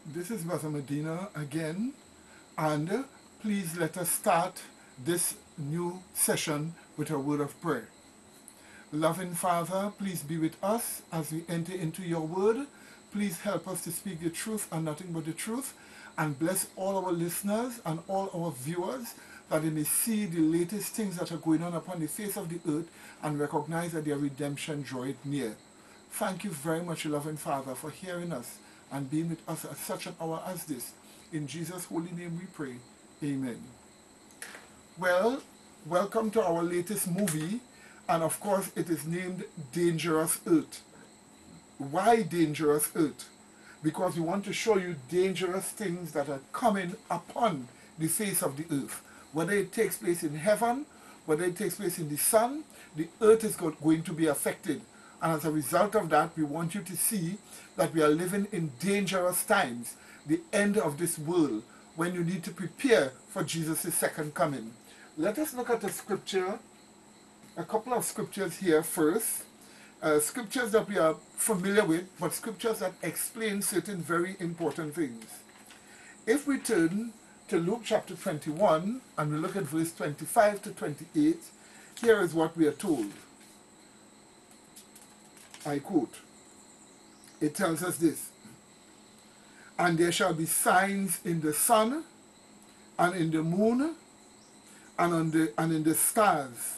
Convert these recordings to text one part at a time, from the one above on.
This is Brother Medina again, and please let us start this new session with a word of prayer. Loving Father, please be with us as we enter into your word. Please help us to speak the truth and nothing but the truth, and bless all our listeners and all our viewers, that they may see the latest things that are going on upon the face of the earth and recognize that their redemption draweth near. Thank you very much, loving Father, for hearing us and being with us at such an hour as this. In Jesus' holy name we pray. Amen. Well, welcome to our latest movie, and of course it is named Dangerous Earth. Why Dangerous Earth? Because we want to show you dangerous things that are coming upon the face of the earth. Whether it takes place in heaven, whether it takes place in the sun, the earth is going to be affected. And as a result of that, we want you to see that we are living in dangerous times, the end of this world, when you need to prepare for Jesus' second coming. Let us look at a scripture, a couple of scriptures here first. Scriptures that we are familiar with, but scriptures that explain certain very important things. If we turn to Luke chapter 21, and we look at verse 25 to 28, here is what we are told. I quote, it tells us this: "And there shall be signs in the sun, and in the moon, and in the stars,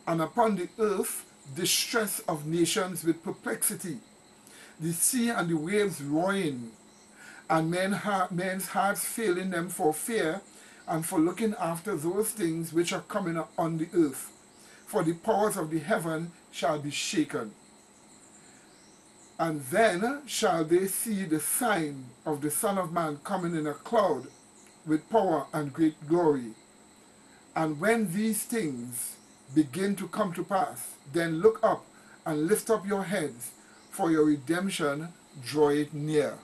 and upon the earth distress of nations with perplexity, the sea and the waves roaring, and men's hearts failing them for fear, and for looking after those things which are coming on the earth. For the powers of the heaven shall be shaken. And then shall they see the sign of the Son of Man coming in a cloud with power and great glory. And when these things begin to come to pass, then look up and lift up your heads, for your redemption draweth near."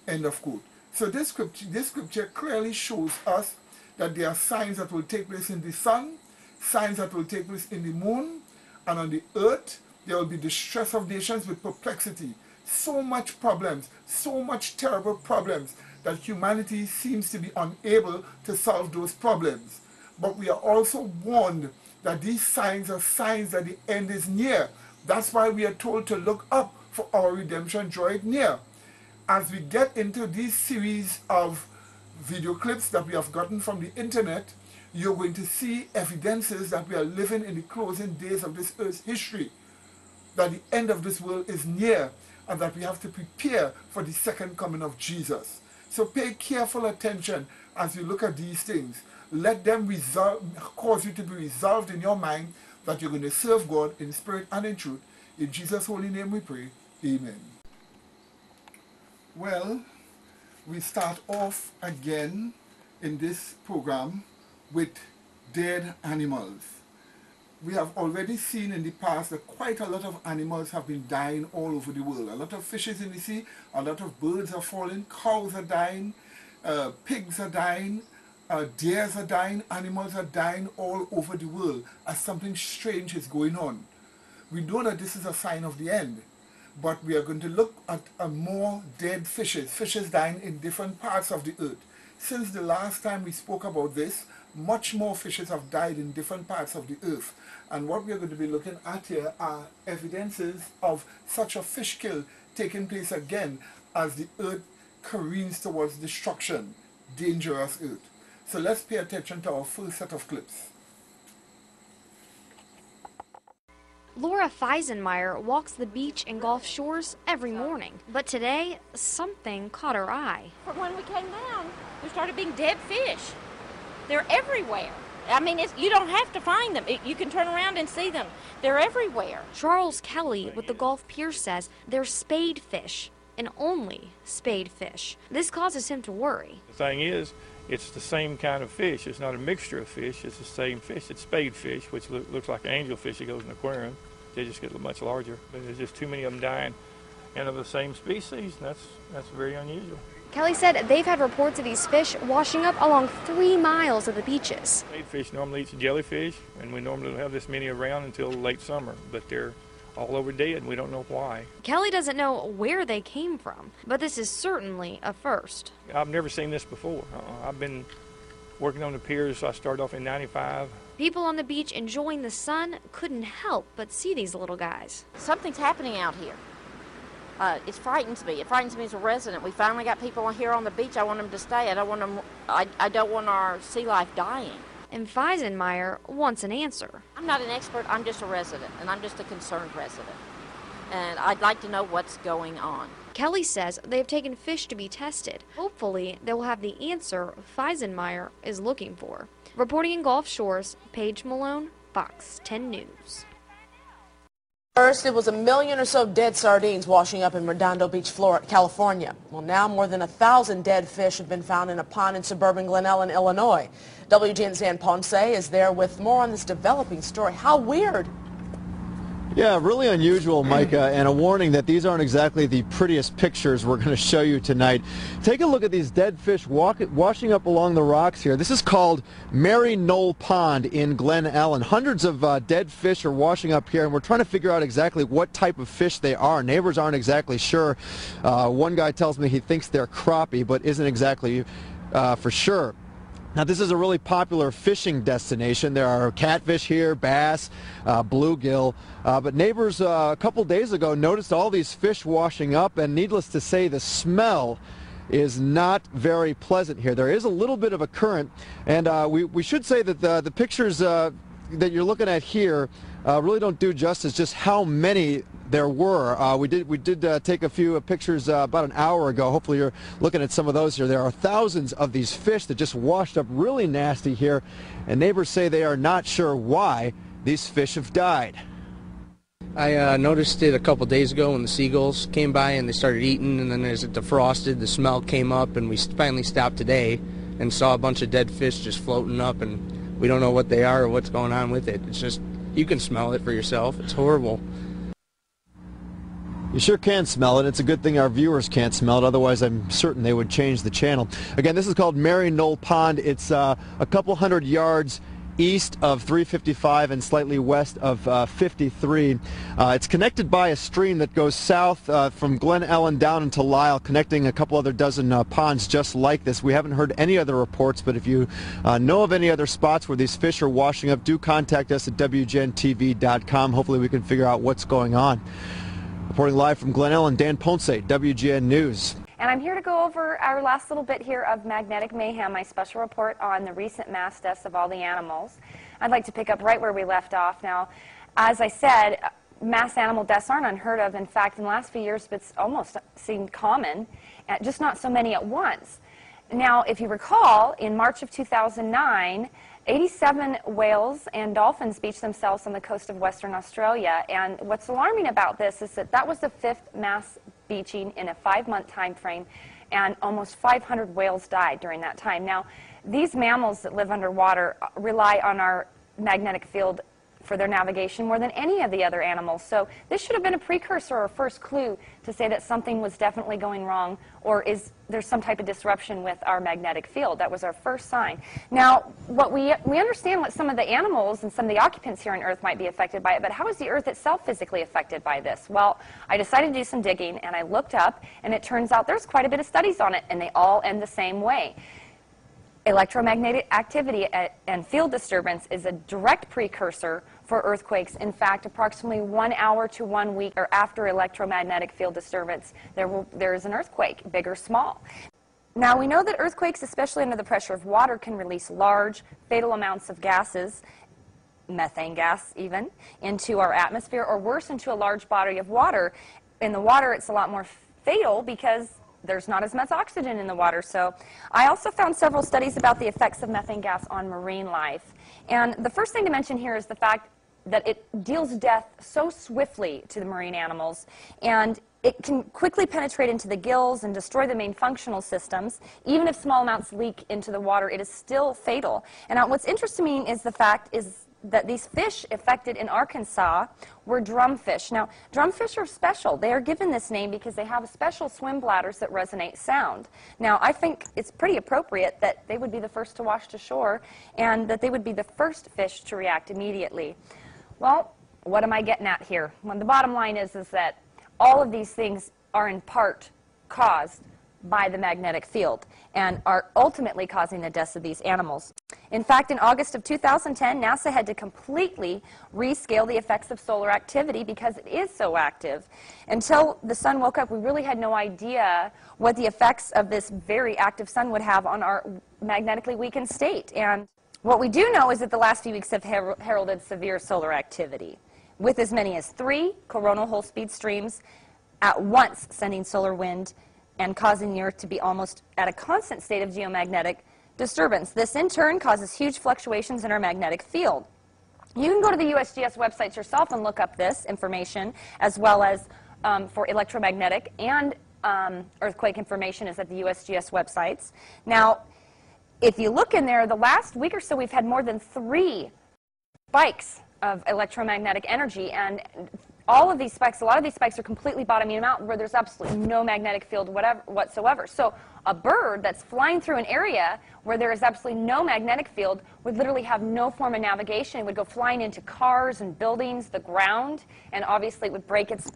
End of quote. So this scripture clearly shows us that there are signs that will take place in the sun, signs that will take place in the moon, and on the earth there will be distress of nations with perplexity. So much problems, so much terrible problems, that humanity seems to be unable to solve those problems. But we are also warned that these signs are signs that the end is near. That's why we are told to look up, for our redemption draweth near. As we get into these series of video clips that we have gotten from the internet, you're going to see evidences that we are living in the closing days of this earth's history, that the end of this world is near, and that we have to prepare for the second coming of Jesus. So pay careful attention as you look at these things. Let them cause you to be resolved in your mind that you're going to serve God in spirit and in truth. In Jesus' holy name we pray. Amen. Well, we start off again in this program with dead animals. We have already seen in the past that quite a lot of animals have been dying all over the world. A lot of fishes in the sea, a lot of birds are falling, cows are dying, pigs are dying, deers are dying, animals are dying all over the world as something strange is going on. We know that this is a sign of the end, but we are going to look at more dead fishes dying in different parts of the earth. Since the last time we spoke about this, much more fishes have died in different parts of the earth. And what we are going to be looking at here are evidences of such a fish kill taking place again as the earth careens towards destruction. Dangerous earth. So let's pay attention to our first set of clips. Laura Feisenmeyer walks the beach and Gulf Shores every morning, but today something caught her eye. When we came down, there started being dead fish. They're everywhere. I mean, you don't have to find them. You can turn around and see them. They're everywhere. Charles Kelly with the Gulf Pier says they're spade fish, and only spade fish. This causes him to worry. The thing is, it's the same kind of fish. It's not a mixture of fish. It's the same fish. It's spade fish, which looks like an angelfish that goes in an aquarium. They just get much larger. But there's just too many of them dying, and of the same species. And that's very unusual. Kelly said they've had reports of these fish washing up along 3 miles of the beaches. Spade fish normally eats jellyfish, and we normally don't have this many around until late summer, but they're all over dead, and we don't know why. Kelly doesn't know where they came from, but this is certainly a first. I've never seen this before. I've been working on the piers. I started off in '95. People on the beach enjoying the sun couldn't help but see these little guys. Something's happening out here. It frightens me. It frightens me as a resident. We finally got people here on the beach. I want them to stay. I don't want our sea life dying. And Feisenmeyer wants an answer. I'm not an expert. I'm just a resident, and I'm just a concerned resident. And I'd like to know what's going on. Kelly says they have taken fish to be tested. Hopefully, they will have the answer Feisenmeyer is looking for. Reporting in Gulf Shores, Paige Malone, Fox 10 News. First, it was 1 million or so dead sardines washing up in Redondo Beach, Florida, California. Well, now more than 1,000 dead fish have been found in a pond in suburban Glen Ellen, Illinois. WGN's Dan Ponce is there with more on this developing story. How weird. Yeah, really unusual, Micah, and a warning that these aren't exactly the prettiest pictures we're going to show you tonight. Take a look at these dead fish washing up along the rocks here. This is called Mary Knoll Pond in Glen Ellen. Hundreds of dead fish are washing up here, and we're trying to figure out exactly what type of fish they are. Neighbors aren't exactly sure. One guy tells me he thinks they're crappie, but isn't exactly for sure. Now, this is a really popular fishing destination. There are catfish here, bass, bluegill, but neighbors a couple days ago noticed all these fish washing up, and needless to say, the smell is not very pleasant here. There is a little bit of a current, and we should say that the pictures that you're looking at here really don't do justice just how many there were. We did take a few pictures about an hour ago. Hopefully you're looking at some of those here. There are thousands of these fish that just washed up really nasty here, and neighbors say they are not sure why these fish have died. I noticed it a couple days ago when the seagulls came by and they started eating, and then as it defrosted, the smell came up, and we finally stopped today and saw a bunch of dead fish just floating up, and we don't know what they are or what's going on with it. It's just, you can smell it for yourself. It's horrible. You sure can smell it. It's a good thing our viewers can't smell it, otherwise I'm certain they would change the channel. Again, this is called Mary Knoll Pond. It's a couple hundred yards east of 355 and slightly west of 53. It's connected by a stream that goes south from Glen Ellen down into Lyle, connecting a couple other dozen ponds just like this. We haven't heard any other reports, but if you know of any other spots where these fish are washing up, do contact us at WGNTV.com. Hopefully we can figure out what's going on. Reporting live from Glen Ellen, Dan Ponce, WGN News. And I'm here to go over our last little bit here of Magnetic Mayhem, my special report on the recent mass deaths of all the animals. I'd like to pick up right where we left off. Now, as I said, mass animal deaths aren't unheard of. In fact, in the last few years, it's almost seemed common, just not so many at once. Now, if you recall, in March of 2009, 87 whales and dolphins beached themselves on the coast of Western Australia. And what's alarming about this is that that was the 5th mass beaching in a 5-month time frame, and almost 500 whales died during that time. Now, these mammals that live underwater rely on our magnetic field for their navigation more than any of the other animals. So this should have been a precursor or first clue to say that something was definitely going wrong, or is there's some type of disruption with our magnetic field. That was our first sign. Now, what we understand what some of the animals and some of the occupants here on Earth might be affected by it, but how is the Earth itself physically affected by this? Well, I decided to do some digging, and I looked up, and it turns out there's quite a bit of studies on it, and they all end the same way. Electromagnetic activity and field disturbance is a direct precursor for earthquakes. In fact, approximately 1 hour to 1 week or after electromagnetic field disturbance, there is an earthquake, big or small. Now, we know that earthquakes, especially under the pressure of water, can release large, fatal amounts of gases, methane gas even, into our atmosphere, or worse, into a large body of water. In the water, it's a lot more fatal because there's not as much oxygen in the water. So I also found several studies about the effects of methane gas on marine life. And the first thing to mention here is the fact that it deals death so swiftly to the marine animals, and it can quickly penetrate into the gills and destroy the main functional systems. Even if small amounts leak into the water, it is still fatal. And what's interesting to me is the fact is that these fish affected in Arkansas were drumfish. Now, drumfish are special. They are given this name because they have special swim bladders that resonate sound. Now, I think it's pretty appropriate that they would be the first to wash to shore, and that they would be the first fish to react immediately. Well, what am I getting at here? Well, the bottom line is that all of these things are in part caused by the magnetic field and are ultimately causing the deaths of these animals. In fact, in August of 2010, NASA had to completely rescale the effects of solar activity because it is so active. Until the sun woke up, we really had no idea what the effects of this very active sun would have on our magnetically weakened state. And what we do know is that the last few weeks have heralded severe solar activity, with as many as 3 coronal hole speed streams at once sending solar wind and causing the Earth to be almost at a constant state of geomagnetic disturbance. This, in turn, causes huge fluctuations in our magnetic field. You can go to the USGS websites yourself and look up this information, as well as for electromagnetic and earthquake information is at the USGS websites. Now, if you look in there, the last week or so, we've had more than 3 spikes of electromagnetic energy, and all of these spikes, a lot of these spikes are completely bottoming out where there's absolutely no magnetic field whatsoever. So a bird that's flying through an area where there is absolutely no magnetic field would literally have no form of navigation. It would go flying into cars and buildings, the ground, and obviously it would break its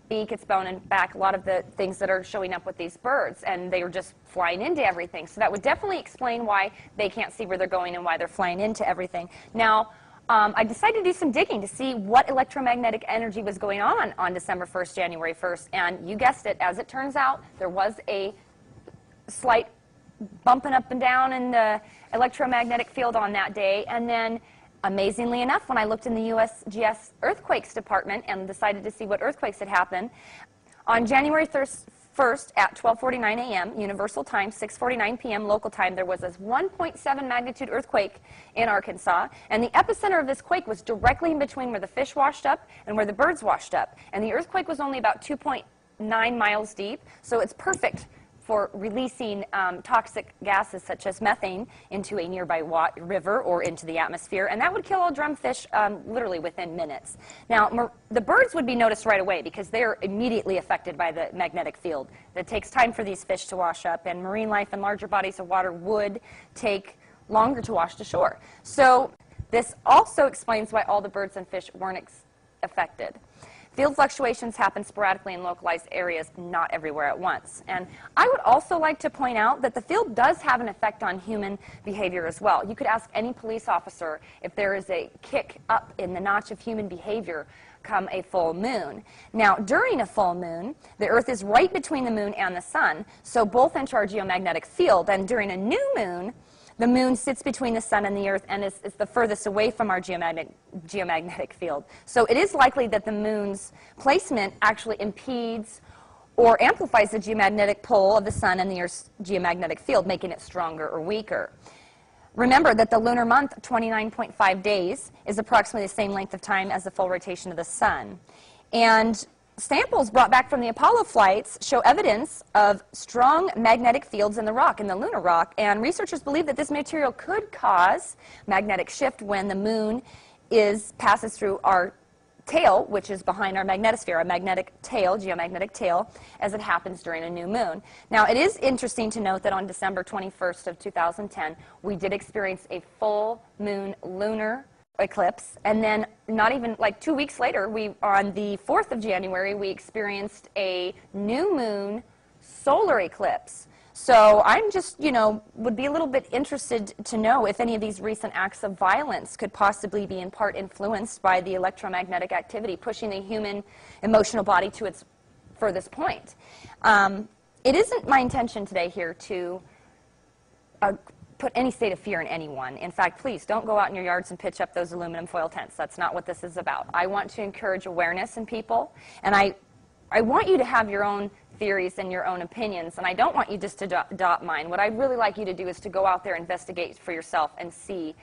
beak, its bone, and back, a lot of the things that are showing up with these birds, and they were just flying into everything. So that would definitely explain why they can't see where they're going and why they're flying into everything. Now, I decided to do some digging to see what electromagnetic energy was going on December 1st, January 1st, and you guessed it, as it turns out, there was a slight bumping up and down in the electromagnetic field on that day, and then amazingly enough, when I looked in the USGS Earthquakes Department and decided to see what earthquakes had happened, on January 1st at 12:49 a.m. Universal Time, 6:49 p.m. local time, there was a 1.7 magnitude earthquake in Arkansas, and the epicenter of this quake was directly in between where the fish washed up and where the birds washed up. And the earthquake was only about 2.9 miles deep, so it's perfect for releasing toxic gases such as methane into a nearby river or into the atmosphere, and that would kill all drumfish literally within minutes. Now, the birds would be noticed right away because they're immediately affected by the magnetic field. It takes time for these fish to wash up, and marine life in larger bodies of water would take longer to wash to shore. So this also explains why all the birds and fish weren't affected. Field fluctuations happen sporadically in localized areas, not everywhere at once. And I would also like to point out that the field does have an effect on human behavior as well. You could ask any police officer if there is a kick up in the notch of human behavior come a full moon. Now, during a full moon, the Earth is right between the moon and the sun, so both enter our geomagnetic field. And during a new moon, The moon sits between the sun and the earth and is the furthest away from our geomagnetic field. So it is likely that the moon's placement actually impedes or amplifies the geomagnetic pull of the sun and the earth's geomagnetic field, making it stronger or weaker. Remember that the lunar month, 29.5 days, is approximately the same length of time as the full rotation of the sun. And samples brought back from the Apollo flights show evidence of strong magnetic fields in the rock, in the lunar rock, and researchers believe that this material could cause magnetic shift when the moon passes through our tail, which is behind our magnetosphere, our magnetic tail, geomagnetic tail, as it happens during a new moon. Now, it is interesting to note that on December 21st of 2010, we did experience a full moon lunar eclipse, and then not even like 2 weeks later, on the 4th of January, we experienced a new moon solar eclipse. So I'm just, would be a little bit interested to know if any of these recent acts of violence could possibly be in part influenced by the electromagnetic activity, pushing the human emotional body to its furthest point. It isn't my intention today here to put any state of fear in anyone. In fact, please don't go out in your yards and pitch up those aluminum foil tents. That's not what this is about. I want to encourage awareness in people, and I want you to have your own theories and your own opinions, and I don't want you just to adopt mine. What I'd really like you to do is to go out there, investigate for yourself, and see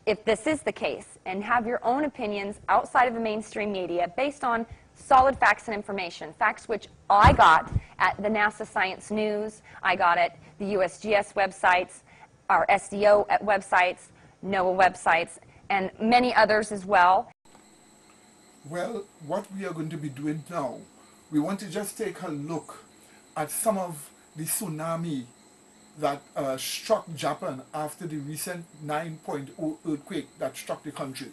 if this is the case, and have your own opinions outside of the mainstream media based on solid facts and information, facts which I got at the NASA Science News, I got at the USGS websites, our SDO websites, NOAA websites, and many others as well. Well, what we are going to be doing now, we want to just take a look at some of the tsunami that struck Japan after the recent 9.0 earthquake that struck the country.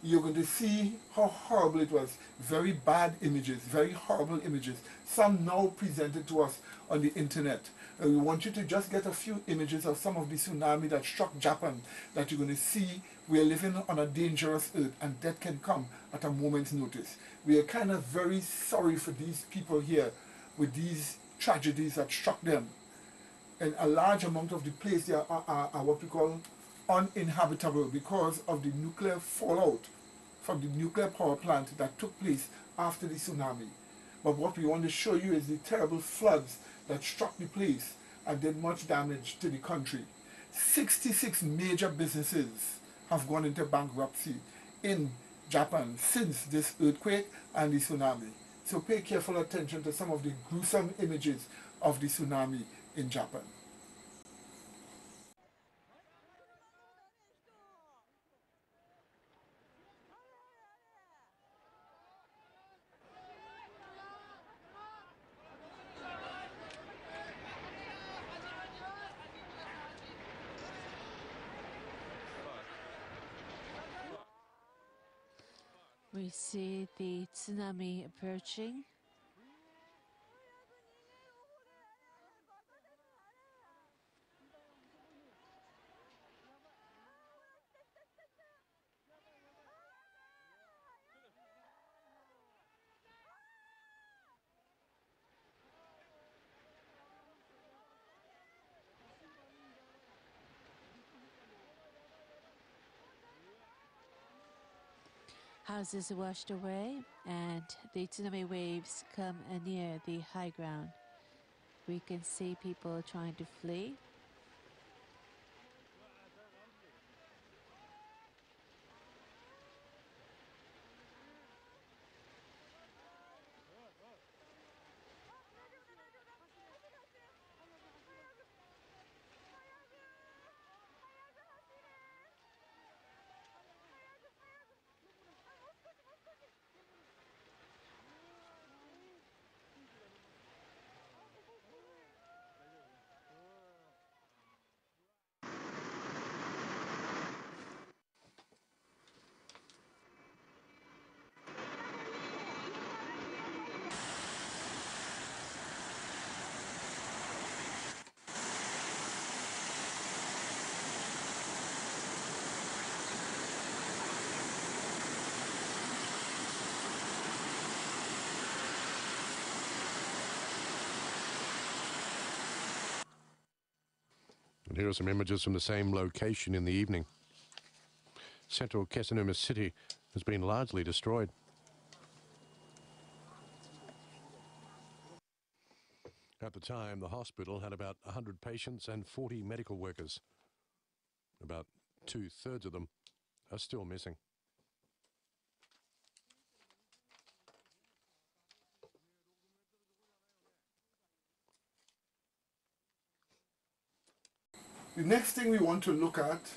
You're going to see how horrible it was. Very bad images, very horrible images. Some now presented to us on the internet. And we want you to just get a few images of some of the tsunami that struck Japan, that you're going to see we're living on a dangerous earth and death can come at a moment's notice. We are kind of very sorry for these people here with these tragedies that struck them. And a large amount of the place there are what we call uninhabitable because of the nuclear fallout from the nuclear power plant that took place after the tsunami. But what we want to show you is the terrible floods that struck the place and did much damage to the country. 66 major businesses have gone into bankruptcy in Japan since this earthquake and the tsunami. So pay careful attention to some of the gruesome images of the tsunami in Japan. We see the tsunami approaching. Houses are washed away and the tsunami waves come near the high ground. We can see people trying to flee. And here are some images from the same location in the evening. Central Kesennuma City has been largely destroyed. At the time, the hospital had about 100 patients and 40 medical workers. About 2/3 of them are still missing. The next thing we want to look at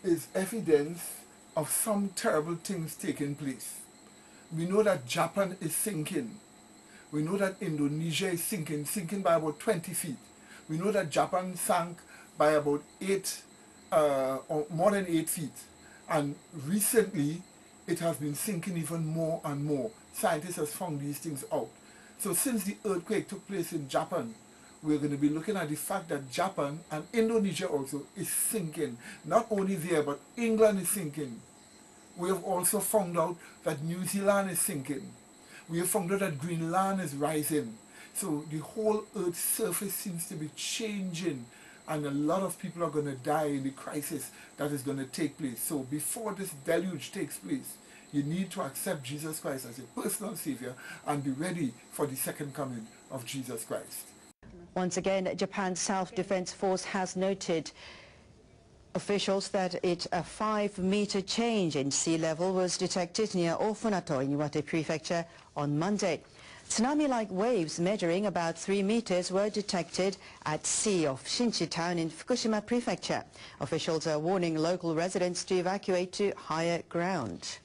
is evidence of some terrible things taking place. We know that Japan is sinking. We know that Indonesia is sinking by about 20 feet. We know that Japan sank by about or more than 8 feet. And recently, it has been sinking even more and more. Scientists have found these things out. So since the earthquake took place in Japan, we're going to be looking at the fact that Japan and Indonesia also is sinking. Not only there, but England is sinking. We have also found out that New Zealand is sinking. We have found out that Greenland is rising. So the whole Earth's surface seems to be changing, and a lot of people are going to die in the crisis that is going to take place. So before this deluge takes place, you need to accept Jesus Christ as your personal Savior and be ready for the second coming of Jesus Christ. Once again, Japan's Self-Defense Force has noted officials that a 5-meter change in sea level was detected near Ofunato in Iwate Prefecture on Monday. Tsunami-like waves measuring about 3 meters were detected at sea off Shinchi town in Fukushima Prefecture. Officials are warning local residents to evacuate to higher ground.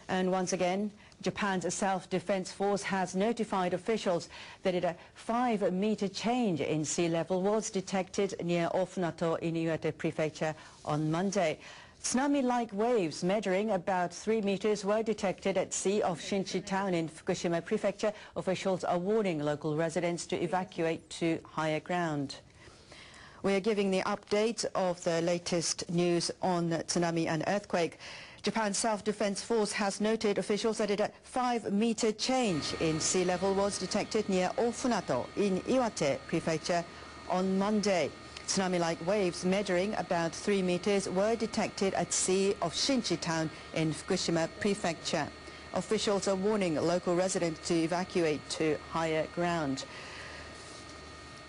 And once again, Japan's Self-Defense Force has notified officials that a 5-meter change in sea level was detected near Ofunato in Iwate Prefecture on Monday. Tsunami-like waves measuring about 3 meters were detected at sea off Shinchi town in Fukushima Prefecture. Officials are warning local residents to evacuate to higher ground. We are giving the update of the latest news on tsunami and earthquake. Japan's Self-Defense Force has noted officials that a 5-meter change in sea level was detected near Ofunato in Iwate Prefecture on Monday. Tsunami-like waves measuring about 3 meters were detected at sea off Shinchi town in Fukushima Prefecture. Officials are warning local residents to evacuate to higher ground.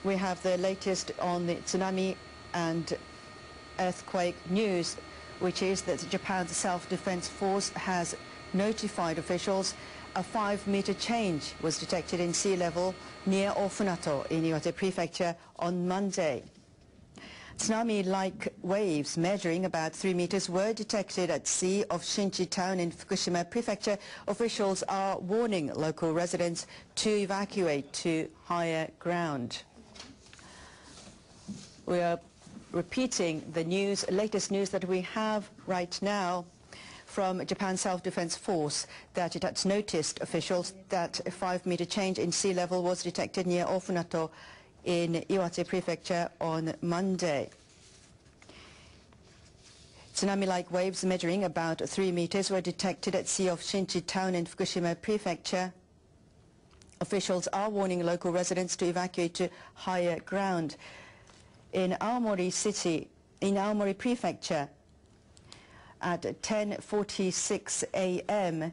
We have the latest on the tsunami and earthquake news, which is that Japan's Self-Defense Force has notified officials a 5-meter change was detected in sea level near Ofunato in Iwate Prefecture on Monday. Tsunami-like waves measuring about 3 meters were detected at sea off Shinchi town in Fukushima Prefecture. Officials are warning local residents to evacuate to higher ground. We are repeating the latest news that we have right now from Japan's Self-Defense Force, that it has noticed officials that a 5-meter change in sea level was detected near Ofunato in Iwate Prefecture on Monday. Tsunami-like waves measuring about 3 meters were detected at sea off Shinchi town in Fukushima Prefecture. Officials are warning local residents to evacuate to higher ground. In Aomori City, in Aomori Prefecture, at 10:46 a.m.,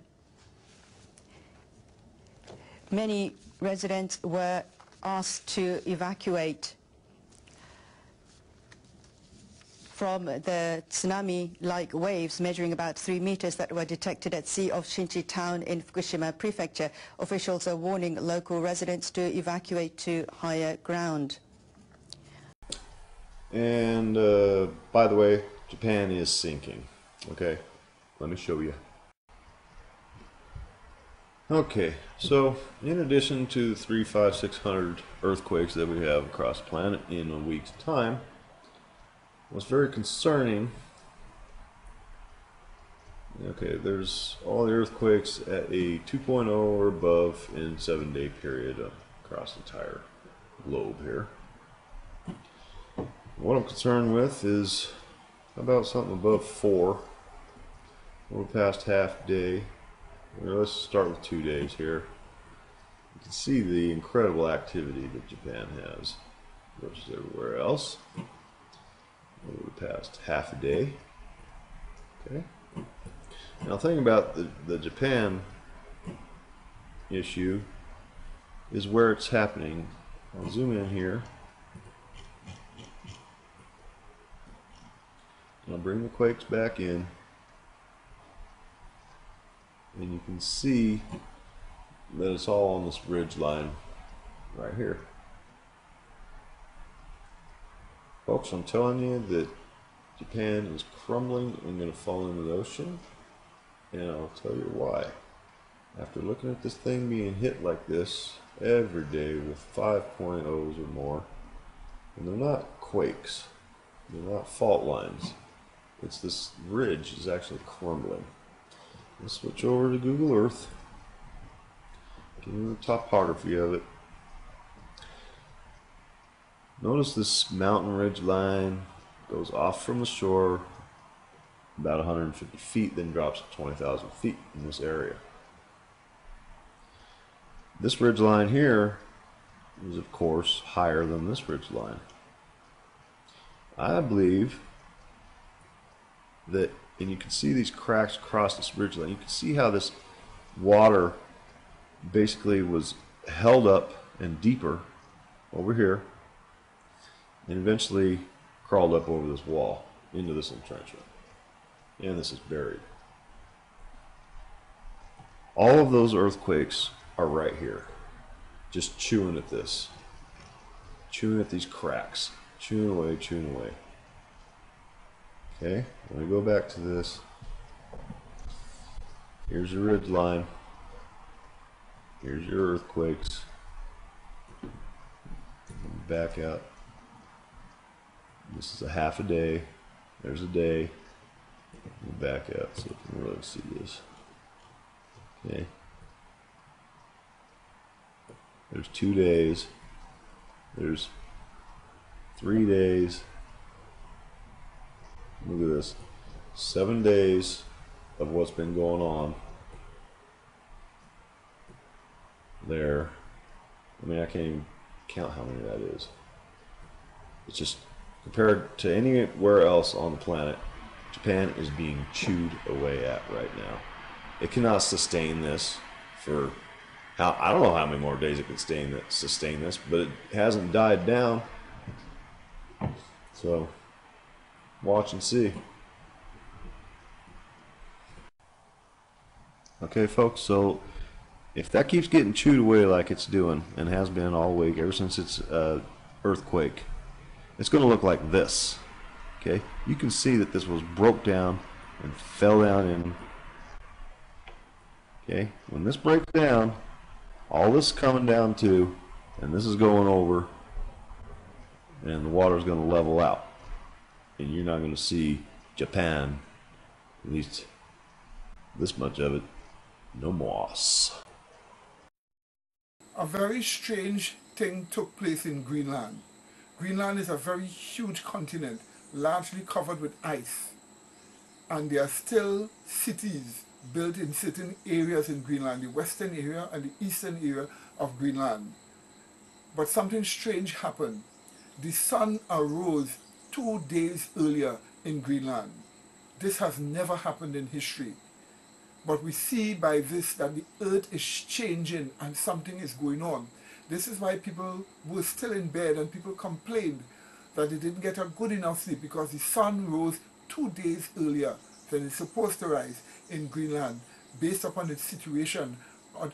many residents were asked to evacuate from the tsunami-like waves measuring about 3 meters that were detected at sea off Shinchi town in Fukushima Prefecture. Officials are warning local residents to evacuate to higher ground. And by the way, Japan is sinking. Okay, let me show you. Okay, so in addition to 300, 500, 600 earthquakes that we have across the planet in a week's time, what's very concerning, okay, there's all the earthquakes at a 2.0 or above in 7-day period across the entire globe here. What I'm concerned with is about something above 4 over the past half day. Let's start with 2 days here. You can see the incredible activity that Japan has. versus everywhere else. Over the past half a day. Okay. Now, thinking about the Japan issue is where it's happening. I'll zoom in here. I'll bring the quakes back in, and you can see that it's all on this ridge line right here. Folks, I'm telling you that Japan is crumbling and going to fall into the ocean, and I'll tell you why. After looking at this thing being hit like this every day with 5.0s or more, and they're not quakes, they're not fault lines, it's this ridge is actually crumbling. Let's switch over to Google Earth, get into the topography of it. Notice this mountain ridge line goes off from the shore about 150 feet, then drops to 20,000 feet in this area. This ridge line here is, of course, higher than this ridge line. I believe that, and you can see these cracks across this ridge line, you can see how this water basically was held up and deeper over here, and eventually crawled up over this wall into this entrenchment. And this is buried. All of those earthquakes are right here, just chewing at this, chewing at these cracks, chewing away, chewing away. Okay, let me go back to this. Here's your ridge line. Here's your earthquakes. Back out. This is a half a day. There's a day. Back out so you can really see this. Okay. There's 2 days. There's 3 days. Look at this. 7 days of what's been going on. There. I mean, I can't even count how many that is. It's just, compared to anywhere else on the planet, Japan is being chewed away at right now. It cannot sustain this for, I don't know how many more days it can sustain this, but it hasn't died down. So, watch and see. Okay, folks, so if that keeps getting chewed away like it's doing, and has been all week, ever since its earthquake, it's going to look like this. Okay, you can see that this was broke down and fell down in. Okay, when this breaks down, all this is coming down too, and this is going over, and the water is going to level out, and you're not going to see Japan, at least this much of it, no more. A very strange thing took place in Greenland. Greenland is a very huge continent, largely covered with ice. And there are still cities built in certain areas in Greenland, the western area and the eastern area of Greenland. But something strange happened. The sun arose 2 days earlier in Greenland. This has never happened in history. But we see by this that the earth is changing and something is going on. This is why people were still in bed and people complained that they didn't get a good enough sleep because the sun rose 2 days earlier than it's supposed to rise in Greenland based upon its situation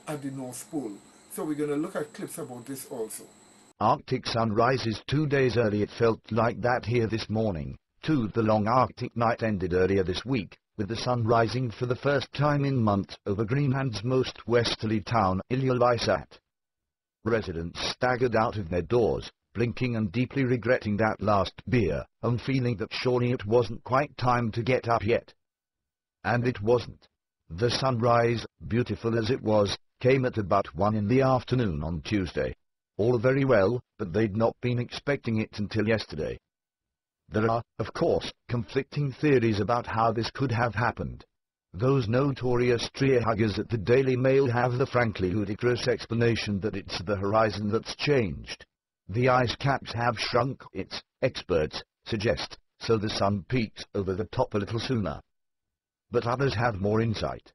at the North Pole. So we're going to look at clips about this also. Arctic sun rises 2 days early. It felt like that here this morning, too. The long Arctic night ended earlier this week, with the sun rising for the first time in months over Greenland's most westerly town, Ilulissat. Residents staggered out of their doors, blinking and deeply regretting that last beer, and feeling that surely it wasn't quite time to get up yet. And it wasn't. The sunrise, beautiful as it was, came at about 1 in the afternoon on Tuesday. All very well, but they'd not been expecting it until yesterday. There are, of course, conflicting theories about how this could have happened. Those notorious tree-huggers at the Daily Mail have the frankly ludicrous explanation that it's the horizon that's changed. The ice caps have shrunk, its experts suggest, so the sun peeks over the top a little sooner. But others have more insight.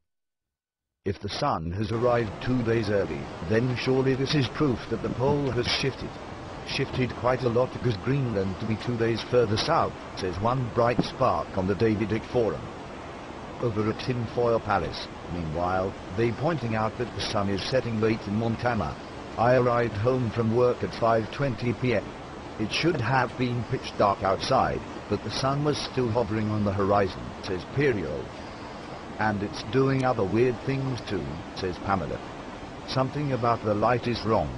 If the sun has arrived 2 days early, then surely this is proof that the pole has shifted. Shifted quite a lot because Greenland to be 2 days further south, says one bright spark on the David Icke Forum. Over at Tinfoil Palace, meanwhile, they pointing out that the sun is setting late in Montana. I arrived home from work at 5:20 p.m. It should have been pitch dark outside, but the sun was still hovering on the horizon, says Perio. And it's doing other weird things too, says Pamela. Something about the light is wrong.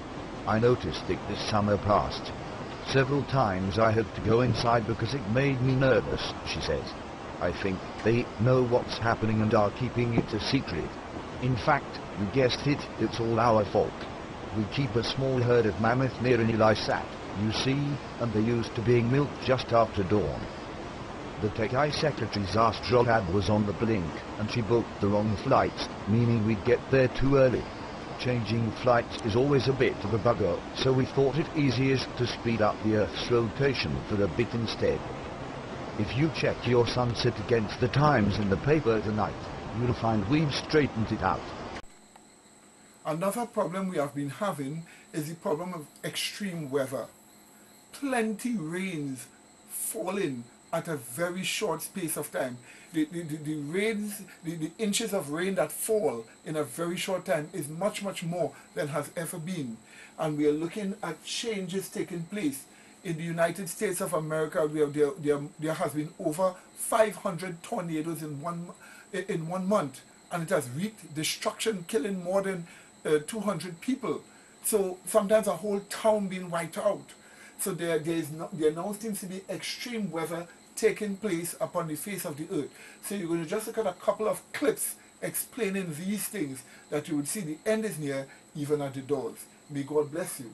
I noticed it this summer past. Several times I had to go inside because it made me nervous, she says. I think they know what's happening and are keeping it a secret. In fact, you guessed it, it's all our fault. We keep a small herd of mammoth near Elisat, you see, and they're used to being milked just after dawn. The TechEye secretary's astrolabe was on the blink, and she booked the wrong flights, meaning we'd get there too early. Changing flights is always a bit of a bugger, so we thought it easiest to speed up the Earth's rotation for a bit instead. If you check your sunset against the times in the paper tonight, you'll find we've straightened it out. Another problem we have been having is the problem of extreme weather. Plenty rains falling at a very short space of time. The rains, the inches of rain that fall in a very short time is much more than has ever been. And we are looking at changes taking place. In the United States of America, there has been over 500 tornadoes in one month, and it has wreaked destruction, killing more than 200 people. So sometimes a whole town being wiped out. So there now seems to be extreme weather taking place upon the face of the earth. So you're going to just look at a couple of clips explaining these things, that you would see the end is near, even at the doors. May God bless you.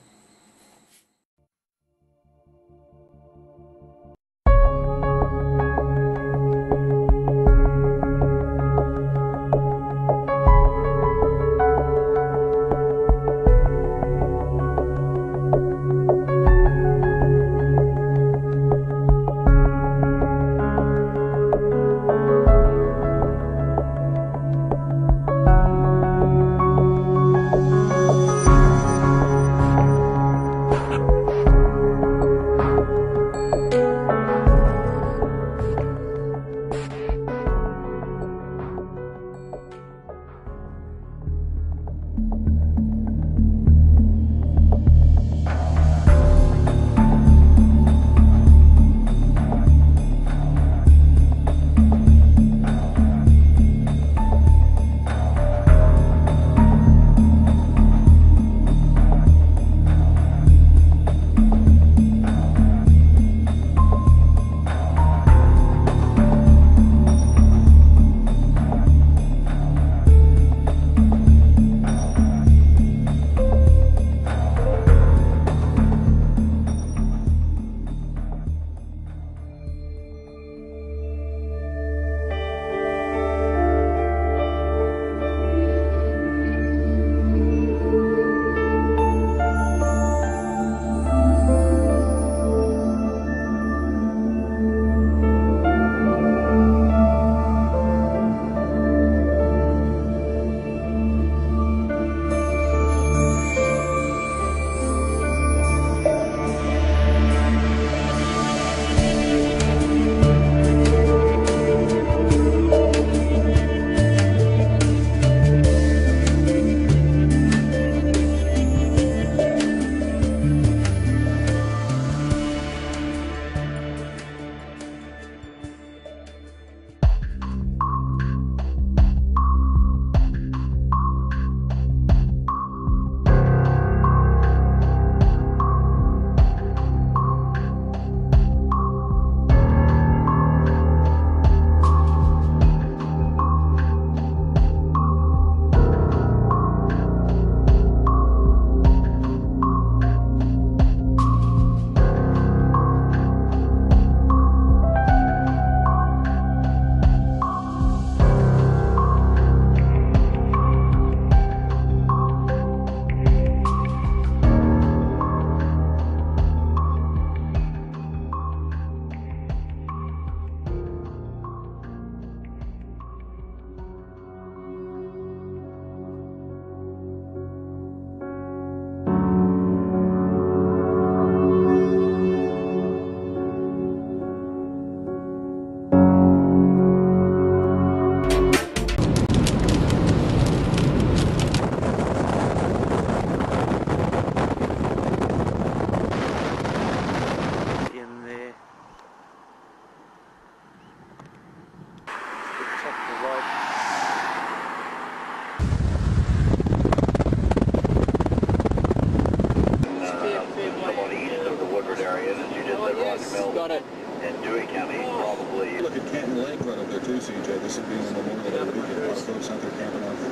Got it. In Dewey County, probably. Look at Canton Lake right up there too, CJ. This would be the Memorial Day weekend. A lot of folks out there camping out there.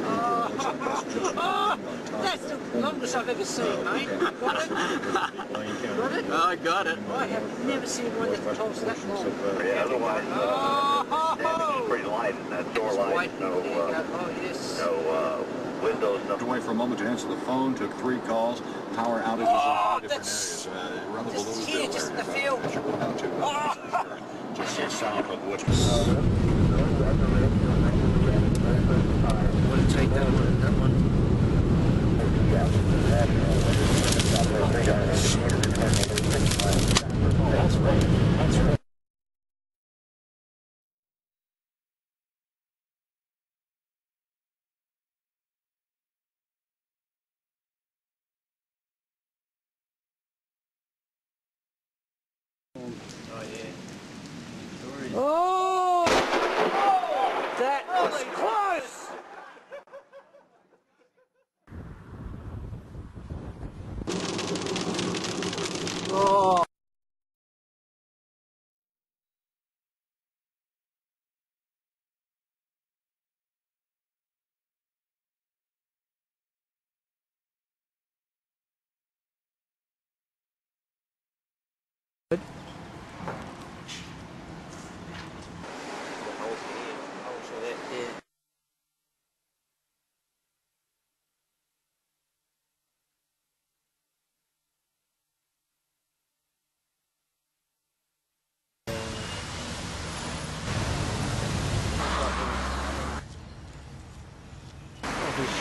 That's the longest I've ever seen, mate. Got it? Got it? Oh, I got it. I have never seen one that holds that long. Yeah, otherwise, it's pretty light in that door light. No, yes. no windows, nothing. Away for a moment to answer the phone, took 3 calls. Power outages in 5 different areas around the Just here, just in the field. Just south of which. Want to take that one? That's right. That's right. Oh! That was close! Oh!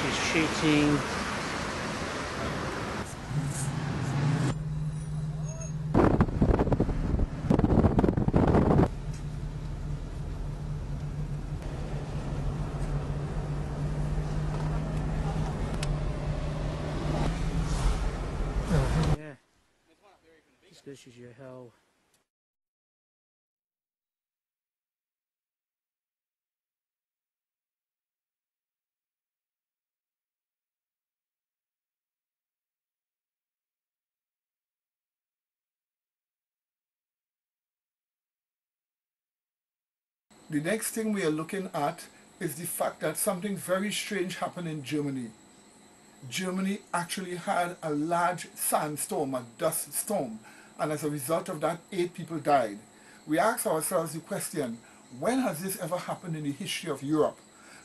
She's shooting. Yeah. This is your hell. The next thing we are looking at is the fact that something very strange happened in Germany. Germany actually had a large sandstorm, a dust storm, and as a result of that, 8 people died. We asked ourselves the question, when has this ever happened in the history of Europe?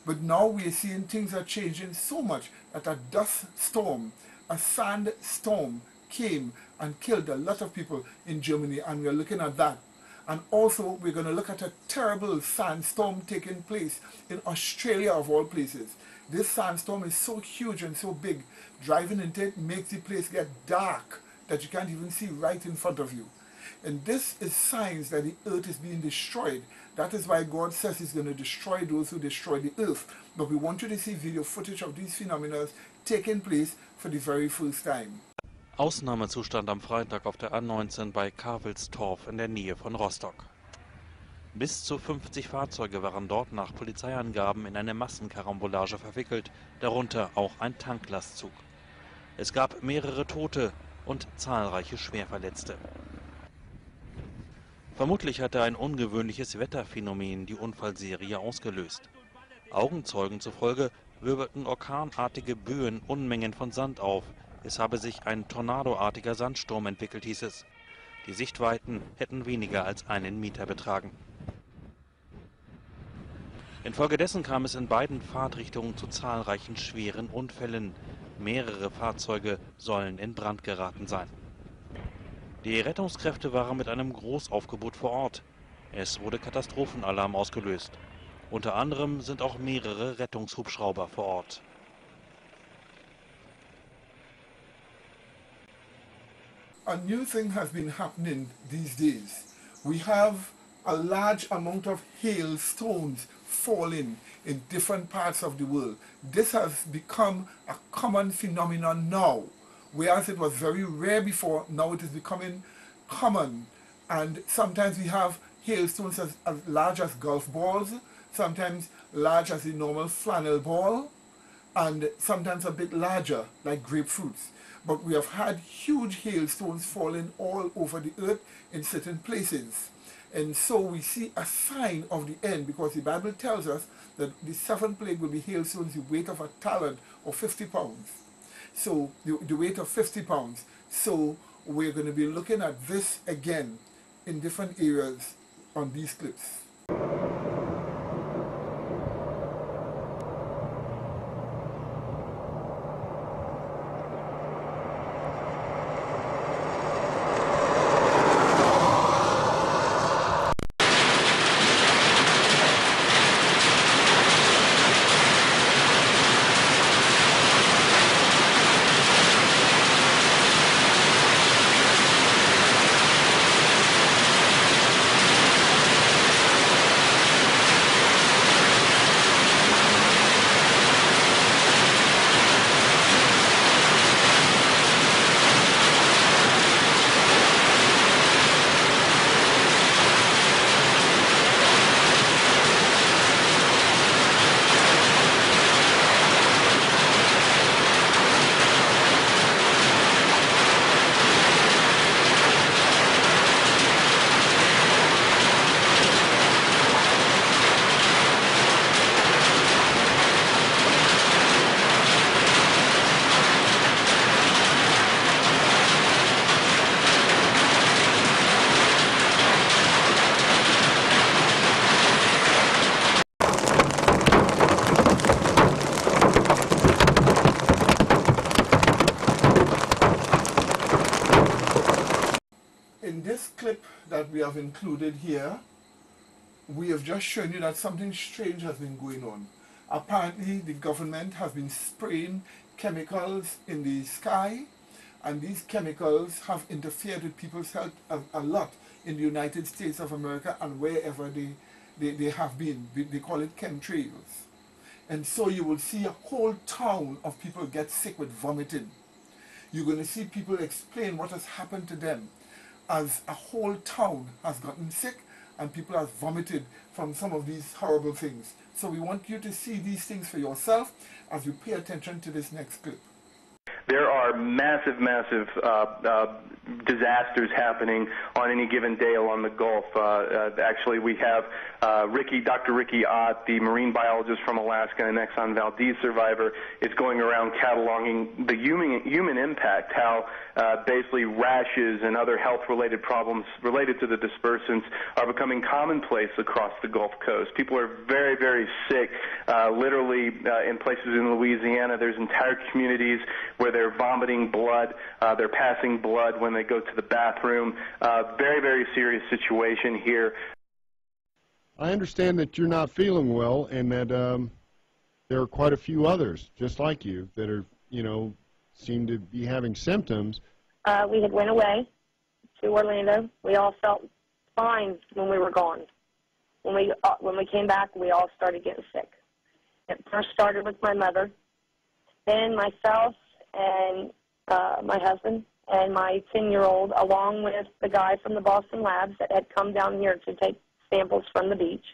But now we are seeing things are changing so much that a dust storm, a sandstorm came and killed a lot of people in Germany, and we're looking at that. And also we're going to look at a terrible sandstorm taking place in Australia of all places. This sandstorm is so huge and so big, driving into it makes the place get dark that you can't even see right in front of you. And this is signs that the earth is being destroyed. That is why God says he's going to destroy those who destroy the earth. But we want you to see video footage of these phenomena taking place for the very first time. Ausnahmezustand am Freitag auf der A19 bei Karwelstorf in der Nähe von Rostock. Bis zu 50 Fahrzeuge waren dort nach Polizeiangaben in eine Massenkarambolage verwickelt, darunter auch ein Tanklastzug. Es gab mehrere Tote und zahlreiche Schwerverletzte. Vermutlich hatte ein ungewöhnliches Wetterphänomen die Unfallserie ausgelöst. Augenzeugen zufolge wirbelten orkanartige Böen Unmengen von Sand auf. Es habe sich ein tornadoartiger Sandsturm entwickelt, hieß es. Die Sichtweiten hätten weniger als 1 Meter betragen. Infolgedessen kam es in beiden Fahrtrichtungen zu zahlreichen schweren Unfällen. Mehrere Fahrzeuge sollen in Brand geraten sein. Die Rettungskräfte waren mit einem Großaufgebot vor Ort. Es wurde Katastrophenalarm ausgelöst. Unter anderem sind auch mehrere Rettungshubschrauber vor Ort. A new thing has been happening these days. We have a large amount of hailstones falling in different parts of the world. This has become a common phenomenon now. Whereas it was very rare before, now it is becoming common. And sometimes we have hailstones as large as golf balls, sometimes large as a normal flannel ball, and sometimes a bit larger, like grapefruits. but we have had huge hailstones falling all over the earth in certain places. And so we see a sign of the end, because the Bible tells us that the seventh plague will be hailstones the weight of a talent or 50 pounds. So the weight of 50 pounds. So we're going to be looking at this again in different areas on these clips. In this clip that we have included here, we have just shown you that something strange has been going on. Apparently the government has been spraying chemicals in the sky, and these chemicals have interfered with people's health a lot in the United States of America and wherever they have been. They call it chemtrails. And so you will see a whole town of people get sick with vomiting. You're going to see people explain what has happened to them, as a whole town has gotten sick and people have vomited from some of these horrible things. So we want you to see these things for yourself as you pay attention to this next clip. There are massive disasters happening on any given day along the Gulf. Actually, we have Dr. Ricky Ott, the marine biologist from Alaska and Exxon Valdez survivor, is going around cataloging the human impact, how basically rashes and other health-related problems related to the dispersants are becoming commonplace across the Gulf Coast. People are very, very sick. Literally, in places in Louisiana, there's entire communities where they're vomiting blood, they're passing blood when they go to the bathroom. Very, very serious situation here. I understand that you're not feeling well, and that there are quite a few others just like you that are, seem to be having symptoms. We had went away to Orlando. We all felt fine when we were gone. When we came back, we all started getting sick. It first started with my mother, then myself and my husband and my 10-year-old, along with the guy from the Boston Labs that had come down here to take samples from the beach.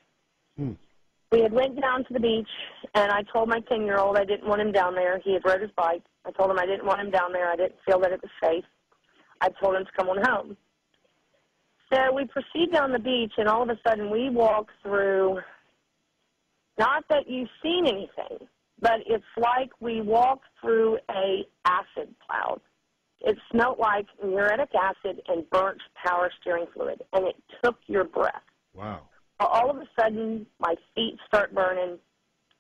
We had went down to the beach, and I told my 10-year-old I didn't want him down there. He had rode his bike. I told him I didn't want him down there. I didn't feel that it was safe. I told him to come on home. So we proceed down the beach, and all of a sudden we walk through, not that you've seen anything, but it's like we walk through a acid cloud. It smelled like muriatic acid and burnt power steering fluid, and it took your breath. Wow. All of a sudden, my feet start burning,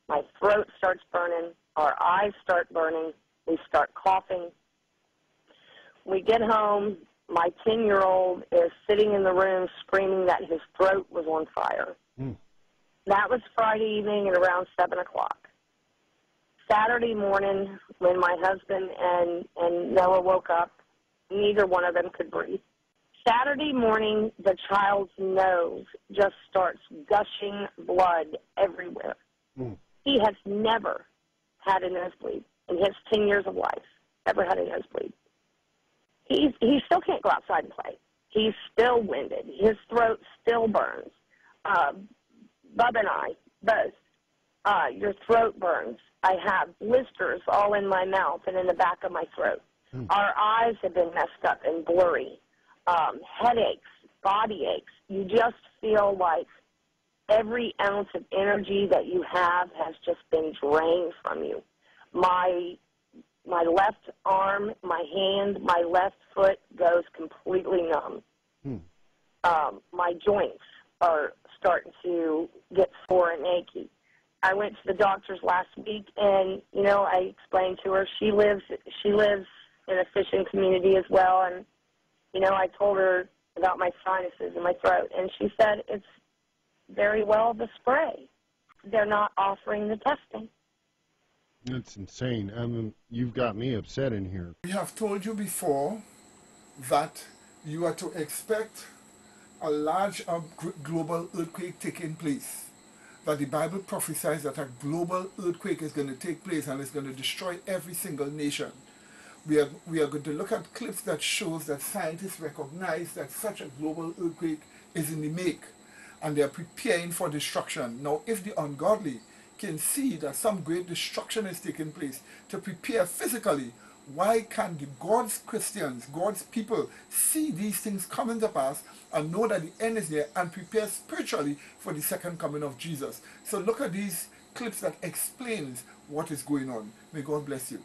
my throat starts burning, our eyes start burning, we start coughing. We get home, my 10-year-old is sitting in the room screaming that his throat was on fire. That was Friday evening at around 7 o'clock. Saturday morning, when my husband and Noah woke up, neither one of them could breathe. Saturday morning, the child's nose just starts gushing blood everywhere. He has never had a nosebleed in his 10 years of life, ever had a nosebleed. He still can't go outside and play. He's still winded. His throat still burns. Bub and I, both, your throat burns. I have blisters all in my mouth and in the back of my throat. Our eyes have been messed up and blurry. Headaches, body aches. You just feel like every ounce of energy that you have has just been drained from you. My left arm, my hand, my left foot goes completely numb. My joints are starting to get sore and achy. I went to the doctors last week, and I explained to her she lives in a fishing community as well, and I told her about my sinuses and my throat, and she said it's very well the spray. They're not offering the testing. That's insane. You've got me upset in here. We have told you before that you are to expect a large global earthquake taking place. That the Bible prophesies that a global earthquake is going to take place and it's going to destroy every single nation. We are going to look at clips that shows that scientists recognize that such a global earthquake is in the make, and they are preparing for destruction. Now, if the ungodly can see that some great destruction is taking place, to prepare physically, why can't the God's Christians, God's people, see these things coming to pass and know that the end is near and prepare spiritually for the second coming of Jesus? So look at these clips that explains what is going on. May God bless you.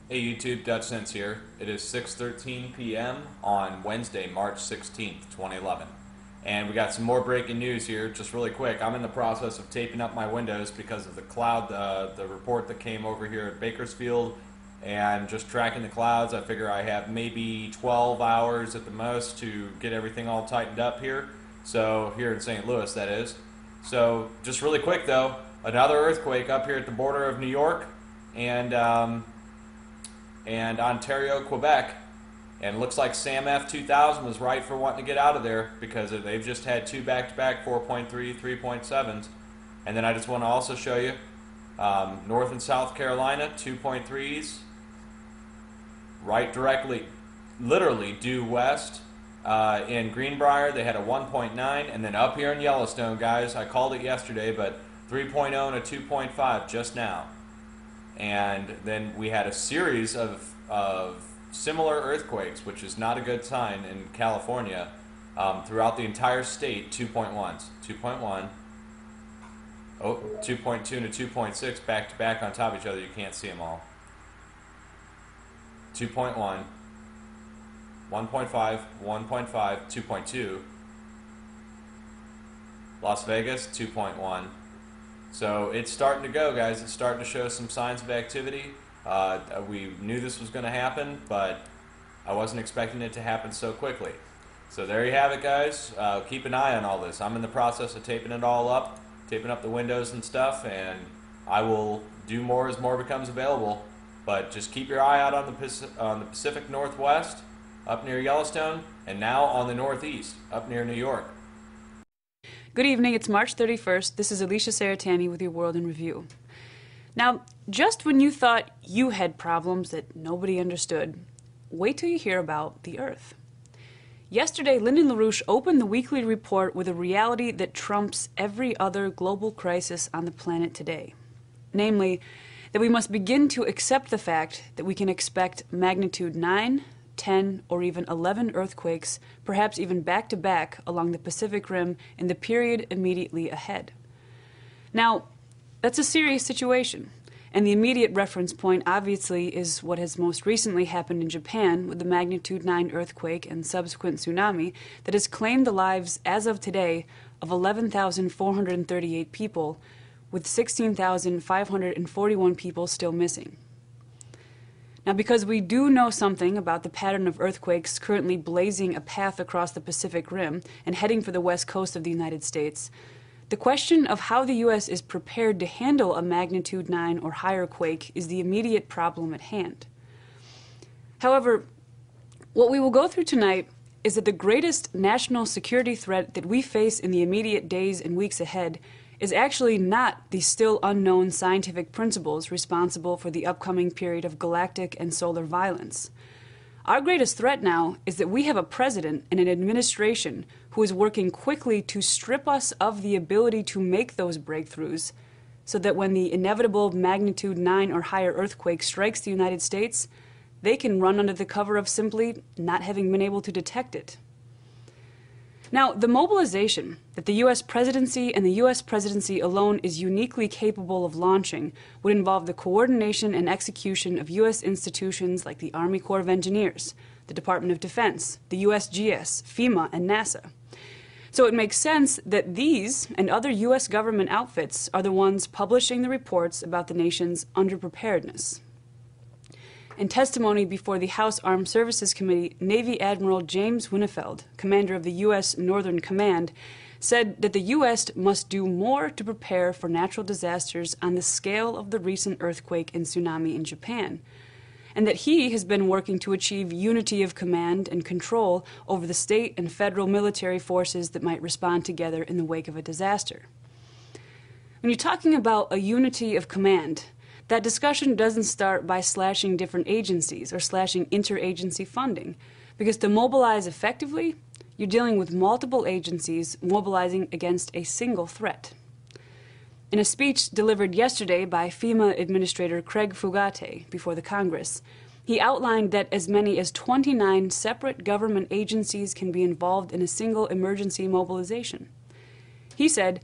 Hey YouTube, Dutch Sense here. It is 6:13 p.m. on Wednesday, March 16th, 2011. And we got some more breaking news here, just really quick. I'm in the process of taping up my windows because of the cloud, the report that came over here at Bakersfield, and just tracking the clouds. I figure I have maybe 12 hours at the most to get everything all tightened up here. So, here in St. Louis, that is. So, just really quick though, another earthquake up here at the border of New York and Ontario, Quebec. And it looks like Sam F 2000 was right for wanting to get out of there because they've just had two back-to-back 4.3, 3.7s. And then I just want to also show you North and South Carolina, 2.3s, right directly, literally due west. In Greenbrier, they had a 1.9, and then up here in Yellowstone, guys, I called it yesterday, but 3.0 and a 2.5 just now. And then we had a series of similar earthquakes, which is not a good sign in California, throughout the entire state. 2.1s, 2.1, 2.2 and a 2.6 back to back on top of each other. You can't see them all. 2.1, 1.5, 1.5, 2.2. Las Vegas, 2.1. So it's starting to go, guys. It's starting to show some signs of activity. We knew this was going to happen, but I wasn't expecting it to happen so quickly. So there you have it, guys. Keep an eye on all this. I'm in the process of taping it all up, taping up the windows and stuff, and I will do more as more becomes available. But just keep your eye out on the Pacific Northwest, up near Yellowstone, and now on the Northeast, up near New York. Good evening. It's March 31st. This is Alicia Saratani with your World in Review. Now, just when you thought you had problems that nobody understood, wait till you hear about the Earth. Yesterday, Lyndon LaRouche opened the weekly report with a reality that trumps every other global crisis on the planet today. Namely, that we must begin to accept the fact that we can expect magnitude 9, 10, or even 11 earthquakes, perhaps even back-to-back along the Pacific Rim in the period immediately ahead. Now, that's a serious situation, and the immediate reference point obviously is what has most recently happened in Japan with the magnitude 9 earthquake and subsequent tsunami that has claimed the lives, as of today, of 11,438 people, with 16,541 people still missing. Now, because we do know something about the pattern of earthquakes currently blazing a path across the Pacific Rim and heading for the west coast of the United States, the question of how the U.S. is prepared to handle a magnitude 9 or higher quake is the immediate problem at hand. However, what we will go through tonight is that the greatest national security threat that we face in the immediate days and weeks ahead is actually not the still unknown scientific principles responsible for the upcoming period of galactic and solar violence. Our greatest threat now is that we have a president and an administration who is working quickly to strip us of the ability to make those breakthroughs so that when the inevitable magnitude 9 or higher earthquake strikes the United States, they can run under the cover of simply not having been able to detect it. Now, the mobilization that the U.S. presidency and the U.S. presidency alone is uniquely capable of launching would involve the coordination and execution of U.S. institutions like the Army Corps of Engineers, the Department of Defense, the USGS, FEMA, and NASA. So it makes sense that these and other U.S. government outfits are the ones publishing the reports about the nation's underpreparedness. In testimony before the House Armed Services Committee, Navy Admiral James Winnefeld, commander of the U.S. Northern Command, said that the U.S. must do more to prepare for natural disasters on the scale of the recent earthquake and tsunami in Japan, and that he has been working to achieve unity of command and control over the state and federal military forces that might respond together in the wake of a disaster. When you're talking about a unity of command, that discussion doesn't start by slashing different agencies or slashing interagency funding, because to mobilize effectively, you're dealing with multiple agencies mobilizing against a single threat. In a speech delivered yesterday by FEMA Administrator Craig Fugate before the Congress, he outlined that as many as 29 separate government agencies can be involved in a single emergency mobilization. He said,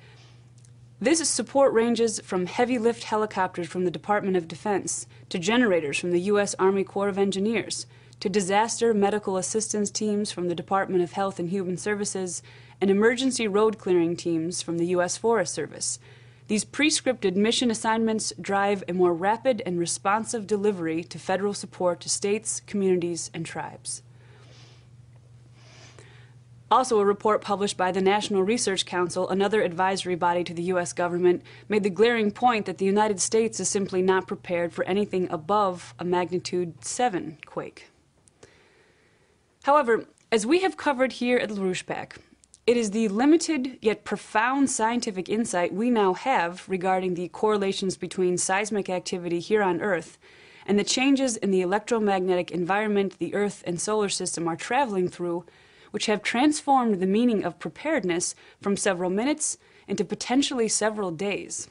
"This support ranges from heavy lift helicopters from the Department of Defense to generators from the U.S. Army Corps of Engineers to disaster medical assistance teams from the Department of Health and Human Services and emergency road clearing teams from the U.S. Forest Service. These pre-scripted mission assignments drive a more rapid and responsive delivery to federal support to states, communities, and tribes." Also, a report published by the National Research Council, another advisory body to the U.S. government, made the glaring point that the United States is simply not prepared for anything above a magnitude 7 quake. However, as we have covered here at LaRouche PAC, it is the limited yet profound scientific insight we now have regarding the correlations between seismic activity here on Earth and the changes in the electromagnetic environment the Earth and solar system are traveling through, which have transformed the meaning of preparedness from several minutes into potentially several days.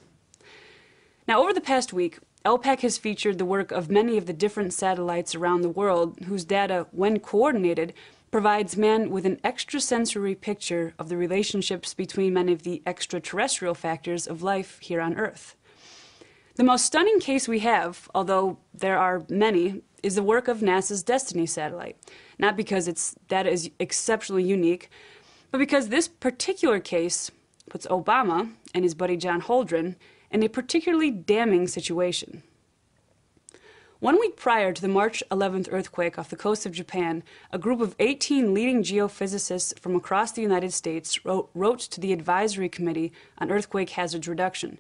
Now, over the past week, LPAC has featured the work of many of the different satellites around the world whose data, when coordinated, provides man with an extrasensory picture of the relationships between many of the extraterrestrial factors of life here on Earth. The most stunning case we have, although there are many, is the work of NASA's Destiny satellite. Not because its data is exceptionally unique, but because this particular case puts Obama and his buddy John Holdren in a particularly damning situation. 1 week prior to the March 11th earthquake off the coast of Japan, a group of 18 leading geophysicists from across the United States wrote to the Advisory Committee on Earthquake Hazards Reduction,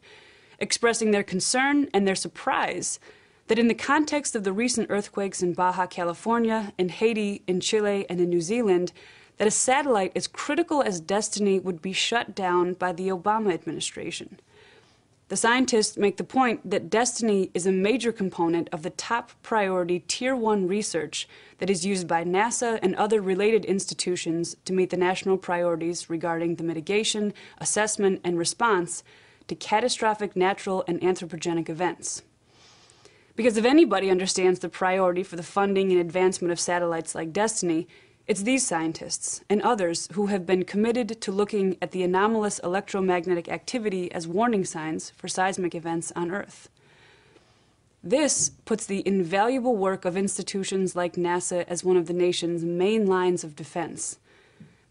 expressing their concern and their surprise that in the context of the recent earthquakes in Baja California, in Haiti, in Chile, and in New Zealand, that a satellite as critical as Destiny would be shut down by the Obama administration. The scientists make the point that Destiny is a major component of the top priority Tier 1 research that is used by NASA and other related institutions to meet the national priorities regarding the mitigation, assessment, and response to catastrophic natural and anthropogenic events. Because if anybody understands the priority for the funding and advancement of satellites like Destiny, it's these scientists and others who have been committed to looking at the anomalous electromagnetic activity as warning signs for seismic events on Earth. This puts the invaluable work of institutions like NASA as one of the nation's main lines of defense.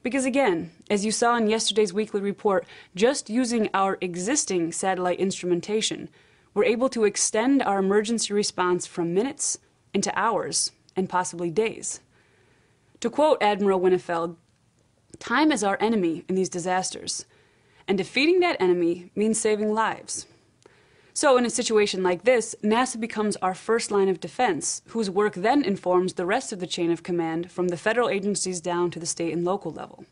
Because again, as you saw in yesterday's weekly report, just using our existing satellite instrumentation, we're able to extend our emergency response from minutes into hours and possibly days. To quote Admiral Winnefeld, "Time is our enemy in these disasters, and defeating that enemy means saving lives." So in a situation like this, NASA becomes our first line of defense, whose work then informs the rest of the chain of command from the federal agencies down to the state and local level.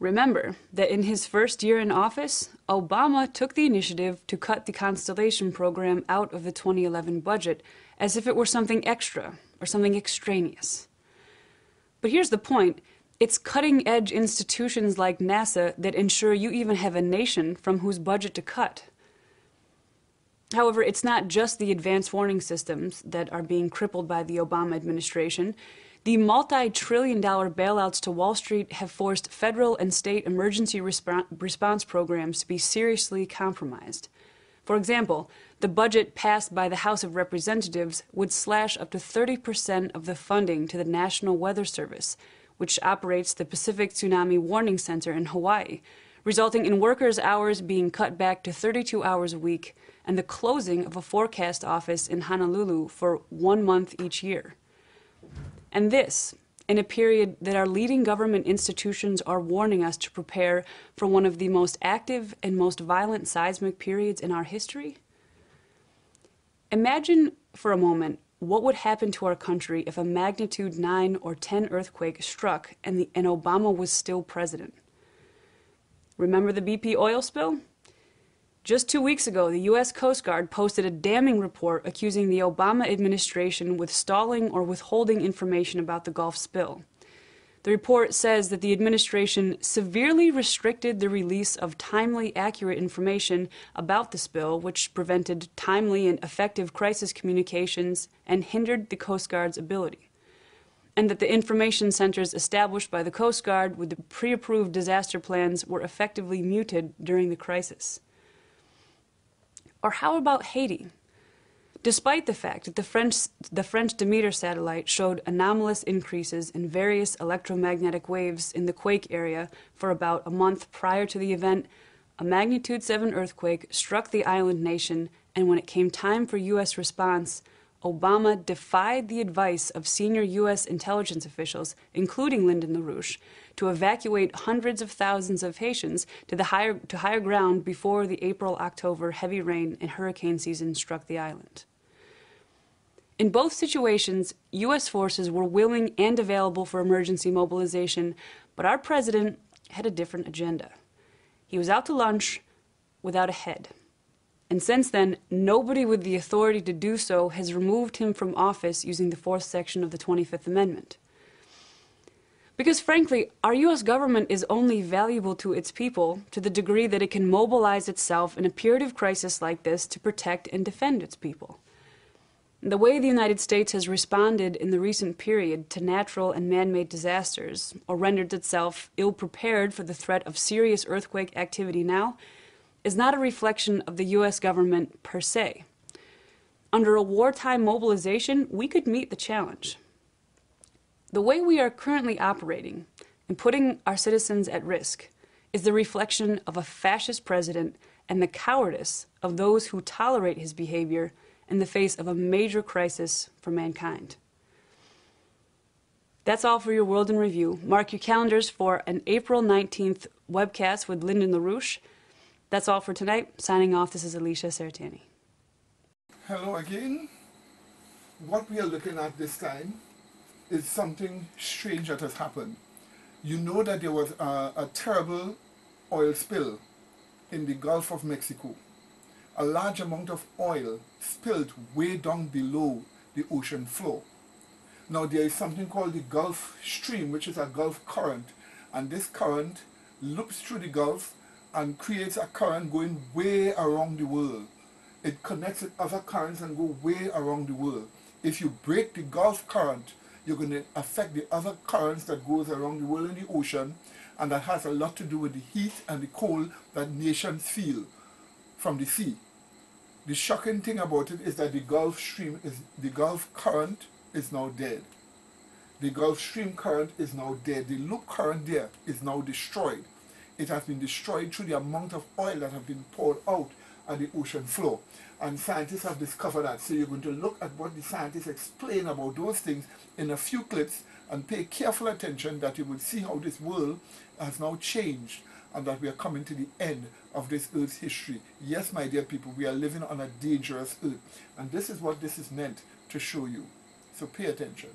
Remember that in his first year in office, Obama took the initiative to cut the Constellation program out of the 2011 budget as if it were something extra or something extraneous. But here's the point. It's cutting-edge institutions like NASA that ensure you even have a nation from whose budget to cut. However, it's not just the advanced warning systems that are being crippled by the Obama administration. The multi-trillion-dollar bailouts to Wall Street have forced federal and state emergency response programs to be seriously compromised. For example, the budget passed by the House of Representatives would slash up to 30% of the funding to the National Weather Service, which operates the Pacific Tsunami Warning Center in Hawaii, resulting in workers' hours being cut back to 32 hours a week and the closing of a forecast office in Honolulu for 1 month each year. And this, in a period that our leading government institutions are warning us to prepare for one of the most active and most violent seismic periods in our history? Imagine for a moment what would happen to our country if a magnitude 9 or 10 earthquake struck and Obama was still president. Remember the BP oil spill? Just 2 weeks ago, the U.S. Coast Guard posted a damning report accusing the Obama administration with stalling or withholding information about the Gulf spill. The report says that the administration severely restricted the release of timely, accurate information about the spill, which prevented timely and effective crisis communications and hindered the Coast Guard's ability, and that the information centers established by the Coast Guard with the pre-approved disaster plans were effectively muted during the crisis. Or how about Haiti? Despite the fact that the French Demeter satellite showed anomalous increases in various electromagnetic waves in the quake area for about a month prior to the event, a magnitude 7 earthquake struck the island nation, and when it came time for U.S. response, Obama defied the advice of senior U.S. intelligence officials, including Lyndon LaRouche, to evacuate hundreds of thousands of Haitians to higher ground before the April-October heavy rain and hurricane season struck the island. In both situations, U.S. forces were willing and available for emergency mobilization, but our president had a different agenda. He was out to lunch without a head. And since then, nobody with the authority to do so has removed him from office using the 4th section of the 25th Amendment. Because frankly, our U.S. government is only valuable to its people to the degree that it can mobilize itself in a period of crisis like this to protect and defend its people. The way the United States has responded in the recent period to natural and man-made disasters, or rendered itself ill-prepared for the threat of serious earthquake activity now, is not a reflection of the U.S. government per se. Under a wartime mobilization, we could meet the challenge. The way we are currently operating and putting our citizens at risk is the reflection of a fascist president and the cowardice of those who tolerate his behavior in the face of a major crisis for mankind. That's all for your World in Review. Mark your calendars for an April 19th webcast with Lyndon LaRouche. That's all for tonight. Signing off, this is Alicia Sertani. Hello again. What we are looking at this time is something strange that has happened. You know that there was a terrible oil spill in the Gulf of Mexico. A large amount of oil spilled way down below the ocean floor. Now there is something called the Gulf Stream, which is a Gulf current, and this current loops through the Gulf and creates a current going way around the world. It connects with other currents and go way around the world. If you break the Gulf current, you're going to affect the other currents that goes around the world in the ocean, and that has a lot to do with the heat and the cold that nations feel from the sea. The shocking thing about it is that the Gulf current is now dead. The Gulf Stream current is now dead. The loop current there is now destroyed. It has been destroyed through the amount of oil that has been poured out at the ocean floor. And scientists have discovered that. So you're going to look at what the scientists explain about those things in a few clips and pay careful attention, that you will see how this world has now changed and that we are coming to the end of this Earth's history. Yes, my dear people, we are living on a dangerous Earth. And this is what this is meant to show you. So pay attention.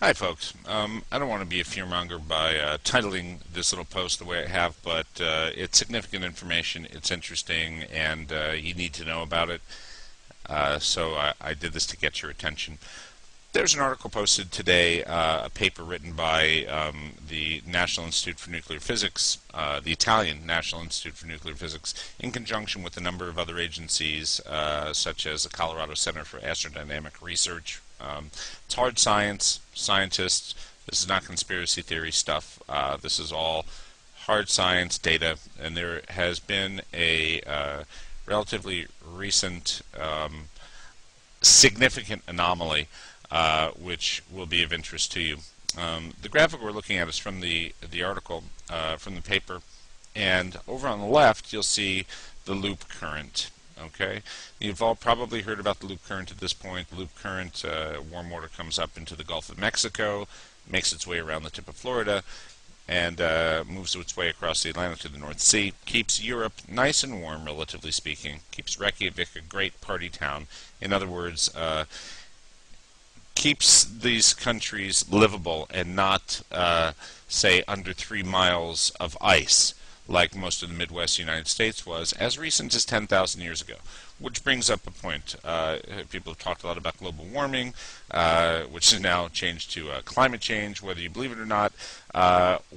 Hi folks, I don't want to be a fearmonger by titling this little post the way I have, but it's significant information, it's interesting, and you need to know about it, so I did this to get your attention. There's an article posted today, a paper written by the National Institute for Nuclear Physics, the Italian National Institute for Nuclear Physics, in conjunction with a number of other agencies, such as the Colorado Center for Astrodynamic Research. It's hard science, scientists. This is not conspiracy theory stuff. This is all hard science data, and there has been a relatively recent significant anomaly which will be of interest to you. The graphic we're looking at is from the article, from the paper, and over on the left you'll see the loop current. Okay, you've all probably heard about the loop current at this point. The loop current, warm water comes up into the Gulf of Mexico, makes its way around the tip of Florida, and moves its way across the Atlantic to the North Sea, keeps Europe nice and warm, relatively speaking, keeps Reykjavik a great party town. In other words, keeps these countries livable and not, say, under 3 miles of ice, like most of the Midwest United States was, as recent as 10,000 years ago. Which brings up a point. People have talked a lot about global warming, which has now changed to climate change, whether you believe it or not.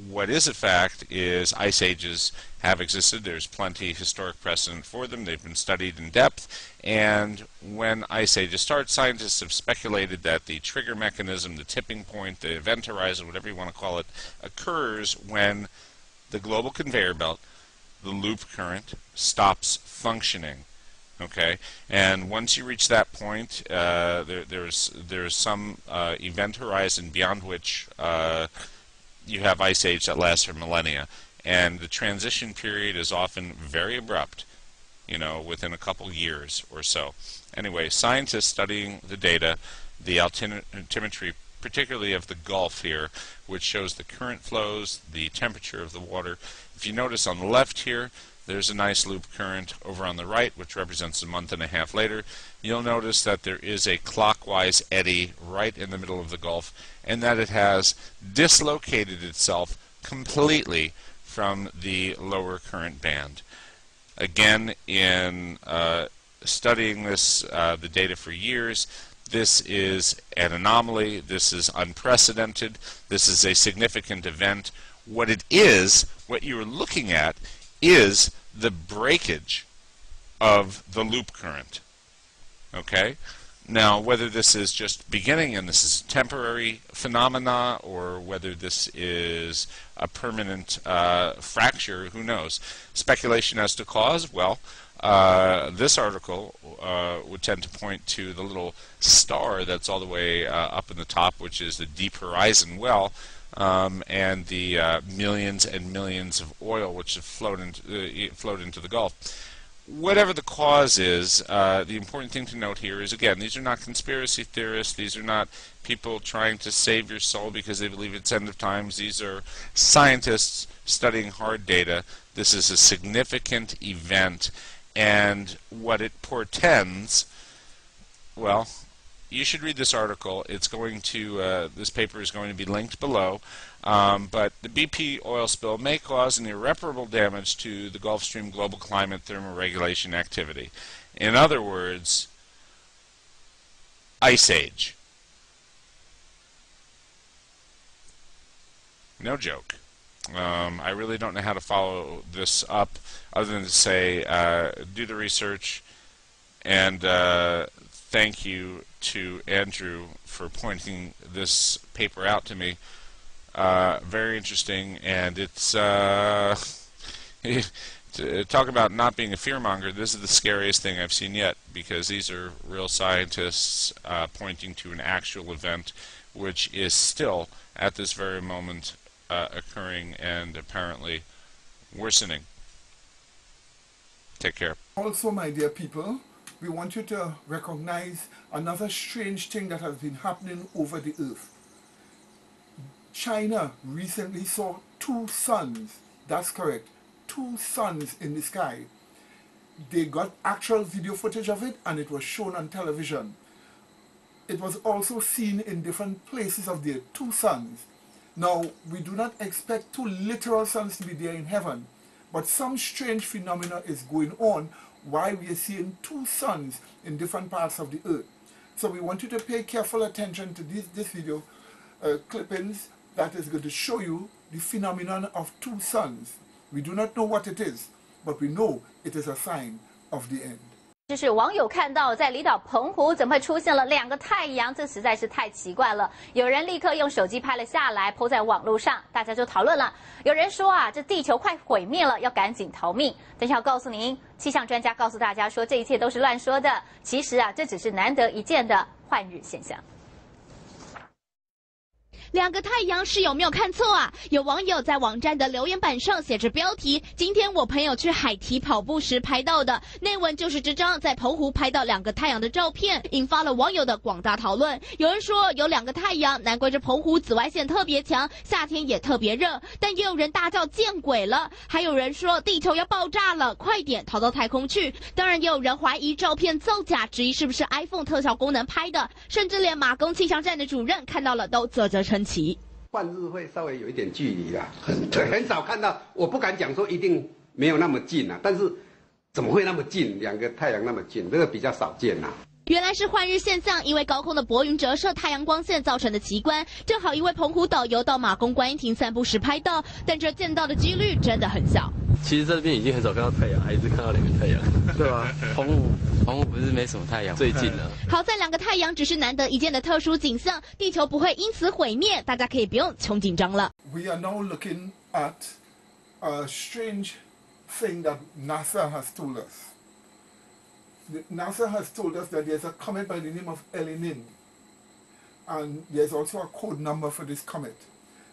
What is a fact is ice ages have existed. There's plenty of historic precedent for them. They've been studied in depth. And when ice ages start, scientists have speculated that the trigger mechanism, the tipping point, the event horizon, whatever you want to call it, occurs when the global conveyor belt, the loop current, stops functioning. Okay, and once you reach that point, there's some event horizon beyond which you have ice age that lasts for millennia, and the transition period is often very abrupt, you know, within a couple years or so. Anyway, scientists studying the data, the altimetry, particularly of the Gulf here, which shows the current flows, the temperature of the water. If you notice on the left here, there's a nice loop current. Over on the right, which represents a month and a half later, you'll notice that there is a clockwise eddy right in the middle of the Gulf, and that it has dislocated itself completely from the lower current band. Again, in studying this, the data for years, this is an anomaly. This is unprecedented. This is a significant event. What it is, what you're looking at, is the breakage of the loop current. Okay? Now, whether this is just beginning and this is a temporary phenomena, or whether this is a permanent fracture, who knows? Speculation as to cause, well, this article would tend to point to the little star that's all the way up in the top, which is the Deep Horizon well, and the millions and millions of oil which have flowed into the Gulf. Whatever the cause is, the important thing to note here is, again, these are not conspiracy theorists. These are not people trying to save your soul because they believe it's end of times. These are scientists studying hard data. This is a significant event, and what it portends, well, you should read this article. It's going to, this paper is going to be linked below. But the BP oil spill may cause an irreparable damage to the Gulf Stream global climate thermoregulation activity. In other words, ice age. No joke. I really don't know how to follow this up other than to say do the research, and thank you to Andrew for pointing this paper out to me. Very interesting, and it's talk about not being a fearmonger. This is the scariest thing I've seen yet, because these are real scientists pointing to an actual event which is still at this very moment occurring and apparently worsening. Take care. Also, my dear people, we want you to recognize another strange thing that has been happening over the earth. China recently saw 2 suns. That's correct. 2 suns in the sky. They got actual video footage of it, and it was shown on television. It was also seen in different places of the 2 suns. Now, we do not expect 2 literal suns to be there in heaven, but some strange phenomena is going on while we are seeing 2 suns in different parts of the earth. So we want you to pay careful attention to this video clippings that is going to show you the phenomenon of two suns. We do not know what it is, but we know it is a sign of the end. 就是网友看到在离岛澎湖怎么会出现了2个太阳，这实在是太奇怪了。有人立刻用手机拍了下来 po 在网络上，大家就讨论了。有人说啊，这地球快毁灭了，要赶紧逃命。等一下要告诉您，气象专家告诉大家说，这一切都是乱说的。其实啊，这只是难得一见的换日现象。 2个太阳是有没有看错啊？有网友在网站的留言板上写着标题：“今天我朋友去海堤跑步时拍到的。”内文就是这张在澎湖拍到2个太阳的照片，引发了网友的广大讨论。有人说有2个太阳，难怪这澎湖紫外线特别强，夏天也特别热。但也有人大叫见鬼了，还有人说地球要爆炸了，快点逃到太空去。当然也有人怀疑照片造假，质疑是不是 iPhone 特效功能拍的，甚至连马公气象站的主任看到了都啧啧称奇。 换日会稍微有一点距离啦，很少看到。我不敢讲说一定没有那么近啊，但是怎么会那么近？2个太阳那么近，这个比较少见呐。原来是换日现象，因为高空的薄云折射太阳光线造成的奇观。正好一位澎湖导游到马公观音亭散步时拍到，但这见到的几率真的很小。其实这边已经很少看到太阳，还是看到2个太阳，对吧？澎湖不是没什么太阳，最近了。好在2个太阳只是难得一见的特殊景象，地球不会因此毁灭，大家可以不用穷紧张了。We are now looking at a strange thing that NASA has told us. NASA has told us that there's a comet by the name of Elenin, and there's also a code number for this comet,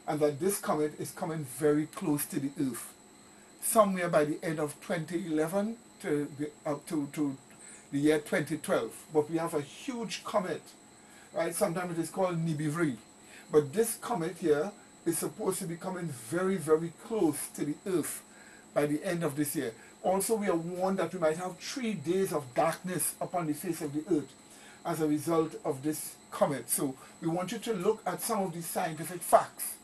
and that this comet is coming very close to the Earth, somewhere by the end of 2011 up to the year 2012. But we have a huge comet, right? Sometimes it is called Nibiru, but this comet here is supposed to be coming very, very close to the Earth by the end of this year. Also, we are warned that we might have 3 days of darkness upon the face of the earth as a result of this comet. So we want you to look at some of the scientific facts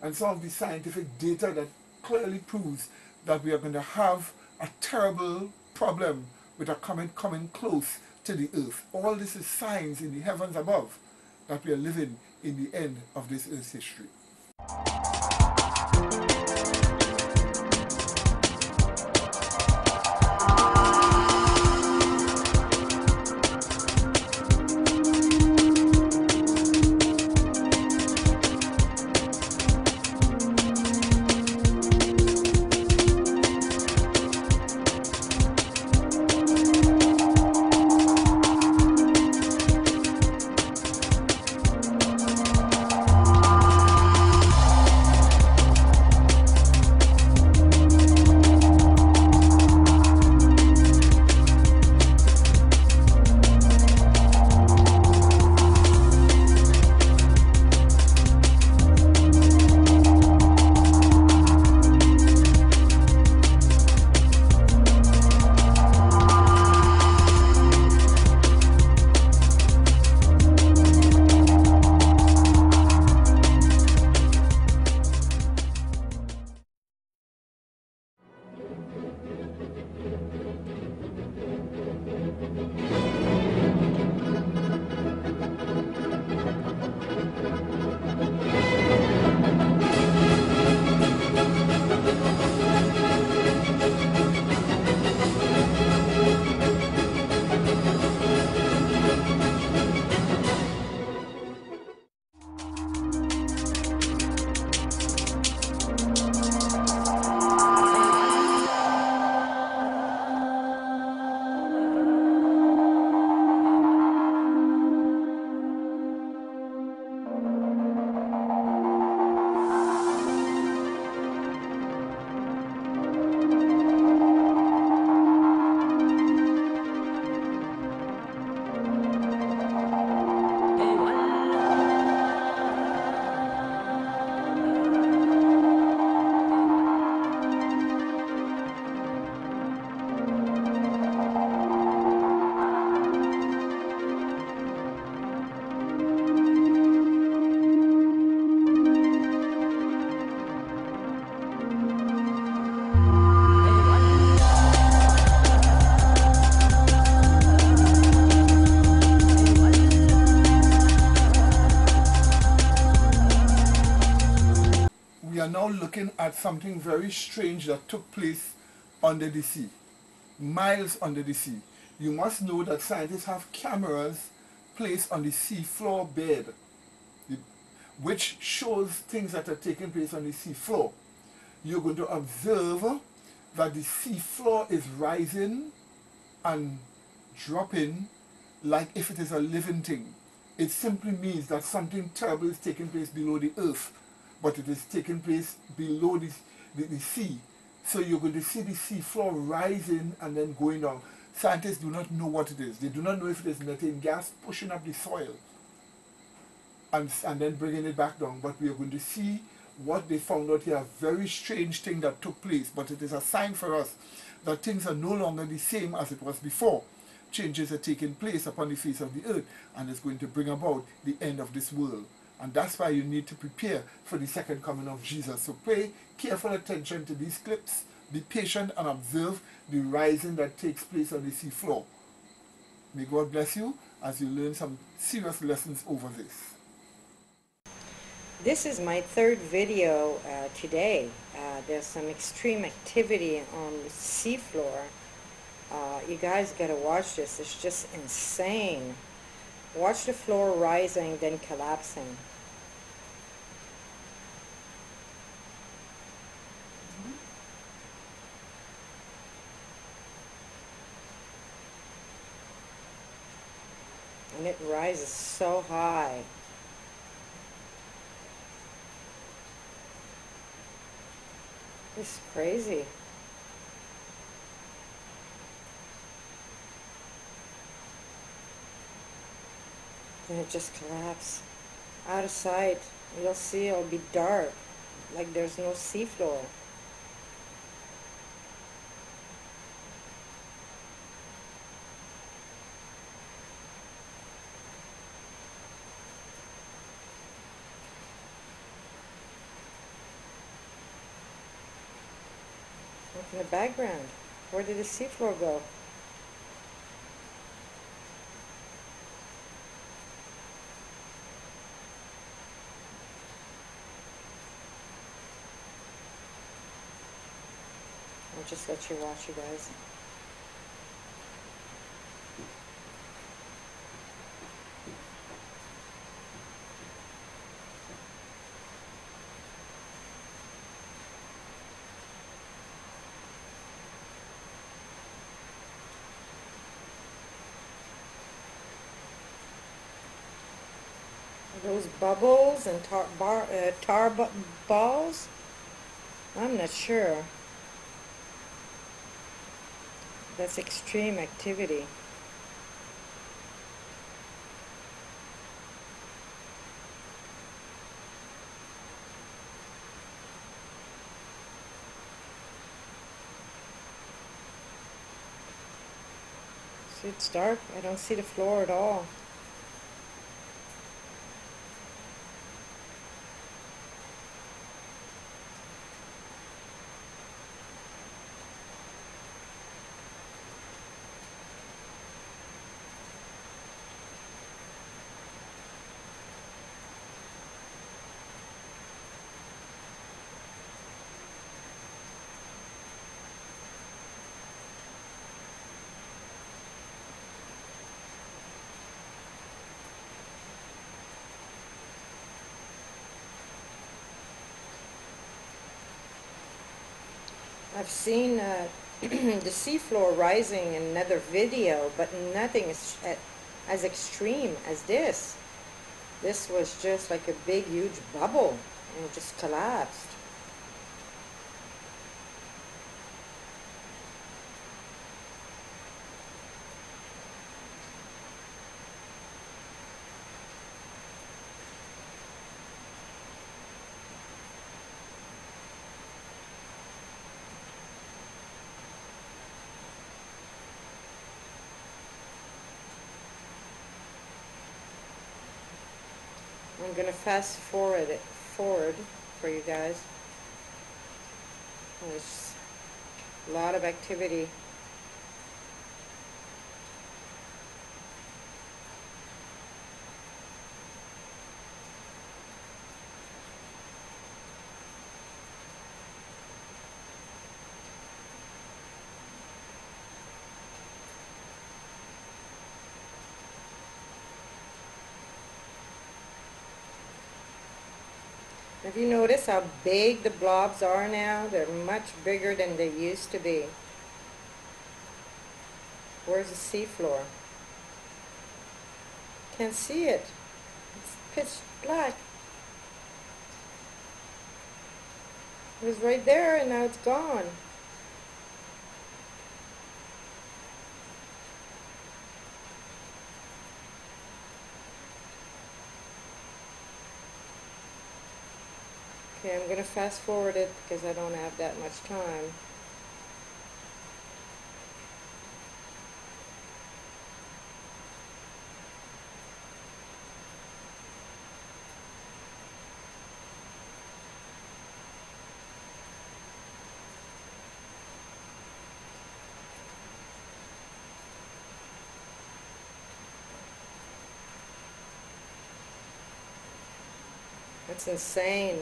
and some of the scientific data that clearly proves that we are going to have a terrible problem with a comet coming close to the earth. All this is signs in the heavens above that we are living in the end of this earth's history. are now looking at something very strange that took place under the sea, miles under the sea. You must know that scientists have cameras placed on the sea floor bed, which shows things that are taking place on the sea floor. You're going to observe that the sea floor is rising and dropping like if it is a living thing. It simply means that something terrible is taking place below the earth, but it is taking place below the sea. So you're going to see the sea floor rising and then going down. Scientists do not know what it is. They do not know if it is methane gas pushing up the soil and then bringing it back down. But we are going to see what they found out here, a very strange thing that took place. But it is a sign for us that things are no longer the same as it was before. Changes are taking place upon the face of the earth, and it's going to bring about the end of this world. And that's why you need to prepare for the second coming of Jesus. So pay careful attention to these clips. Be patient and observe the rising that takes place on the sea floor. May God bless you as you learn some serious lessons over this. This is my third video today. There's some extreme activity on the seafloor. You guys gotta watch this. It's just insane. Watch the floor rising, then collapsing. And it rises so high. It's crazy. And it just collapsed. Out of sight. You'll see it'll be dark. Like there's no seafloor. Look in the background. Where did the seafloor go? I'll just let you watch, you guys. Those bubbles and tar balls? I'm not sure. That's extreme activity. See, it's dark. I don't see the floor at all. I've seen the seafloor rising in another video, but nothing is as extreme as this. This was just like a big, huge bubble, and it just collapsed. I'm going to fast forward for you guys. There's a lot of activity. Have you noticed how big the blobs are now? They're much bigger than they used to be. Where's the seafloor? Can't see it. It's pitch black. It was right there and now it's gone. Okay, I'm going to fast forward it because I don't have that much time. That's insane.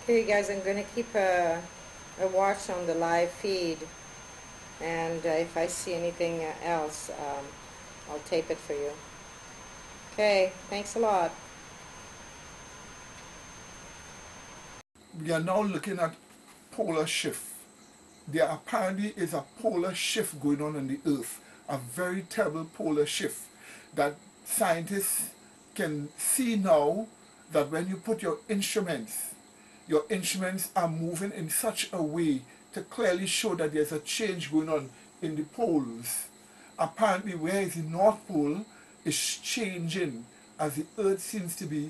Okay guys, I'm going to keep a watch on the live feed, and if I see anything else, I'll tape it for you. Okay, thanks a lot. We are now looking at polar shift. There apparently is a polar shift going on in the earth, a very terrible polar shift that scientists can see now, that when you put your instruments are moving in such a way to clearly show that there's a change going on in the poles. Apparently where is the North Pole is changing as the earth seems to be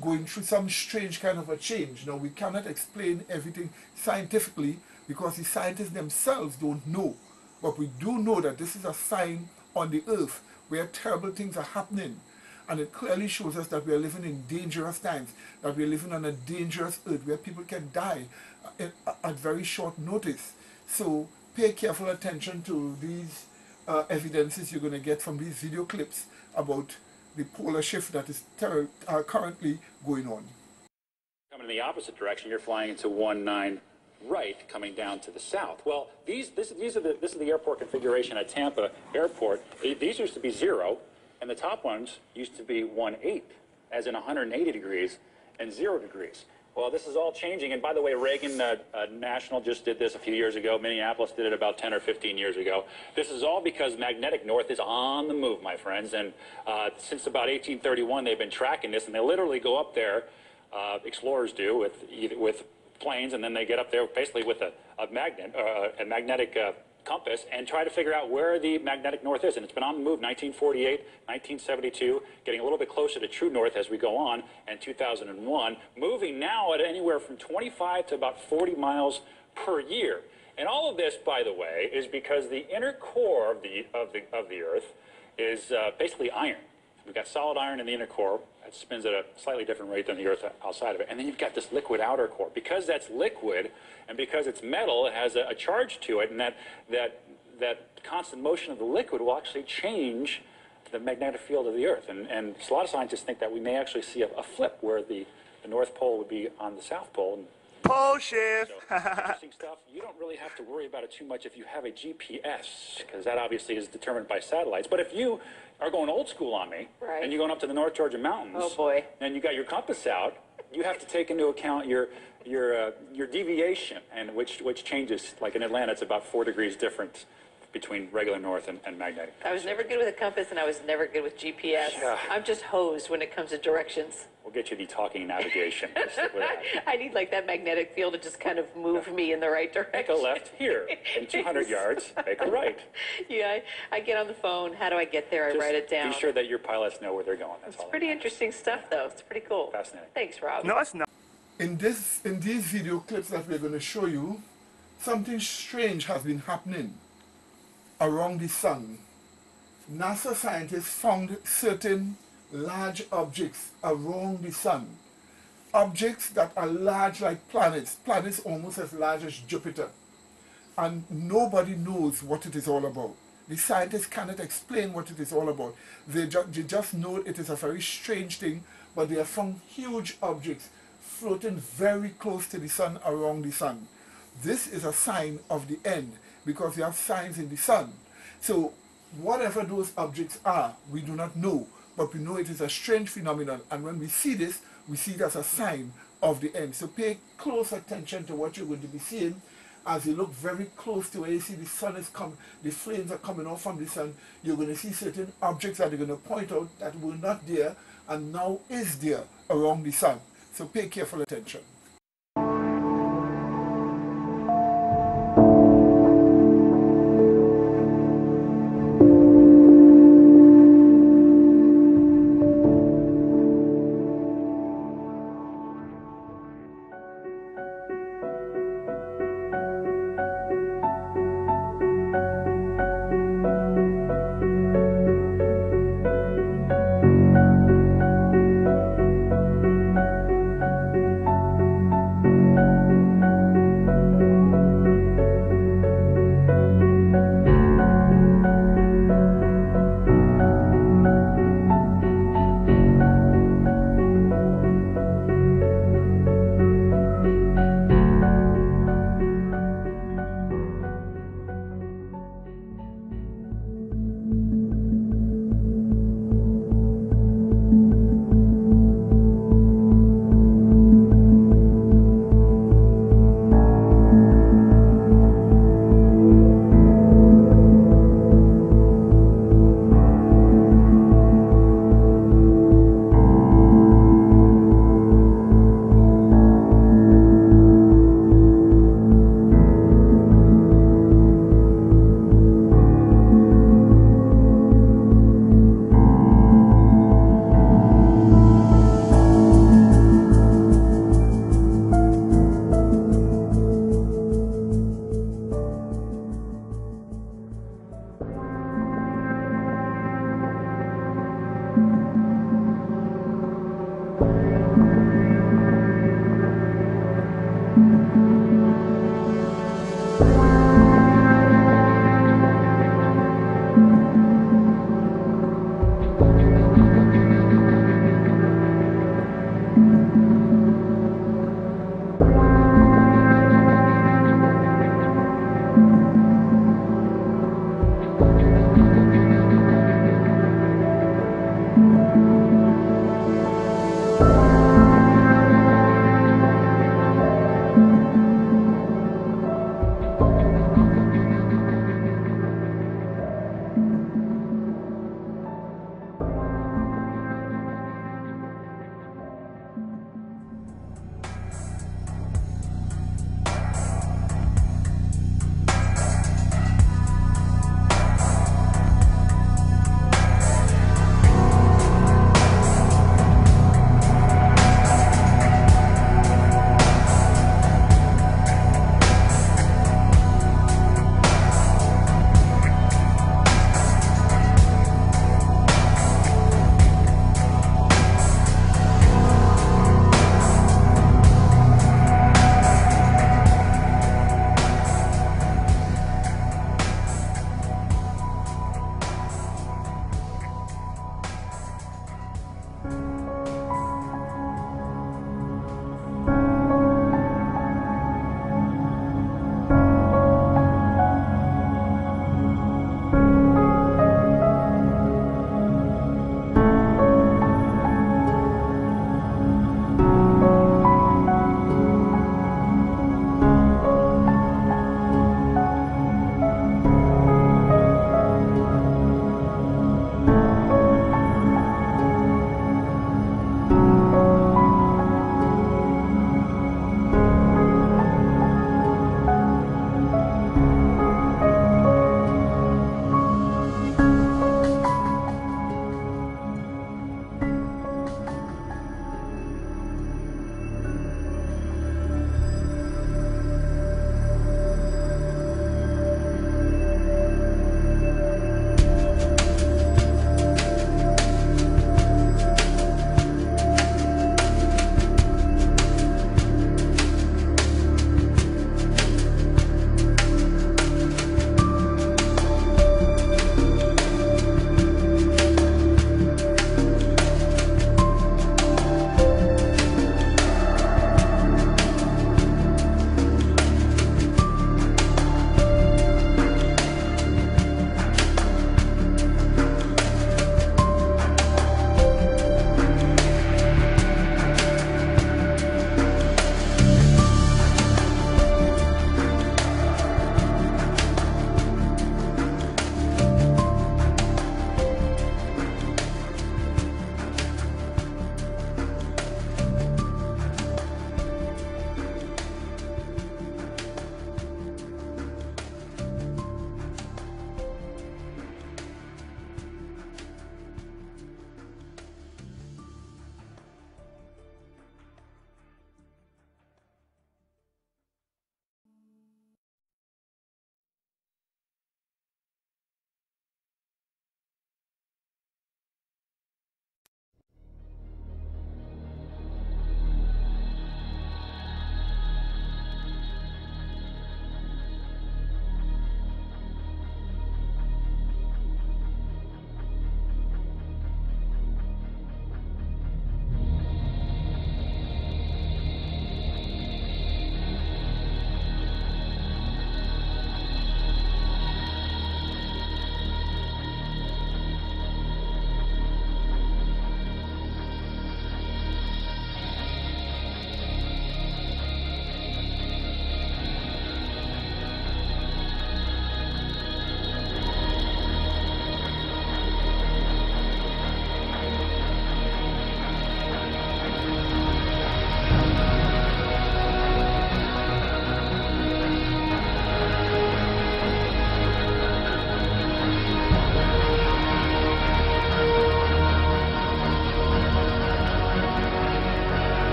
going through some strange kind of a change. Now we cannot explain everything scientifically because the scientists themselves don't know. But we do know that this is a sign on the earth where terrible things are happening. And it clearly shows us that we are living in dangerous times, that we are living on a dangerous earth where people can die at very short notice. So pay careful attention to these evidences you're going to get from these video clips about the polar shift that is currently going on. Coming in the opposite direction, you're flying into 19 right, coming down to the south. Well, this is the airport configuration at Tampa Airport. These used to be 0. And the top ones used to be 1/8, as in 180 degrees and 0 degrees. Well, this is all changing. And by the way, Reagan National just did this a few years ago. Minneapolis did it about 10 or 15 years ago. This is all because magnetic north is on the move, my friends. And since about 1831, they've been tracking this. And they literally go up there, explorers do, with planes. And then they get up there basically with a magnetic compass and try to figure out where the magnetic north is. And it's been on the move 1948, 1972, getting a little bit closer to true north as we go on, and 2001, moving now at anywhere from 25 to about 40 miles per year. And all of this, by the way, is because the inner core of the Earth is basically iron. We've got solid iron in the inner core. That spins at a slightly different rate than the Earth outside of it. And then you've got this liquid outer core. Because that's liquid and because it's metal, it has a charge to it, and that constant motion of the liquid will actually change the magnetic field of the Earth. And a lot of scientists think that we may actually see a flip where the North Pole would be on the South Pole. And pole shift. So, interesting stuff. You don't really have to worry about it too much if you have a GPS, because that obviously is determined by satellites. But if you are going old school on me, right, and you're going up to the North Georgia mountains, oh boy, and you got your compass out, you have to take into account your deviation, and which changes. Like in Atlanta, it's about 4 degrees difference between regular north and magnetic. I was never good with a compass, and I was never good with GPS. Yeah. I'm just hosed when it comes to directions. We'll get you the talking navigation. I need like that magnetic field to just kind of move me in the right direction. Make a left here, in 200 yards, make a right. Yeah, I get on the phone. How do I get there? I write it down. Be sure that your pilots know where they're going. That's it's all. Pretty interesting stuff, though. It's pretty cool. Fascinating. Thanks, Rob. No, it's not. In these video clips that we're going to show you, something strange has been happening around the sun. NASA scientists found certain large objects around the sun. Objects that are large like planets almost as large as Jupiter. And nobody knows what it is all about. The scientists cannot explain what it is all about. They just know it is a very strange thing, but they have found huge objects floating very close to the sun, around the sun. This is a sign of the end, because we have signs in the sun. So whatever those objects are, we do not know, but we know it is a strange phenomenon, and when we see this, we see it as a sign of the end. So pay close attention to what you're going to be seeing. As you look very close to where you see the sun is coming, the flames are coming off from the sun, you're going to see certain objects that are going to point out that were not there and now is there around the sun. So pay careful attention.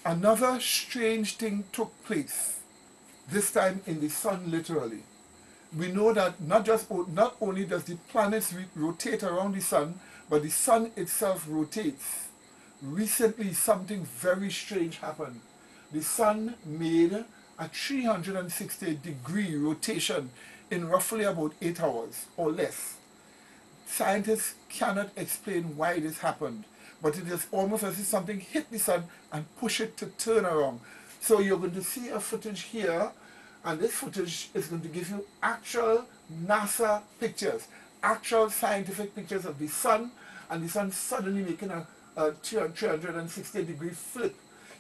Another strange thing took place, this time in the sun literally. We know that not only does the planets rotate around the sun, but the sun itself rotates. Recently, something very strange happened. The sun made a 360-degree rotation in roughly about 8 hours or less. Scientists cannot explain why this happened, but it is almost as if something hit the sun and pushed it to turn around. So you're going to see a footage here, and this footage is going to give you actual NASA pictures, actual scientific pictures of the sun, and the sun suddenly making a 360-degree flip.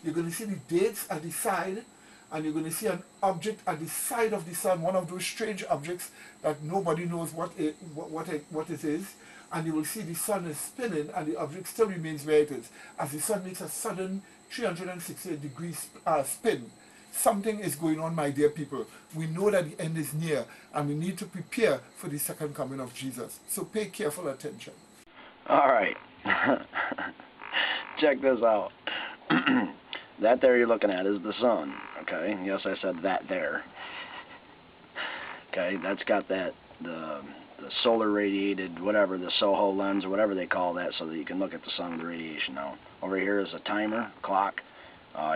You're going to see the dates at the side, and you're going to see an object at the side of the sun, one of those strange objects that nobody knows what it is, and you will see the sun is spinning and the object still remains where it is, as the sun makes a sudden 360-degree spin. Something is going on, my dear people. We know that the end is near, and we need to prepare for the second coming of Jesus. So pay careful attention. All right. Check this out. That there you're looking at is the sun, okay? Yes, I said that there. Okay, that's got the solar radiated, whatever, the SOHO lens or whatever they call that, so that you can look at the sun with the radiation now. Over here is a timer, clock.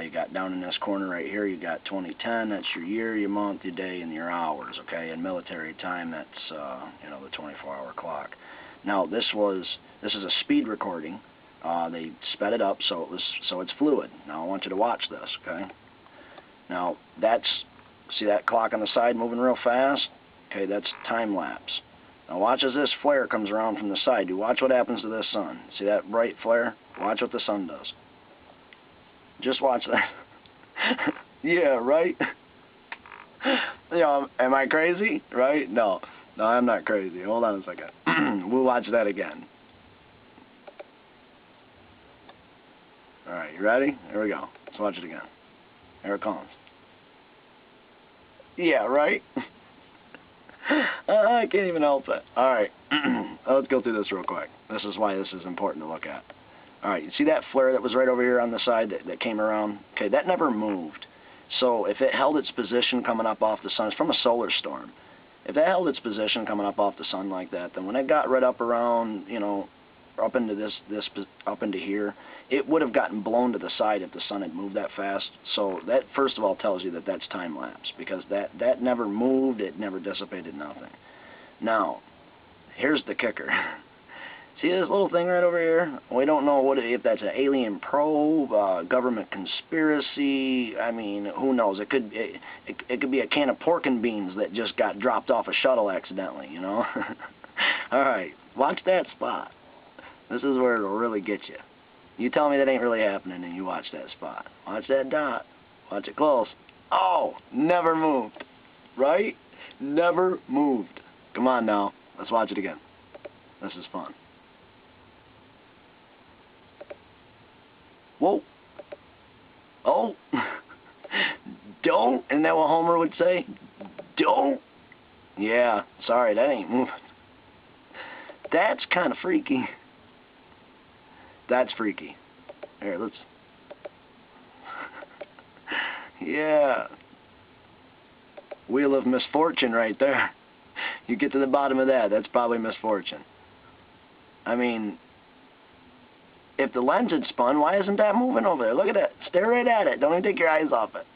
You got down in this corner right here, you got 2010, that's your year, your month, your day, and your hours, okay? In military time, that's, you know, the 24-hour clock. Now, this is a speed recording. They sped it up so it's fluid. Now I want you to watch this, okay? Now see that clock on the side moving real fast? Okay, that's time lapse. Now watch as this flare comes around from the side. You watch what happens to this sun. See that bright flare? Watch what the sun does. Just watch that. Yeah, right? You know, am I crazy? Right? No, I'm not crazy. Hold on a second. We'll watch that again. Alright, you ready? Here we go. Let's watch it again. Here it comes. Yeah, right? I can't even help it. Alright, let's go through this real quick. This is why this is important to look at. Alright, you see that flare that was right over here on the side that came around? Okay, that never moved. So if it held its position coming up off the sun, it's from a solar storm. If that held its position coming up off the sun like that, then when it got right up around, you know, up into up into here, it would have gotten blown to the side if the sun had moved that fast. So that first of all tells you that that's time lapse, because that never moved, it never dissipated, nothing. Now, here's the kicker. See this little thing right over here? We don't know if that's an alien probe, government conspiracy. I mean, who knows? It could be a can of pork and beans that just got dropped off a shuttle accidentally, you know? All right, watch that spot. This is where it'll really get you. You tell me that ain't really happening, and you watch that spot. Watch that dot. Watch it close. Oh, never moved. Right? Never moved. Come on now. Let's watch it again. This is fun. Whoa. Oh. Don't. Isn't that what Homer would say? Don't. Yeah. Sorry, that ain't moving. That's kind of freaky. That's freaky. Here, let's... Yeah. Wheel of misfortune right there. You get to the bottom of that, that's probably misfortune. I mean, if the lens had spun, why isn't that moving over there? Look at that. Stare right at it. Don't even take your eyes off it.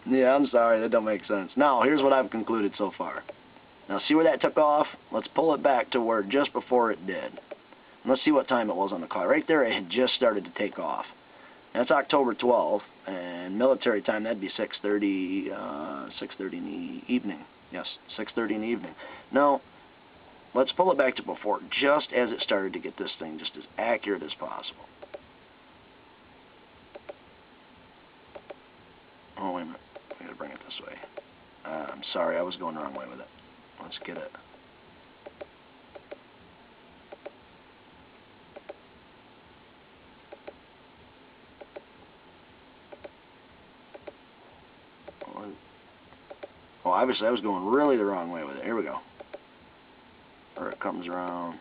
Yeah, I'm sorry. That don't make sense. Now, here's what I've concluded so far. Now, see where that took off? Let's pull it back to where just before it did. Let's see what time it was on the clock. Right there, it had just started to take off. That's October 12th, and military time, that'd be 6:30 in the evening. Yes, 6:30 in the evening. Now, let's pull it back to before, just as it started to get this thing just as accurate as possible. Oh, wait a minute. I gotta bring it this way. I'm sorry, I was going the wrong way with it. Let's get it. Oh, obviously I was going really the wrong way with it. Here we go. Where it comes around.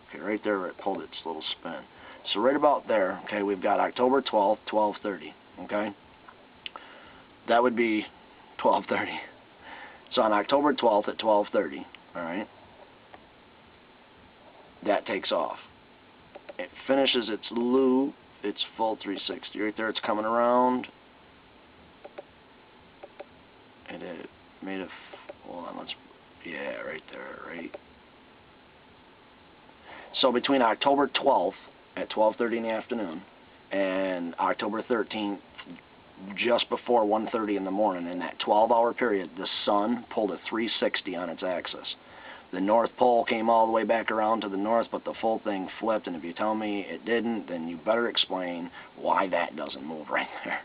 Okay, right there where it pulled its little spin. So right about there, okay, we've got October 12th, 12:30, okay? That would be 12:30. So on October 12th at 12:30, all right, that takes off. It finishes its loop, its full 360. Right there, it's coming around. And it made a, hold on, yeah, right there, right. So between October 12th at 12:30 in the afternoon and October 13th, just before 1:30 in the morning, in that 12-hour period, the sun pulled a 360 on its axis. The North Pole came all the way back around to the north, but the full thing flipped, and if you tell me it didn't, then you better explain why that doesn't move right there.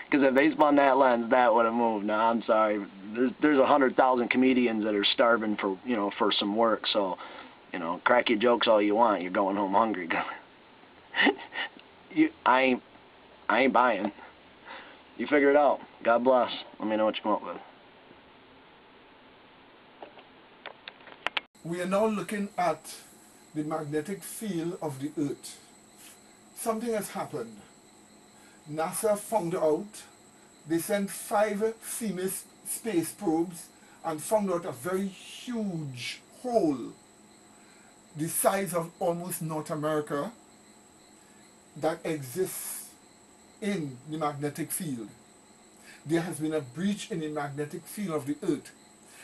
Because if they spun that lens, that would have moved. Now, I'm sorry. There's 100,000 comedians that are starving for, for some work, so, crack your jokes all you want. You're going home hungry. I ain't buying. You figure it out. God bless. Let me know what you come up with. We are now looking at the magnetic field of the Earth. Something has happened. NASA found out, they sent 5 Themis space probes and found out a very huge hole the size of almost North America that exists in the magnetic field. There has been a breach in the magnetic field of the Earth.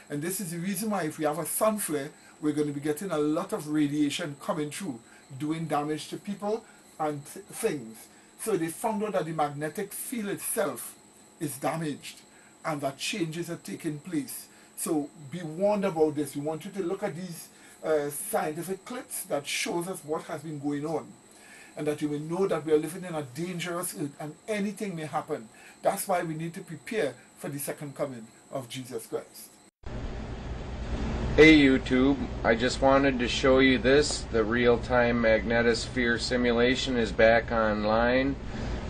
And this is the reason why if we have a sun flare, we're going to be getting a lot of radiation coming through, doing damage to people and things. So they found out that the magnetic field itself is damaged and that changes are taking place. So be warned about this. We want you to look at these scientific clips that shows us what has been going on, and that you will know that we are living in a dangerous earth and anything may happen. That's why we need to prepare for the second coming of Jesus Christ. Hey YouTube, I just wanted to show you this. The real-time magnetosphere simulation is back online.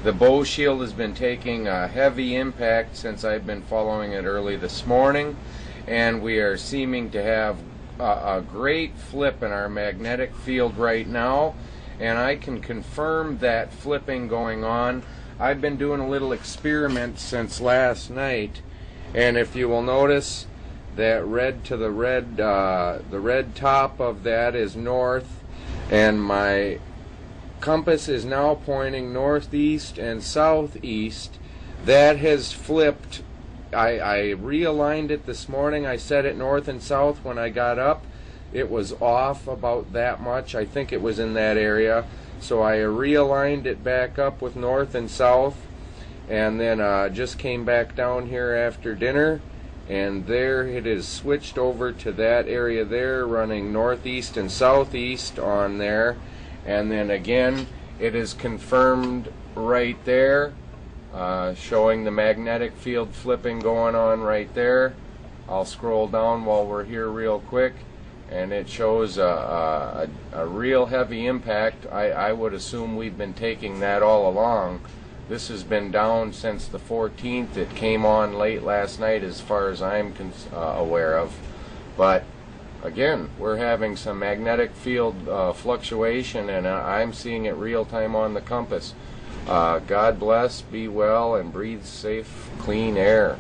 The bow shield has been taking a heavy impact since I've been following it early this morning, and we are seeming to have a great flip in our magnetic field right now, and I can confirm that flipping going on. I've been doing a little experiment since last night, and if you will notice, that red to the red top of that is north, and my compass is now pointing northeast and southeast. That has flipped. I realigned it this morning. I set it north and south when I got up. It was off about that much. I think it was in that area. So I realigned it back up with north and south, and then just came back down here after dinner, and there it is switched over to that area there, running northeast and southeast on there, and then again it is confirmed right there, showing the magnetic field flipping going on right there. I'll scroll down while we're here real quick, and it shows a real heavy impact. I would assume we've been taking that all along. This has been down since the 14th. It came on late last night as far as I'm aware of. But again, we're having some magnetic field fluctuation, and I'm seeing it real time on the compass. God bless, be well, and breathe safe, clean air.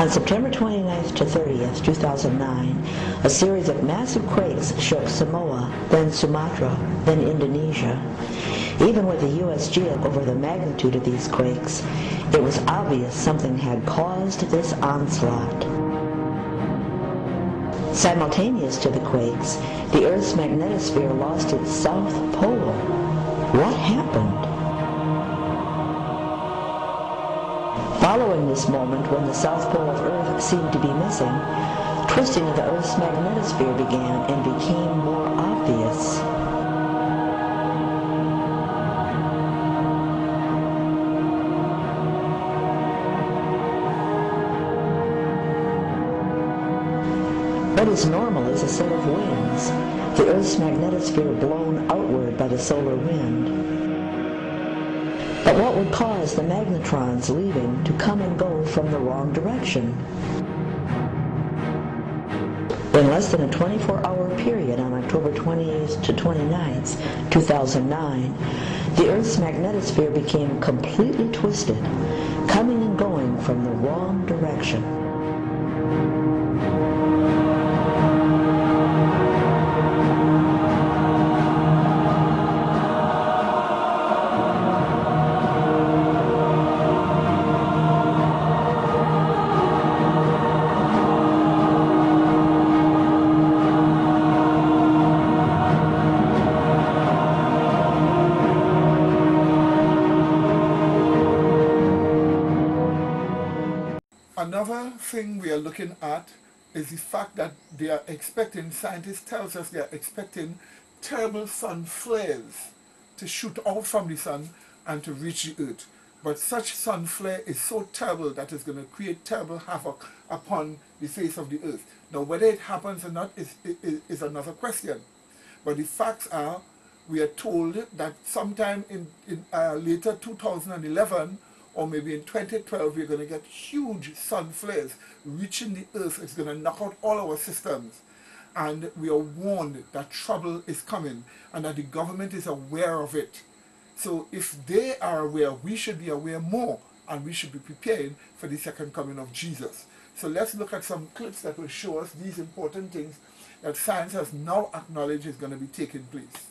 On September 29th to 30th, 2009, a series of massive quakes shook Samoa, then Sumatra, then Indonesia. Even with the USG over the magnitude of these quakes, it was obvious something had caused this onslaught. Simultaneous to the quakes, the Earth's magnetosphere lost its south pole. What happened? Following this moment when the south pole of Earth seemed to be missing, twisting of the Earth's magnetosphere began and became more obvious. What is normal is a set of winds, the Earth's magnetosphere blown outward by the solar wind. But what would cause the magnetrons leaving to come and go from the wrong direction? In less than a 24-hour period on October 28th to 29th, 2009, the Earth's magnetosphere became completely twisted, coming and going from the wrong direction. Another thing we are looking at is the fact that they are expecting, scientists tell us they are expecting terrible sun flares to shoot out from the sun and to reach the earth. But such sun flare is so terrible that it's going to create terrible havoc upon the face of the earth. Now whether it happens or not is another question. But the facts are, we are told that sometime in later 2011 or maybe in 2012, we're going to get huge sun flares reaching the earth. It's going to knock out all our systems. And we are warned that trouble is coming and that the government is aware of it. So if they are aware, we should be aware more, and we should be prepared for the second coming of Jesus. So let's look at some clips that will show us these important things that science has now acknowledged is going to be taking place.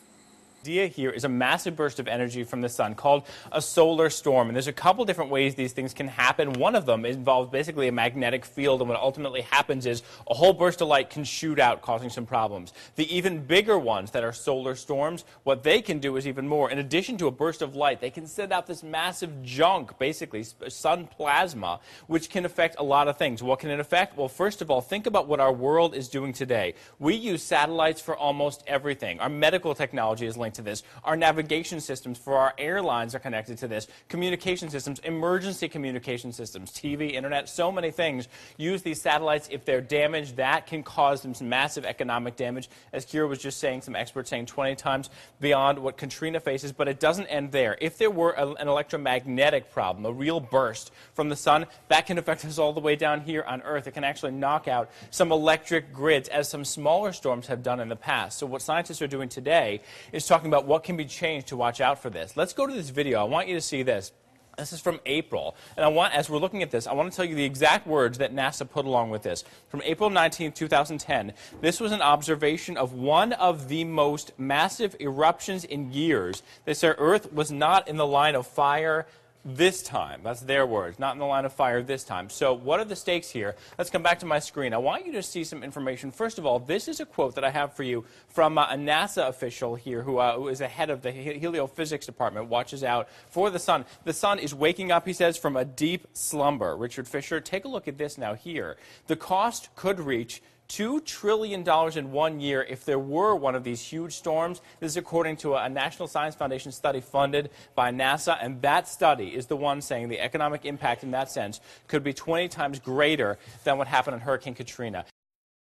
The idea here is a massive burst of energy from the sun called a solar storm. And there's a couple different ways these things can happen. One of them involves basically a magnetic field, and what ultimately happens is a whole burst of light can shoot out, causing some problems. The even bigger ones that are solar storms, what they can do is even more. In addition to a burst of light, they can send out this massive junk, basically sun plasma, which can affect a lot of things. What can it affect? Well, first of all, think about what our world is doing today. We use satellites for almost everything. Our medical technology is linked to this. Our navigation systems for our airlines are connected to this. Communication systems, emergency communication systems, TV, internet, so many things use these satellites. If they're damaged, that can cause them some massive economic damage. As Kira was just saying, some experts saying 20 times beyond what Katrina faces, but it doesn't end there. If there were an electromagnetic problem, a real burst from the sun, that can affect us all the way down here on Earth. It can actually knock out some electric grids, as some smaller storms have done in the past. So what scientists are doing today is talking about what can be changed to watch out for this. Let's go to this video. I want you to see this. This is from April, and as we're looking at this, I want to tell you the exact words that NASA put along with this. From April 19, 2010, this was an observation of one of the most massive eruptions in years. They said Earth was not in the line of fire this time. That's their words, not in the line of fire this time. So what are the stakes here? Let's come back to my screen. I want you to see some information. First of all, this is a quote that I have for you from a NASA official here who is the head of the heliophysics department, watches out for the sun. The sun is waking up, he says, from a deep slumber. Richard Fisher, take a look at this now here. The cost could reach $2 trillion in 1 year if there were one of these huge storms. This is according to a National Science Foundation study funded by NASA, and that study is the one saying the economic impact in that sense could be 20 times greater than what happened in Hurricane Katrina.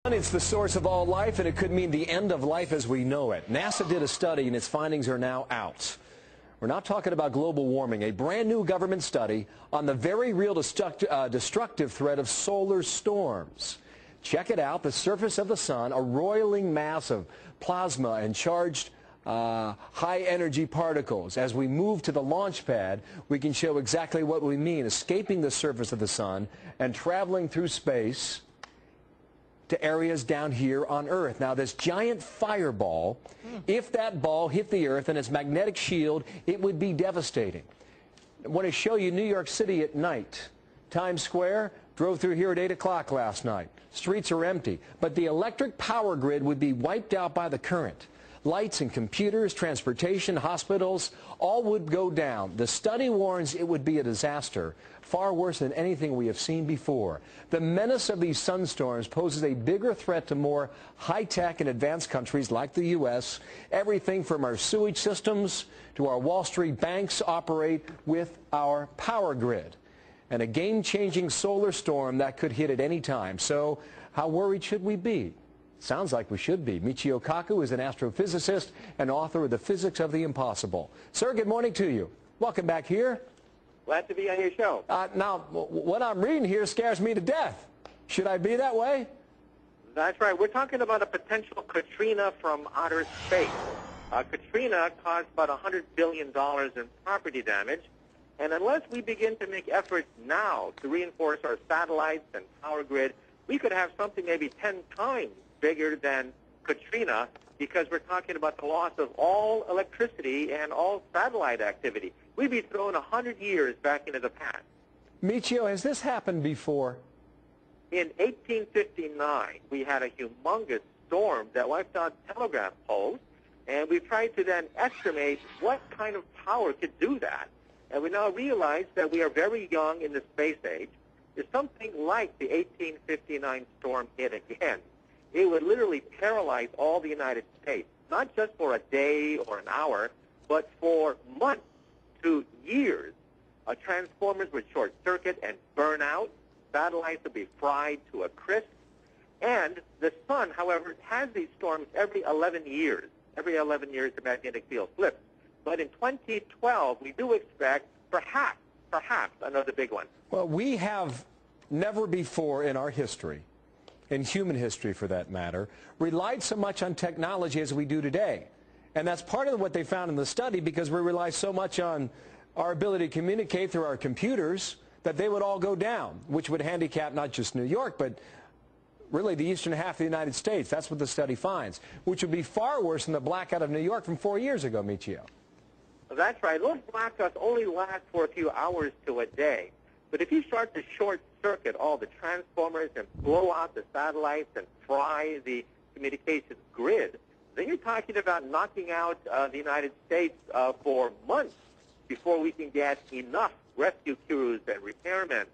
It's the source of all life, and it could mean the end of life as we know it. NASA did a study, and its findings are now out. We're not talking about global warming, a brand new government study on the very real destructive threat of solar storms. Check it out. The surface of the sun, a roiling mass of plasma and charged high energy particles. As we move to the launch pad, we can show exactly what we mean, escaping the surface of the sun and traveling through space to areas down here on Earth. Now, this giant fireball, if that ball hit the Earth and its magnetic shield, it would be devastating. I want to show you New York City at night. Times Square, drove through here at 8 o'clock last night. Streets are empty, but the electric power grid would be wiped out by the current. Lights and computers, transportation, hospitals, all would go down. The study warns it would be a disaster, far worse than anything we have seen before. The menace of these sunstorms poses a bigger threat to more high-tech and advanced countries like the U.S. Everything from our sewage systems to our Wall Street banks operate with our power grid. And a game-changing solar storm that could hit at any time. So how worried should we be? Sounds like we should be. Michio Kaku is an astrophysicist and author of The Physics of the Impossible. Sir, good morning to you. Welcome back here. Glad to be on your show. Now, what I'm reading here scares me to death. Should I be that way? That's right. We're talking about a potential Katrina from outer space. Katrina caused about $100 billion in property damage. And unless we begin to make efforts now to reinforce our satellites and power grid, we could have something maybe 10 times bigger than Katrina, because we're talking about the loss of all electricity and all satellite activity. We'd be thrown 100 years back into the past. Michio, has this happened before? In 1859, we had a humongous storm that wiped out telegraph poles, and we tried to then estimate what kind of power could do that. And we now realize that we are very young in the space age. If something like the 1859 storm hit again, it would literally paralyze all the United States, not just for a day or an hour, but for months to years. Transformers would short circuit and burn out. Satellites would be fried to a crisp. And the sun, however, has these storms every 11 years. Every 11 years, the magnetic field flips. But in 2012, we do expect perhaps another big one. Well, we have never before in our history, in human history for that matter, relied so much on technology as we do today. And that's part of what they found in the study, because we rely so much on our ability to communicate through our computers that they would all go down, which would handicap not just New York, but really the eastern half of the United States. That's what the study finds, which would be far worse than the blackout of New York from 4 years ago, Michio. That's right. Those blackouts only last for a few hours to a day. But if you start to short-circuit all the transformers and blow out the satellites and fry the communications grid, then you're talking about knocking out the United States for months before we can get enough rescue crews and repairmen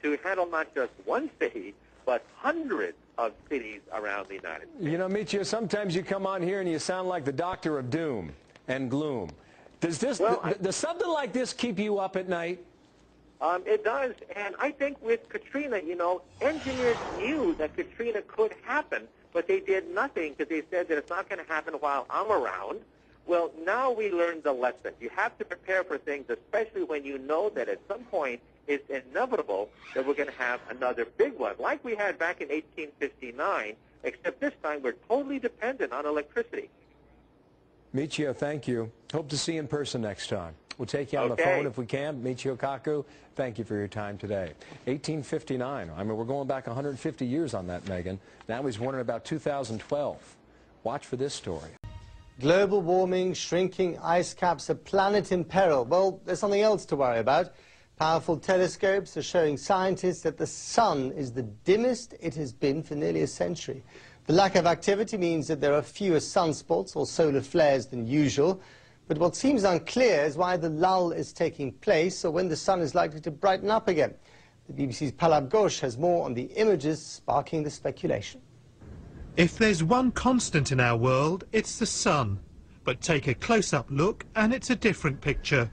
to handle not just one city, but hundreds of cities around the United States. You know, Michio, sometimes you come on here and you sound like the doctor of doom and gloom. Does something like this keep you up at night? It does, and I think with Katrina, you know, engineers knew that Katrina could happen, but they did nothing because they said that it's not going to happen while I'm around. Well, now we learned the lesson. You have to prepare for things, especially when you know that at some point it's inevitable that we're going to have another big one, like we had back in 1859, except this time we're totally dependent on electricity. Michio, thank you. Hope to see you in person next time. We'll take you on the phone if we can. Michio Kaku, thank you for your time today. 1859. I mean, we're going back 150 years on that, Megan. Now he's wondering about 2012. Watch for this story. Global warming, shrinking ice caps, a planet in peril. Well, there's something else to worry about. Powerful telescopes are showing scientists that the sun is the dimmest it has been for nearly a century. The lack of activity means that there are fewer sunspots or solar flares than usual. But what seems unclear is why the lull is taking place or when the sun is likely to brighten up again. The BBC's Palab Ghosh has more on the images sparking the speculation. If there's one constant in our world, it's the sun. But take a close-up look and it's a different picture.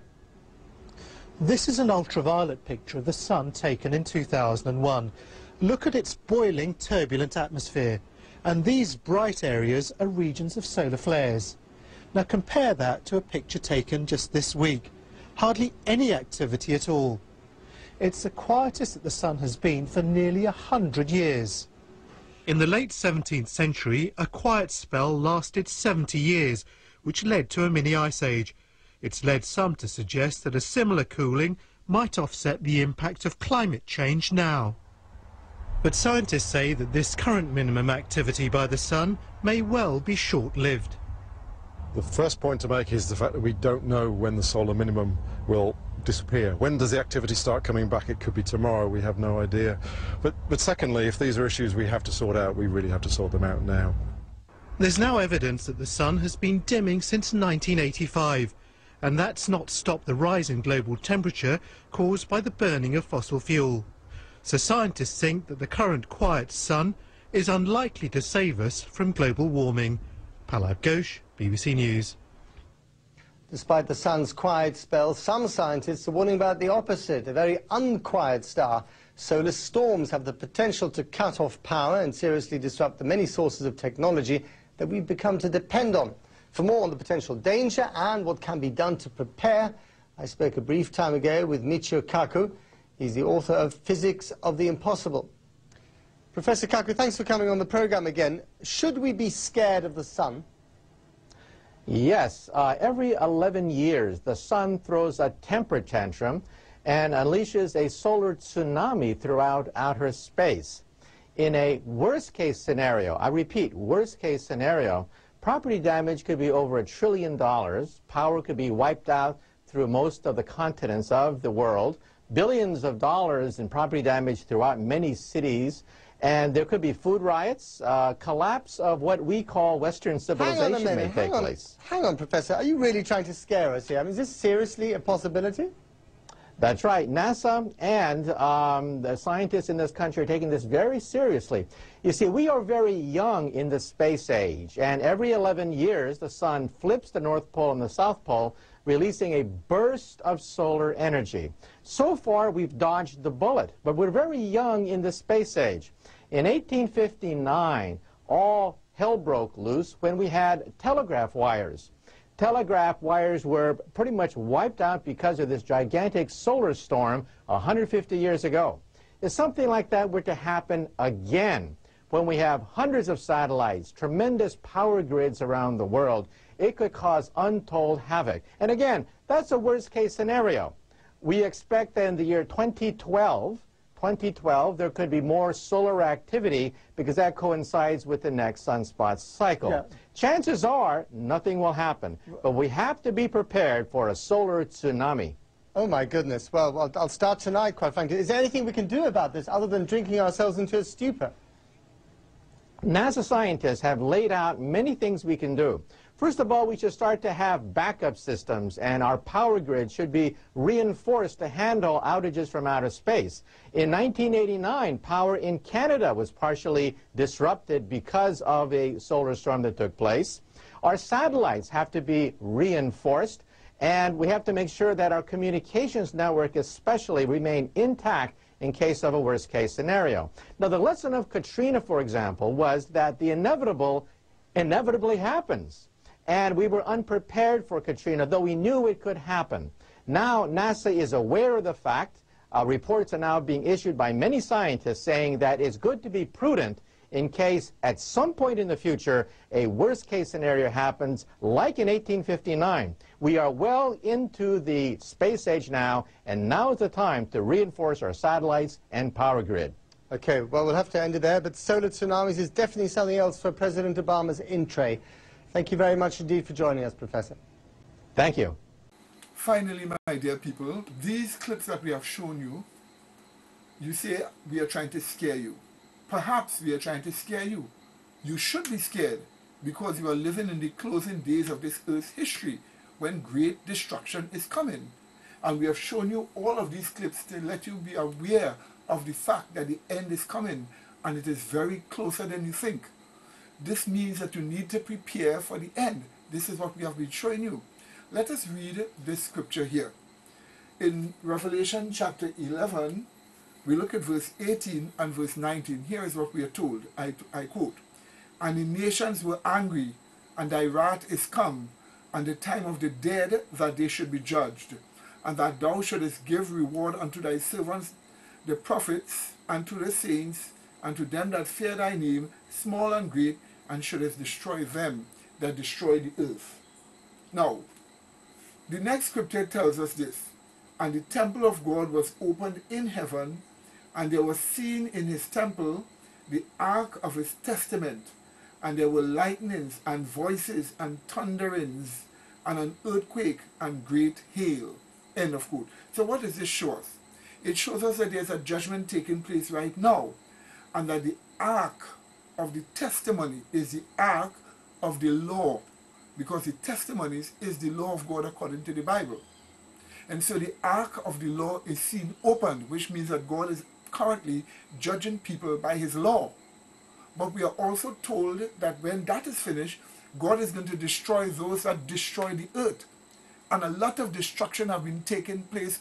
This is an ultraviolet picture of the sun taken in 2001. Look at its boiling, turbulent atmosphere. And these bright areas are regions of solar flares. Now compare that to a picture taken just this week. Hardly any activity at all. It's the quietest that the sun has been for nearly 100 years. In the late 17th century, a quiet spell lasted 70 years, which led to a mini ice age. It's led some to suggest that a similar cooling might offset the impact of climate change now. But scientists say that this current minimum activity by the sun may well be short-lived. The first point to make is the fact that we don't know when the solar minimum will disappear. When does the activity start coming back? It could be tomorrow, we have no idea. But secondly, if these are issues we have to sort out, we really have to sort them out now. There's now evidence that the sun has been dimming since 1985, and that's not stopped the rise in global temperature caused by the burning of fossil fuel. So scientists think that the current quiet sun is unlikely to save us from global warming. Pallab Ghosh, BBC News. Despite the sun's quiet spell, some scientists are warning about the opposite, a very unquiet star. Solar storms have the potential to cut off power and seriously disrupt the many sources of technology that we've become to depend on. For more on the potential danger and what can be done to prepare, I spoke a brief time ago with Michio Kaku. He's the author of Physics of the Impossible. Professor Kaku, thanks for coming on the program again. Should we be scared of the sun? Yes. Every 11 years, the sun throws a temper tantrum and unleashes a solar tsunami throughout outer space. In a worst-case scenario, I repeat, worst-case scenario, property damage could be over $1 trillion, power could be wiped out through most of the continents of the world, billions of dollars in property damage throughout many cities, and there could be food riots, collapse of what we call Western civilization may take place. Hang on, Professor. Are you really trying to scare us here? I mean, is this seriously a possibility? That's right. NASA and the scientists in this country are taking this very seriously. You see, we are very young in the space age, and every 11 years the sun flips the North Pole and the South Pole, releasing a burst of solar energy. So far, we've dodged the bullet, but we're very young in the space age. In 1859, all hell broke loose when we had telegraph wires. Telegraph wires were pretty much wiped out because of this gigantic solar storm 150 years ago. If something like that were to happen again, when we have hundreds of satellites, tremendous power grids around the world, it could cause untold havoc. And again, that's a worst-case scenario. We expect that in the year 2012, there could be more solar activity because that coincides with the next sunspot cycle. Yeah. Chances are nothing will happen, but we have to be prepared for a solar tsunami. Oh my goodness. Well, I'll start tonight, quite frankly. Is there anything we can do about this other than drinking ourselves into a stupor? NASA scientists have laid out many things we can do. First of all, we should start to have backup systems, and our power grid should be reinforced to handle outages from outer space. In 1989, power in Canada was partially disrupted because of a solar storm that took place. Our satellites have to be reinforced, and we have to make sure that our communications network especially remain intact in case of a worst-case scenario. Now, the lesson of Katrina, for example, was that the inevitable inevitably happens. And we were unprepared for Katrina, though we knew it could happen. Now, NASA is aware of the fact. Reports are now being issued by many scientists saying that it's good to be prudent in case at some point in the future a worst-case scenario happens, like in 1859. We are well into the space age now, and now is the time to reinforce our satellites and power grid. Okay, well, we'll have to end it there, but solar tsunamis is definitely something else for President Obama's in-tray. Thank you very much indeed for joining us, Professor. Thank you. Finally, my dear people, these clips that we have shown you, you say we are trying to scare you. Perhaps we are trying to scare you. You should be scared because you are living in the closing days of this Earth's history when great destruction is coming. And we have shown you all of these clips to let you be aware of the fact that the end is coming, and it is very closer than you think. This means that you need to prepare for the end. This is what we have been showing you. Let us read this scripture here. In Revelation chapter 11, we look at verse 18 and verse 19. Here is what we are told. I quote, "And the nations were angry, and thy wrath is come, and the time of the dead that they should be judged, and that thou shouldest give reward unto thy servants, the prophets, and to the saints, and to them that fear thy name, small and great, and shouldest destroy them that destroy the earth." Now, the next scripture tells us this. And the temple of God was opened in heaven, and there was seen in his temple the ark of his testament, and there were lightnings and voices and thunderings and an earthquake and great hail. End of quote. So what does this show us? It shows us that there's a judgment taking place right now, and that the ark of the testimony is the ark of the law, because the testimonies is the law of God according to the Bible. And so the ark of the law is seen opened, which means that God is currently judging people by his law. But we are also told that when that is finished, God is going to destroy those that destroy the earth. And a lot of destruction have been taking place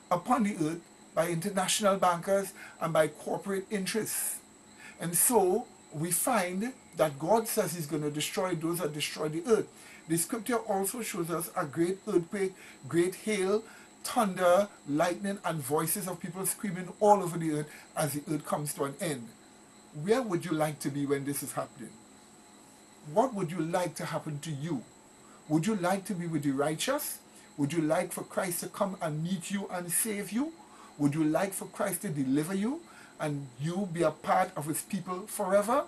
upon the earth by international bankers and by corporate interests. And so we find that God says he's going to destroy those that destroy the earth. The scripture also shows us a great earthquake, great hail, thunder, lightning, and voices of people screaming all over the earth as the earth comes to an end. Where would you like to be when this is happening? What would you like to happen to you? Would you like to be with the righteous? Would you like for Christ to come and meet you and save you? Would you like for Christ to deliver you and you be a part of his people forever?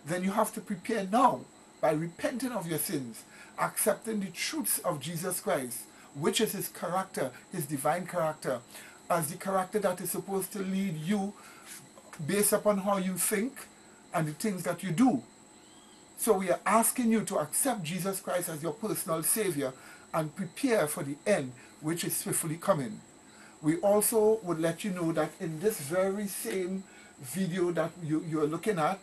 Then you have to prepare now by repenting of your sins, accepting the truths of Jesus Christ, which is his character, his divine character, as the character that is supposed to lead you based upon how you think and the things that you do. So we are asking you to accept Jesus Christ as your personal Savior and prepare for the end, which is swiftly coming. We also would let you know that in this very same video that you're looking at,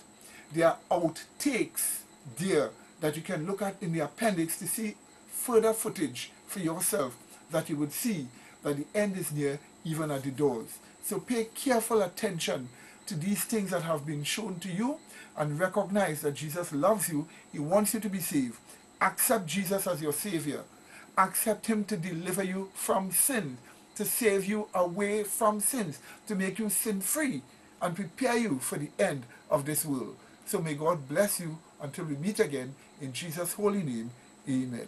there are outtakes there that you can look at in the appendix to see further footage for yourself, that you would see that the end is near, even at the doors. So pay careful attention to these things that have been shown to you and recognize that Jesus loves you. He wants you to be saved. Accept Jesus as your Savior. Accept him to deliver you from sin, to save you away from sins, to make you sin-free and prepare you for the end of this world. So may God bless you until we meet again. In Jesus' holy name, amen.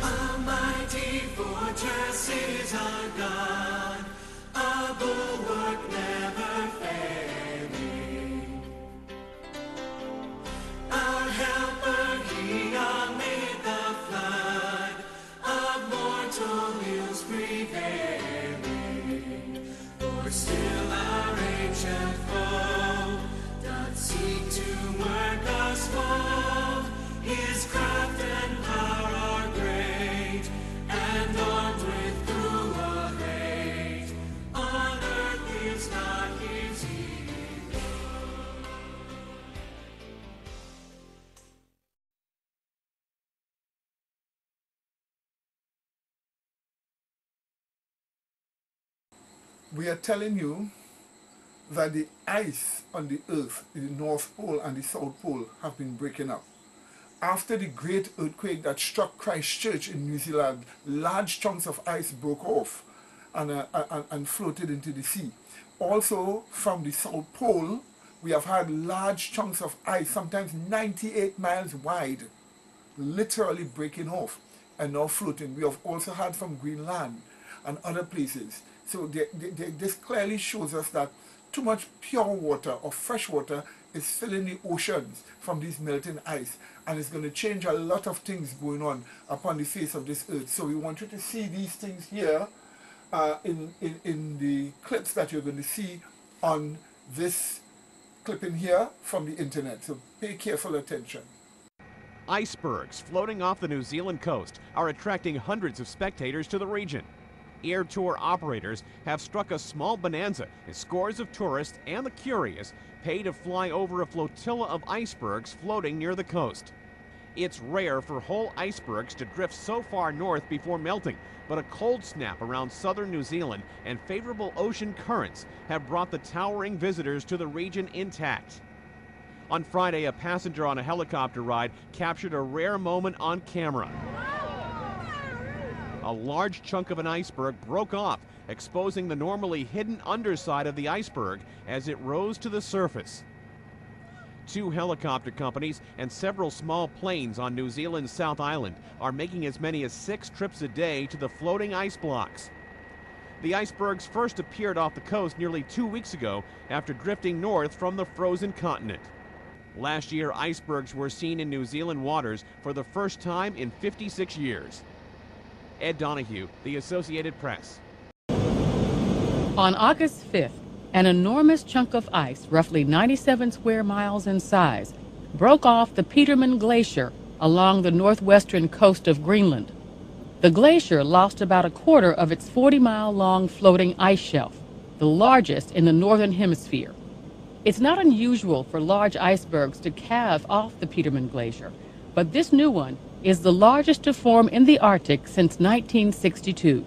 A mighty fortress is our God, a bulwark never failing. Our helper, he amid the flood of mortal ills prevailing. For still our ancient foe doth seek to work us fall. His craft and power are great, and armed with cruel hate. On earth is not his equal. We are telling you that the ice on the earth, the North Pole and the South Pole, have been breaking up. After the great earthquake that struck Christchurch in New Zealand, large chunks of ice broke off and floated into the sea. Also, from the South Pole, we have had large chunks of ice, sometimes 98 miles wide, literally breaking off and now floating. We have also had from Greenland and other places. So this clearly shows us that too much pure water or fresh water is filling the oceans from this melting ice, and it's going to change a lot of things going on upon the face of this earth. So we want you to see these things here in the clips that you're going to see on this clipping here from the internet. So pay careful attention. Icebergs floating off the New Zealand coast are attracting hundreds of spectators to the region. Air tour operators have struck a small bonanza as scores of tourists and the curious pay to fly over a flotilla of icebergs floating near the coast. It's rare for whole icebergs to drift so far north before melting, but a cold snap around southern New Zealand and favorable ocean currents have brought the towering visitors to the region intact. On Friday, a passenger on a helicopter ride captured a rare moment on camera. A a large chunk of an iceberg broke off, exposing the normally hidden underside of the iceberg as it rose to the surface. 2 helicopter companies and several small planes on New Zealand's South Island are making as many as 6 trips a day to the floating ice blocks. The icebergs first appeared off the coast nearly 2 weeks ago after drifting north from the frozen continent. Last year, icebergs were seen in New Zealand waters for the first time in 56 years. Ed Donahue, The Associated Press. On August 5th, an enormous chunk of ice, roughly 97 square miles in size, broke off the Petermann Glacier along the northwestern coast of Greenland. The glacier lost about a quarter of its 40-mile-long floating ice shelf, the largest in the northern hemisphere. It's not unusual for large icebergs to calve off the Petermann Glacier, but this new one is the largest to form in the Arctic since 1962.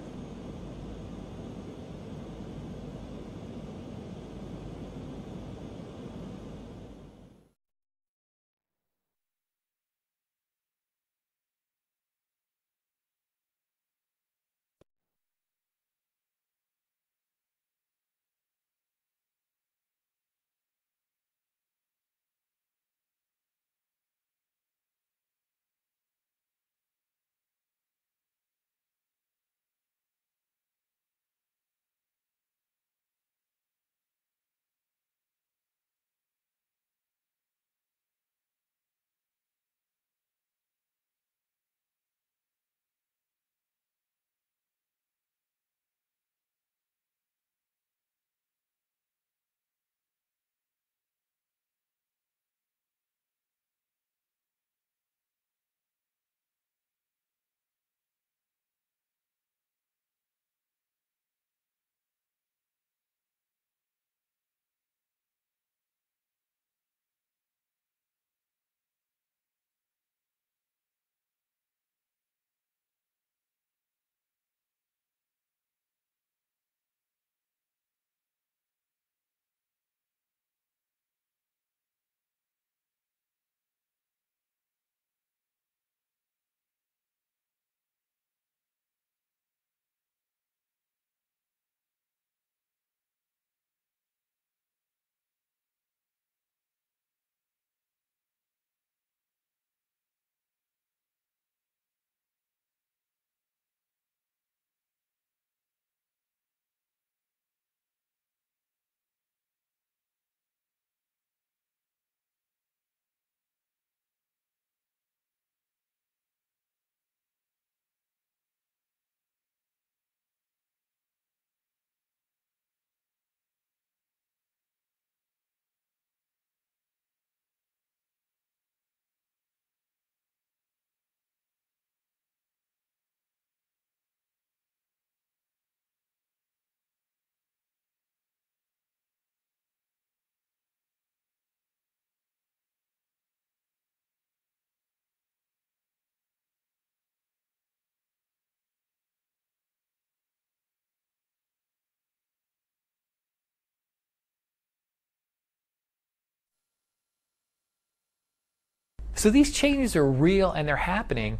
So these changes are real and they're happening.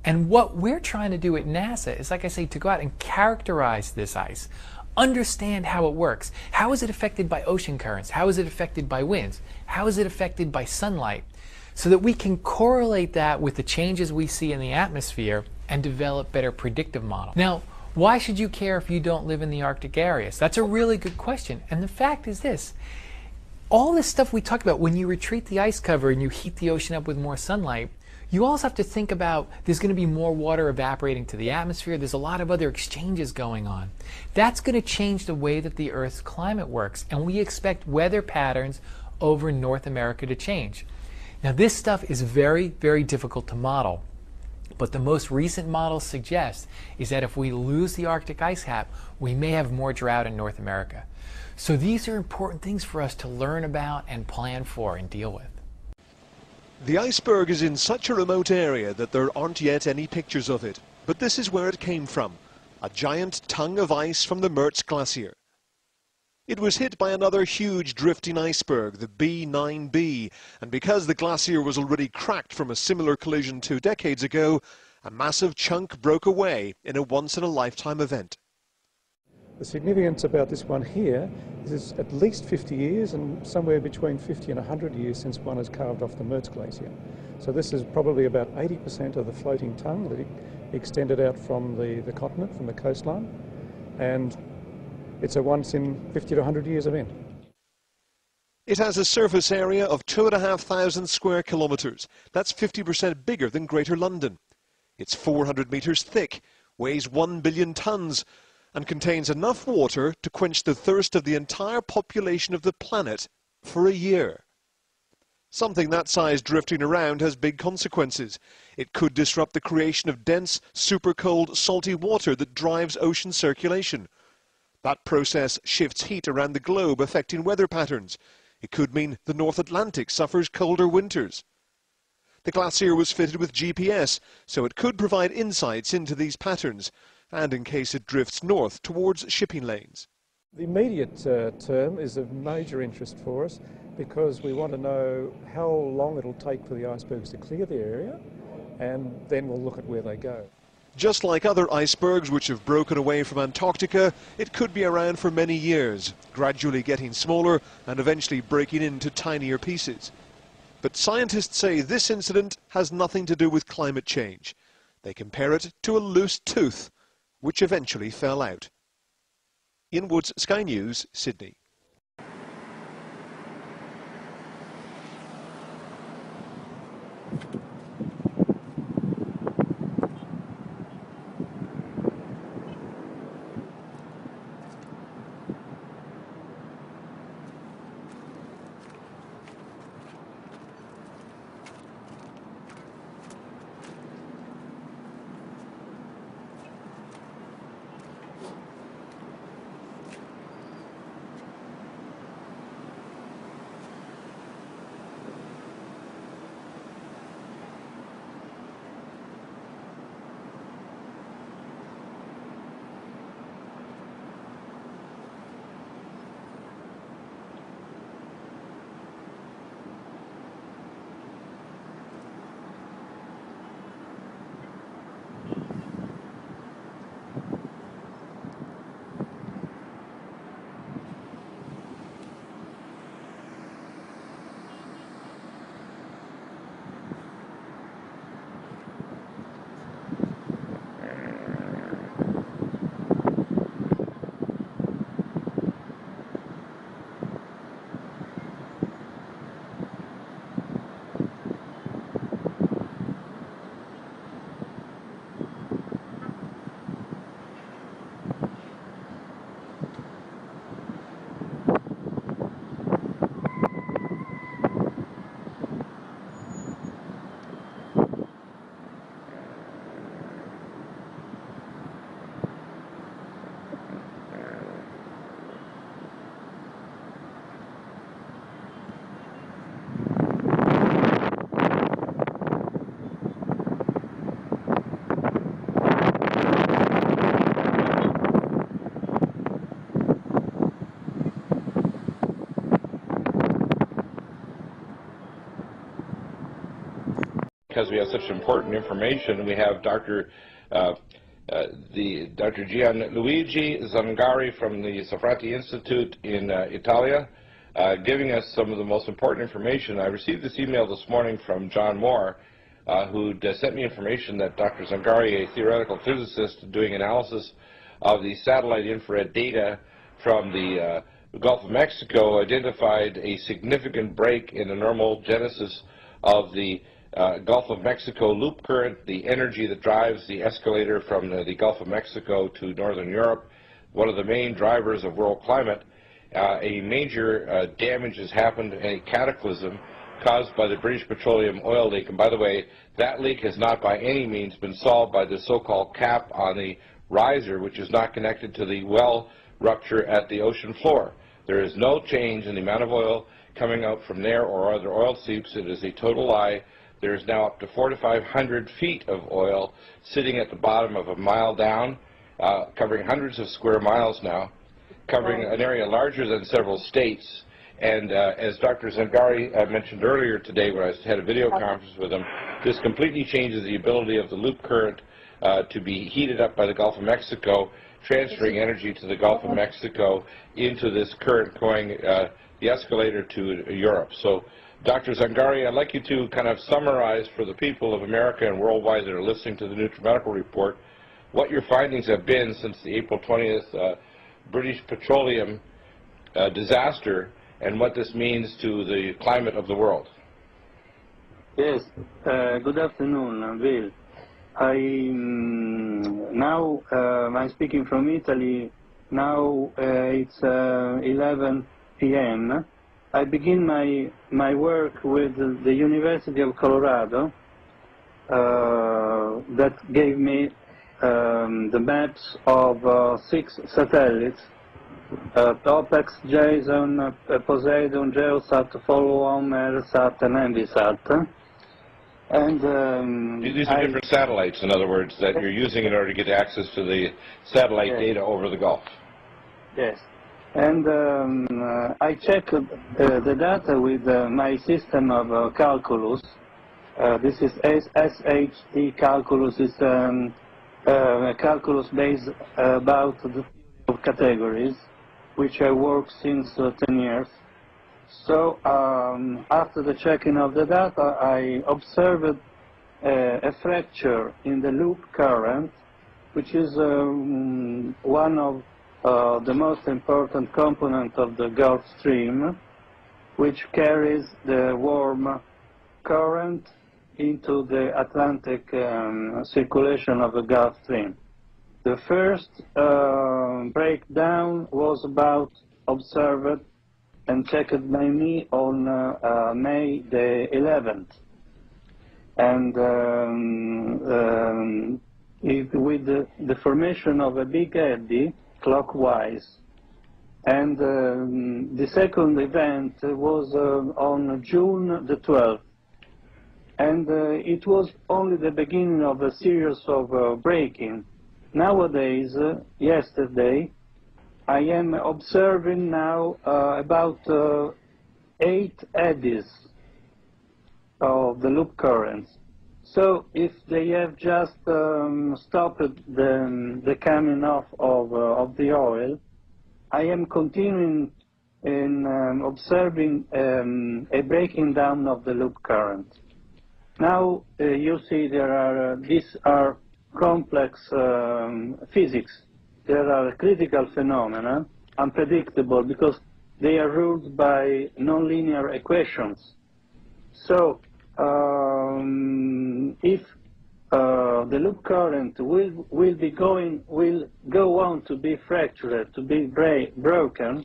And what we're trying to do at NASA is, like I say, to go out and characterize this ice, understand how it works. How is it affected by ocean currents? How is it affected by winds? How is it affected by sunlight? So that we can correlate that with the changes we see in the atmosphere and develop better predictive models. Now, why should you care if you don't live in the Arctic areas? That's a really good question. And the fact is this. All this stuff we talked about, when you retreat the ice cover and you heat the ocean up with more sunlight, you also have to think about there's going to be more water evaporating to the atmosphere. There's a lot of other exchanges going on. That's going to change the way that the Earth's climate works, and we expect weather patterns over North America to change. Now, this stuff is very, very difficult to model, but the most recent models suggest is that if we lose the Arctic ice cap, we may have more drought in North America. So these are important things for us to learn about and plan for and deal with. The iceberg is in such a remote area that there aren't yet any pictures of it. But this is where it came from, a giant tongue of ice from the Mertz Glacier. It was hit by another huge drifting iceberg, the B9B, and because the glacier was already cracked from a similar collision 2 decades ago, A massive chunk broke away in a once-in-a-lifetime event. The significance about this one here is it's at least 50 years and somewhere between 50 and 100 years since one has carved off the Mertz Glacier. So this is probably about 80% of the floating tongue that extended out from the continent, from the coastline, and it's a once in 50 to 100 years event. It has a surface area of 2,500 square kilometres. That's 50% bigger than Greater London. It's 400 metres thick, weighs 1 billion tonnes, and contains enough water to quench the thirst of the entire population of the planet for a year. Something that size drifting around has big consequences. It could disrupt the creation of dense, super cold, salty water that drives ocean circulation. That process shifts heat around the globe, affecting weather patterns. It could mean the North Atlantic suffers colder winters. The glacier was fitted with GPS, so it could provide insights into these patterns, and in case it drifts north towards shipping lanes. The immediate term is of major interest for us because we want to know how long it'll take for the icebergs to clear the area, and then we'll look at where they go. Just like other icebergs which have broken away from Antarctica, it could be around for many years, gradually getting smaller and eventually breaking into tinier pieces. But scientists say this incident has nothing to do with climate change. They compare it to a loose tooth, which eventually fell out. Ian Woods, Sky News, Sydney. Because we have such important information, we have Dr. Gianluigi Zangari from the Sofrati Institute in Italia, giving us some of the most important information. I received this email this morning from John Moore, who sent me information that Dr. Zangari, a theoretical physicist doing analysis of the satellite infrared data from the Gulf of Mexico, identified a significant break in the normal genesis of the Gulf of Mexico loop current, the energy that drives the escalator from the Gulf of Mexico to Northern Europe, one of the main drivers of world climate. A major damage has happened, a cataclysm caused by the British Petroleum oil leak. And by the way, that leak has not by any means been solved by the so-called cap on the riser, which is not connected to the well rupture at the ocean floor. There is no change in the amount of oil coming out from there or other oil seeps. It is a total lie. There is now up to 400 to 500 feet of oil sitting at the bottom of a mile down, covering hundreds of square miles now, covering an area larger than several states. And as Dr. Zangari mentioned earlier today when I had a video conference with him, this completely changes the ability of the loop current to be heated up by the Gulf of Mexico, transferring energy to the Gulf of Mexico into this current going the escalator to Europe. So, Dr. Zangari, I'd like you to kind of summarize for the people of America and worldwide that are listening to the NutriMedical Report what your findings have been since the April 20th British Petroleum disaster and what this means to the climate of the world. Yes, good afternoon, Bill. Now I'm speaking from Italy. Now it's 11 p.m. I begin my work with the University of Colorado that gave me the maps of 6 satellites, Topex, JSON, Poseidon, Geosat, Follow-On, Meresat, and Envisat. And these are different satellites, in other words, that you're using in order to get access to the satellite data over the Gulf. Yes. And I checked the data with my system of calculus. This is SHD calculus. It's a calculus based about the theory of categories, which I work since 10 years. So after the checking of the data, I observed a fracture in the loop current, which is one of the most important component of the Gulf Stream, which carries the warm current into the Atlantic circulation of the Gulf Stream. The first breakdown was observed and checked by me on May the 11th. And with the formation of a big eddy clockwise. And the second event was on June the 12th. And it was only the beginning of a series of breaking. Nowadays, yesterday, I am observing now about 8 eddies of the loop currents. So if they have just stopped the coming off of the oil, I am continuing in observing a breaking down of the loop current. Now you see these are complex physics. There are critical phenomena, unpredictable, because they are ruled by nonlinear equations. So if the loop current will go on to be fractured, to be broken,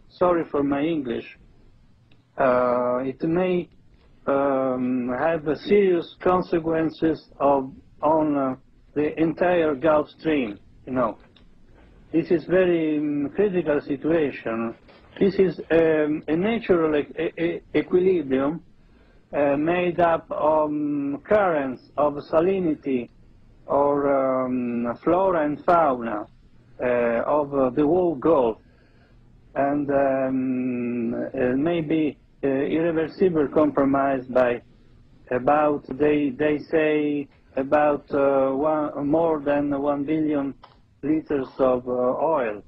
sorry for my English, it may have serious consequences on the entire Gulf Stream. You know, this is very critical situation. This is a natural equilibrium made up of currents of salinity or flora and fauna of the whole Gulf, and maybe irreversible compromise by about, they say, about more than 1 billion liters of oil.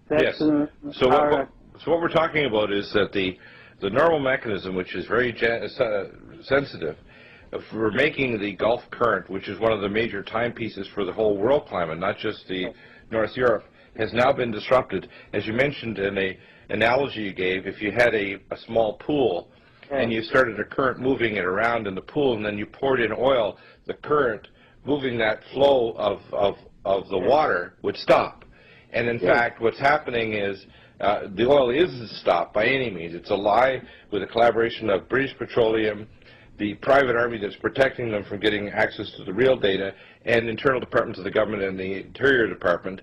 That's, yes. So what we're talking about is that the normal mechanism, which is very sensitive, for making the Gulf current, which is one of the major timepieces for the whole world climate, not just the North Europe, has now been disrupted. As you mentioned in an analogy you gave, if you had a small pool and you started a current moving it around in the pool and then you poured in oil, the current moving that flow of the water would stop. And in fact, what's happening is the oil isn't stopped by any means. It's a lie with a collaboration of British Petroleum, the private army that's protecting them from getting access to the real data, and internal departments of the government and the Interior Department.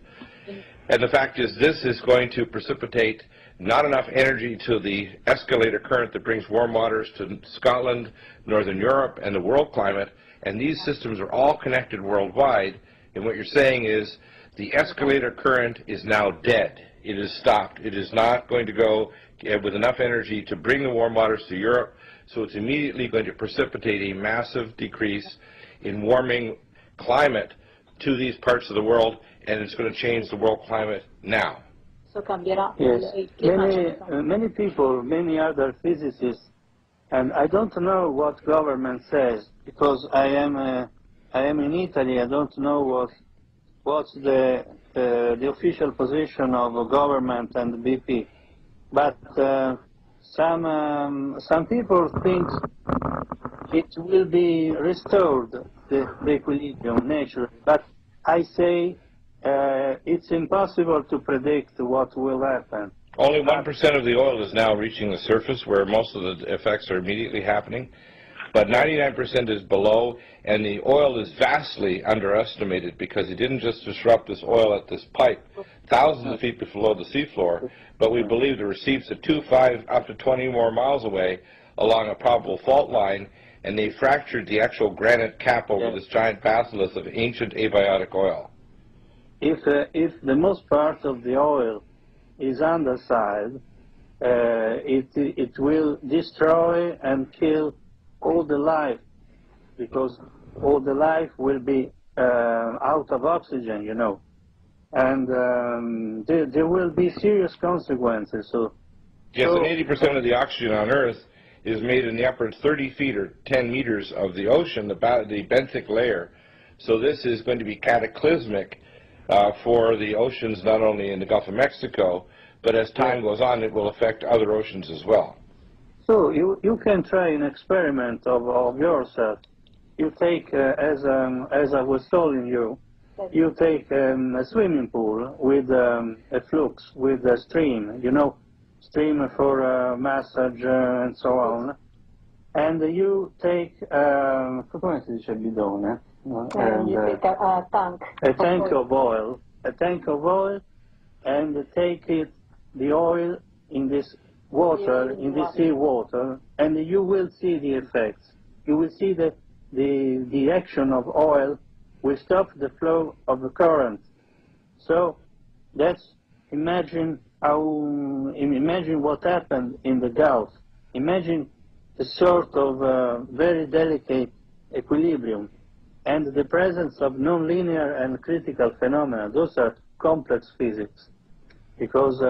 And the fact is, this is going to precipitate not enough energy to the escalator current that brings warm waters to Scotland, Northern Europe, and the world climate. And these systems are all connected worldwide. And what you're saying is the escalator current is now dead. it is stopped. It is not going to go with enough energy to bring the warm waters to Europe, so it's immediately going to precipitate a massive decrease in warming climate to these parts of the world, and it's going to change the world climate now. Yes, many people, many other physicists, and I don't know what government says, because I am in Italy. I don't know what's the official position of the government and the BP, but some people think it will be restored, the equilibrium naturally, but I say it's impossible to predict what will happen. Only 1% of the oil is now reaching the surface, where most of the effects are immediately happening, but 99% is below, and the oil is vastly underestimated because it didn't just disrupt this oil at this pipe thousands of feet below the seafloor, but we believe the receipts at 5 up to 20 more miles away along a probable fault line, and they fractured the actual granite cap over this giant bacillus of ancient abiotic oil. If the most part of the oil is underside, it will destroy and kill all the life, because all the life will be out of oxygen, you know, and there will be serious consequences. Yes, and 80% of the oxygen on Earth is made in the upper 30 feet or 10 meters of the ocean, the benthic layer. So this is going to be cataclysmic for the oceans, not only in the Gulf of Mexico, but as time goes on, it will affect other oceans as well. So you can try an experiment of yourself. You take, as I was telling you, you take a swimming pool with a flux, with a stream, you know, stream for massage and so on, and you take, come si dice bidone? A tank of oil, and take the oil in this water, in the sea water, and you will see the effects. You will see that the action of oil will stop the flow of the current. So that's, imagine what happened in the Gulf. Imagine a sort of very delicate equilibrium and the presence of nonlinear and critical phenomena. Those are complex physics, because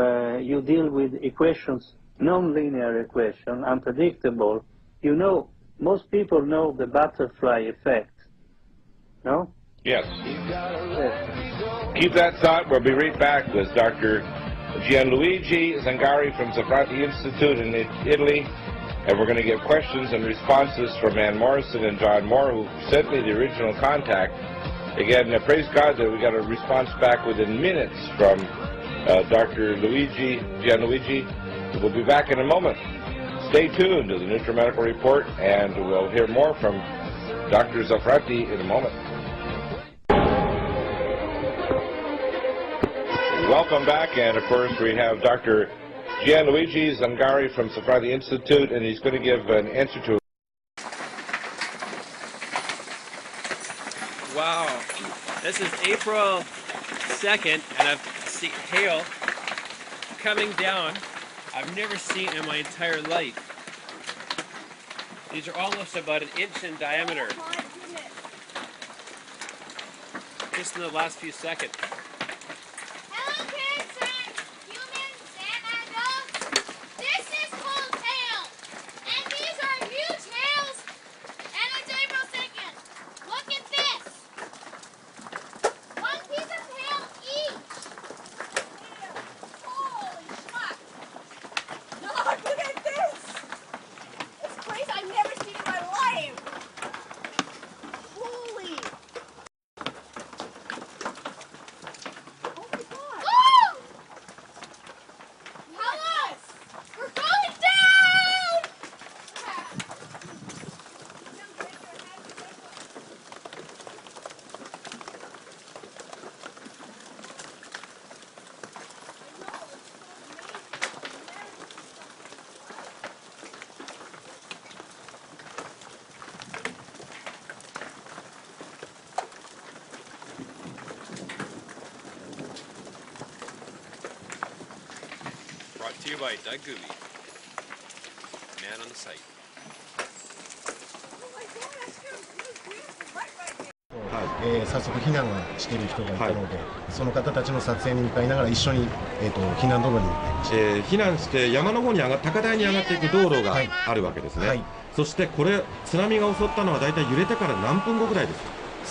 you deal with equations, nonlinear equation, unpredictable. You know, most people know the butterfly effect, no? Yes. Keep that thought. We'll be right back with Dr. Gianluigi Zangari from Zafrati Institute in Italy, and we're going to get questions and responses from Ann Morrison and John Moore, who sent me the original contact. Again, praise God that we got a response back within minutes from Dr. Gianluigi. We'll be back in a moment. Stay tuned to the NutriMedical Report, and we'll hear more from Dr. Zafrati in a moment. Welcome back, and of course we have Dr. Gianluigi Zangari from Zafrati Institute, and he's going to give an answer to. Wow, this is April 2nd, and I've seen hail coming down. I've never seen in my entire life. These are almost about an inch in diameter. Just in the last few seconds. Brought to you by Doug Gooby, man on the site. 早速避難がしている人がいたので、その方たちの撮影に向かいながら一緒に、避難道路に向かいました。避難して山の方に高台に上がっていく道路があるわけですね。そしてこれ津波が襲ったのはだいたい揺れてから何分後ぐらいです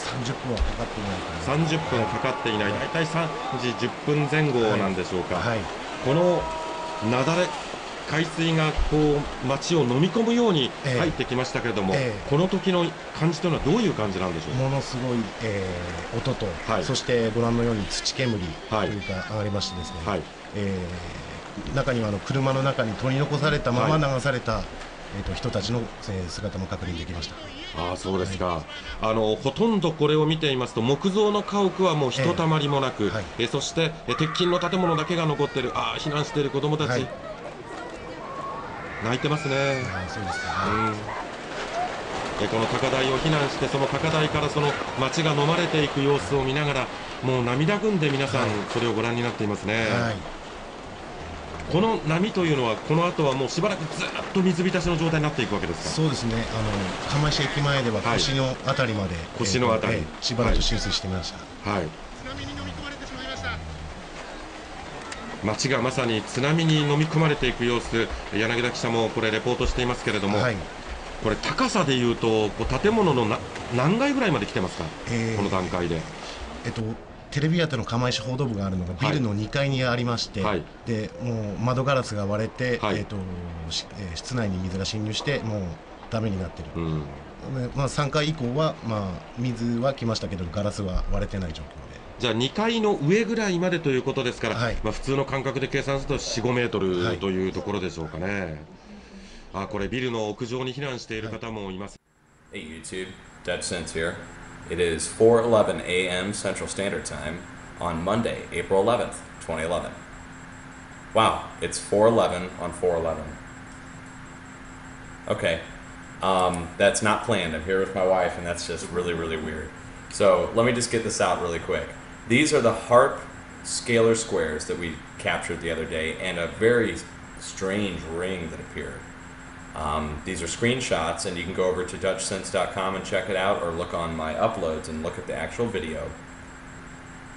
か？30分はかかっていない。30分かかっていない。だいたい3時10分前後なんでしょうか。この雪崩海水がこう街を飲み込むように入ってきましたけれども、この時の感じというのはどういう感じなんでしょうか？ものすごい、音と、そしてご覧のように土煙というか上がりましてですね、中には車の中に取り残されたまま流された、人たちの姿も確認できました。ああ、そうですか。ほとんどこれを見ていますと木造の家屋はもうひとたまりもなく、そして鉄筋の建物だけが残っている。ああ、避難している子どもたち、泣いてますね。そうですか。この高台を避難して、その高台からその街が飲まれていく様子を見ながら、もう涙ぐんで皆さんそれをご覧になっていますね。この波というのはこの後はもうしばらくずっと水浸しの状態になっていくわけですか？そうですね。釜石駅前では腰のあたりまで、腰のあたり、しばらく浸水していました。街がまさに津波に飲み込まれていく様子、柳田記者もこれレポートしていますけれども、これ高さでいうと建物の何階ぐらいまで来てますか？この段階で。テレビ朝の釜石報道部があるのがビルの2階にありまして、でもう窓ガラスが割れて、室内に水が侵入してもうダメになっている。3階以降は、水は来ましたけどガラスは割れてない状況で。じゃあ2階の上ぐらいまでということですから、普通の感覚で計算すると4、5メートルというところでしょうかね。これビルの屋上に避難している方もいます。Hey YouTube, Dutch Sense here. It is 4:11 a.m. Central Standard Time on Monday, April 11th, 2011. Wow, it's 4:11 on 4:11. Okay, that's not planned. I'm here with my wife, and that's just really, really weird. So let me just get this out really quick. These are the HARP scalar squares that we captured the other day, and a very strange ring that appeared. These are screenshots, and you can go over to DutchSense.com and check it out, or look on my uploads and look at the actual video.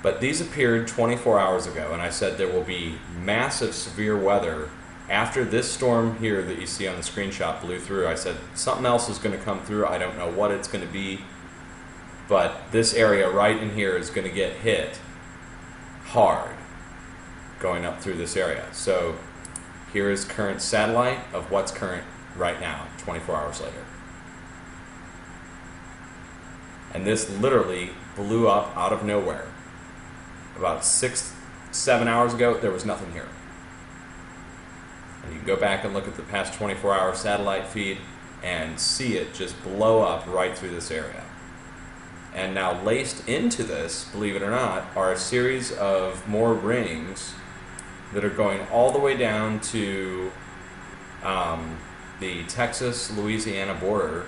But these appeared 24 hours ago, and I said there will be massive severe weather after this storm here that you see on the screenshot blew through. I said something else is going to come through. I don't know what it's going to be, but this area right in here is going to get hit hard going up through this area. So here is current satellite of what's current right now, 24 hours later. And this literally blew up out of nowhere. About 6, 7 hours ago, there was nothing here. And you can go back and look at the past 24-hour satellite feed and see it just blow up right through this area. And now laced into this, believe it or not, are a series of more rings that are going all the way down to the Texas-Louisiana border.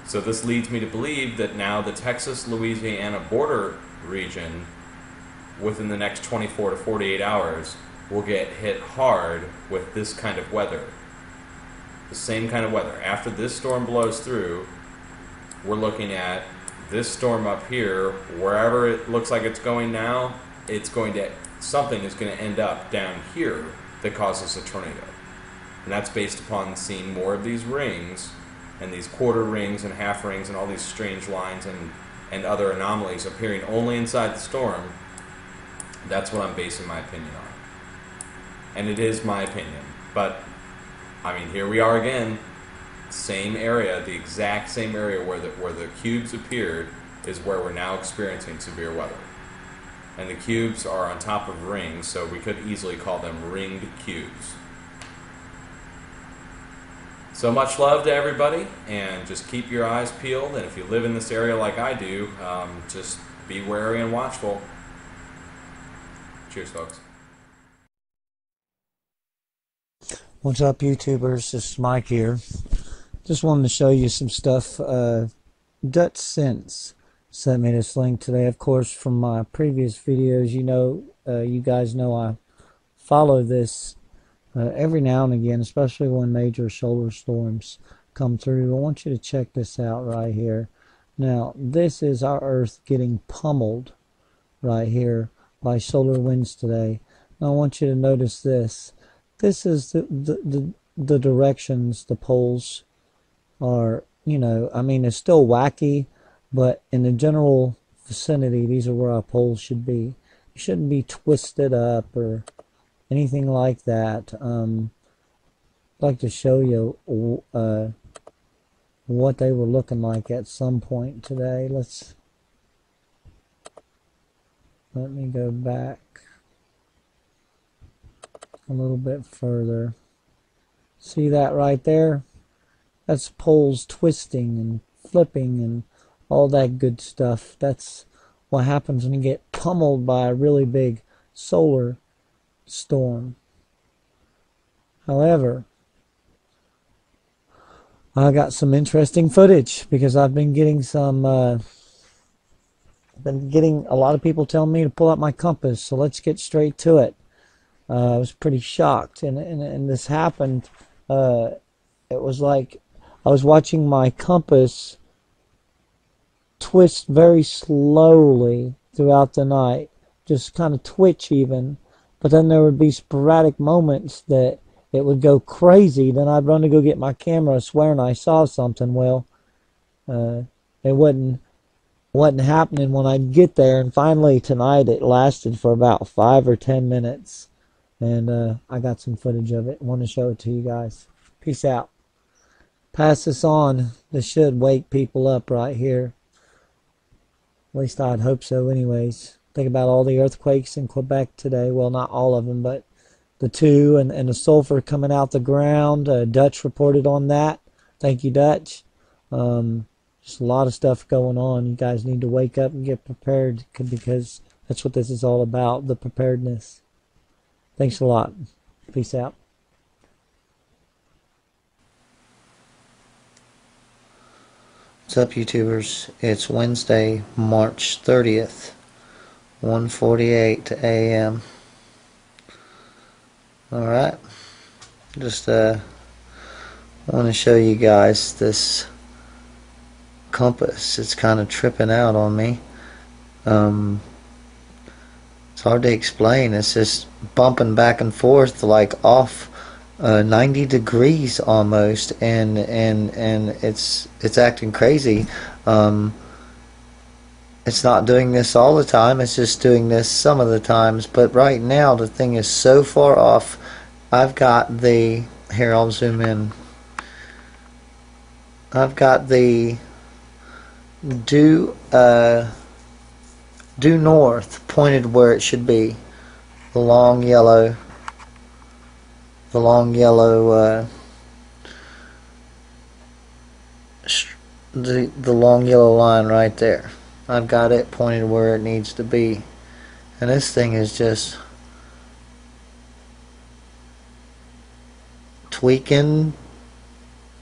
So this leads me to believe that now the Texas-Louisiana border region, within the next 24 to 48 hours, will get hit hard with this kind of weather. The same kind of weather. After this storm blows through, we're looking at this storm up here. Wherever it looks like it's going now, it's going to, something is going to end up down here that causes a tornado. And that's based upon seeing more of these rings, and these quarter rings and half rings and all these strange lines and other anomalies appearing only inside the storm. That's what I'm basing my opinion on. And it is my opinion. But, I mean, here we are again. Same area, the exact same area where the cubes appeared is where we're now experiencing severe weather. And the cubes are on top of rings, so we could easily call them ringed cubes. So much love to everybody, and just keep your eyes peeled, and if you live in this area like I do, just be wary and watchful. Cheers, folks. What's up, YouTubers? This is Mike here. Just wanted to show you some stuff. Dutch Sense sent me this link today. Of course, from my previous videos, you guys know I follow this every now and again, especially when major solar storms come through. I want you to check this out right here. Now, this is our Earth getting pummeled right here by solar winds today. Now, I want you to notice this. This is the directions the poles are, you know, I mean, it's still wacky, but in the general vicinity, these are where our poles should be. You shouldn't be twisted up or anything like that. I'd like to show you what they were looking like at some point today. Let me go back a little bit further. See that right there? That's poles twisting and flipping and all that good stuff. That's what happens when you get pummeled by a really big solar storm. However, I got some interesting footage because I've been getting some a lot of people telling me to pull out my compass, so let's get straight to it. I was pretty shocked, and this happened. It was like I was watching my compass twist very slowly throughout the night, just kind of twitch even, but then there would be sporadic moments that it would go crazy. Then I'd run to go get my camera swearing I saw something. Well, it wasn't happening when I'd get there, and finally tonight it lasted for about 5 or 10 minutes, and I got some footage of it. I want to show it to you guys. Peace out. Pass this on. This should wake people up right here. At least I'd hope so anyways. Think about all the earthquakes in Quebec today. Well, not all of them, but the two, and the sulfur coming out the ground. Dutch reported on that. Thank you, Dutch. Just a lot of stuff going on. You guys need to wake up and get prepared, because that's what this is all about, the preparedness. Thanks a lot. Peace out. What's up, YouTubers? It's Wednesday, March 30th, 1:48 a.m. Alright, just want to show you guys this compass. It's kind of tripping out on me. It's hard to explain. It's just bumping back and forth like off 90 degrees almost, and it's acting crazy. It's not doing this all the time, it's just doing this some of the times, but right now the thing is so far off. I've got the, here I'll zoom in, I've got the due north pointed where it should be, the long yellow the long yellow line right there. I've got it pointed where it needs to be, and this thing is just tweaking,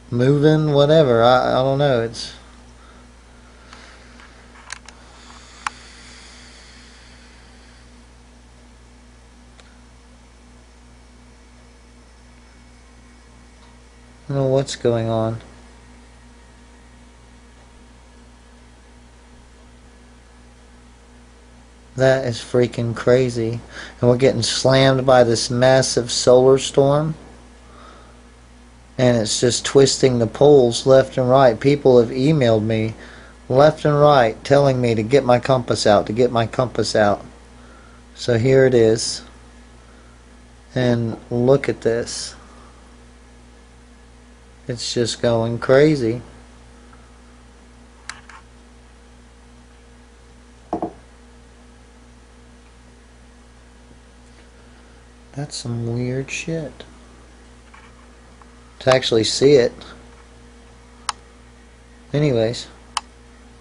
moving, whatever. I don't know. It's I don't know what's going on. That is freaking crazy. And we're getting slammed by this massive solar storm. And it's just twisting the poles left and right. People have emailed me left and right telling me to get my compass out, to get my compass out. So here it is. And look at this. It's just going crazy. That's some weird shit. To actually see it. Anyways,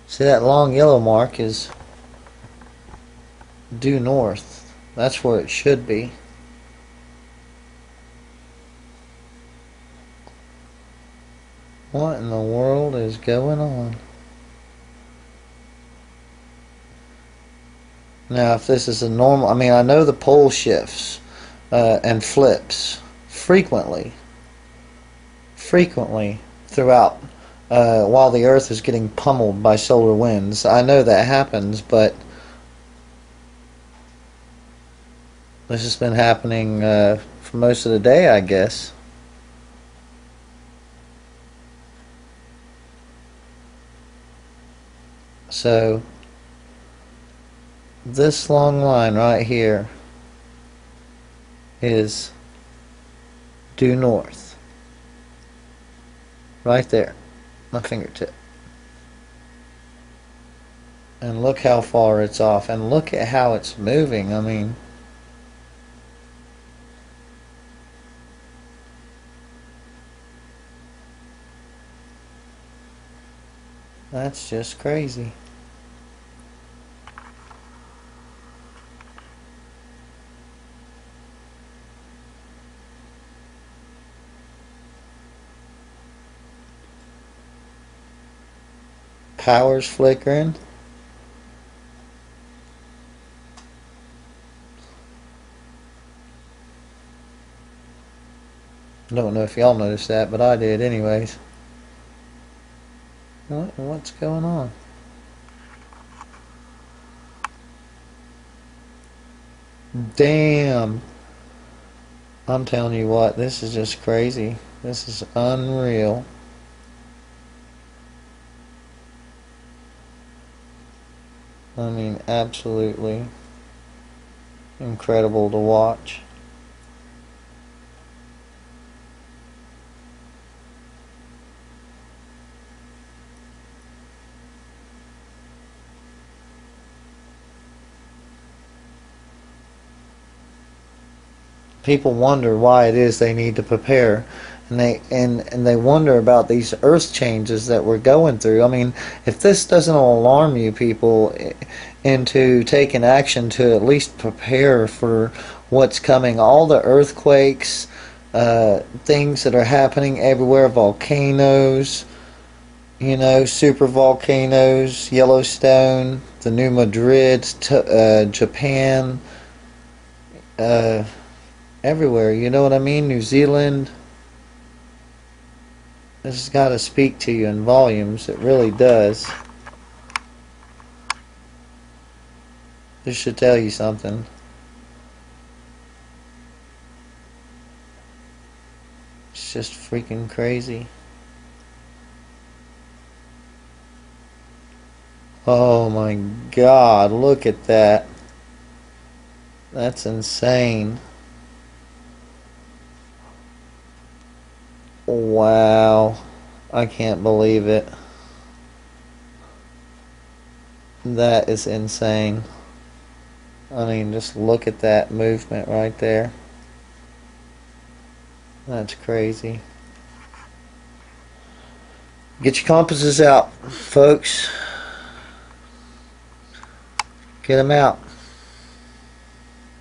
see that long yellow mark is due north. That's where it should be. What in the world is going on? Now, if this is a normal, I mean, I know the pole shifts, and flips frequently throughout while the Earth is getting pummeled by solar winds. I know that happens, but this has been happening for most of the day, I guess. So this long line right here is due north. Right there, my fingertip. And look how far it's off, and look at how it's moving. I mean, that's just crazy. Power's flickering. I don't know if y'all noticed that, but I did anyways. What's going on? Damn. I'm telling you what, this is just crazy. This is unreal. I mean, absolutely incredible to watch. People wonder why it is they need to prepare, and they wonder about these earth changes that we're going through. I mean, if this doesn't alarm you people into taking action to at least prepare for what's coming, all the earthquakes, things that are happening everywhere, volcanoes, you know, super volcanoes, Yellowstone, the new Madrid, Japan, everywhere, you know what I mean? New Zealand. This has got to speak to you in volumes. It really does. This should tell you something. It's just freaking crazy. Oh my God, look at that. That's insane. Wow, I can't believe it. That is insane. I mean, just look at that movement right there. That's crazy. Get your compasses out, folks. Get them out.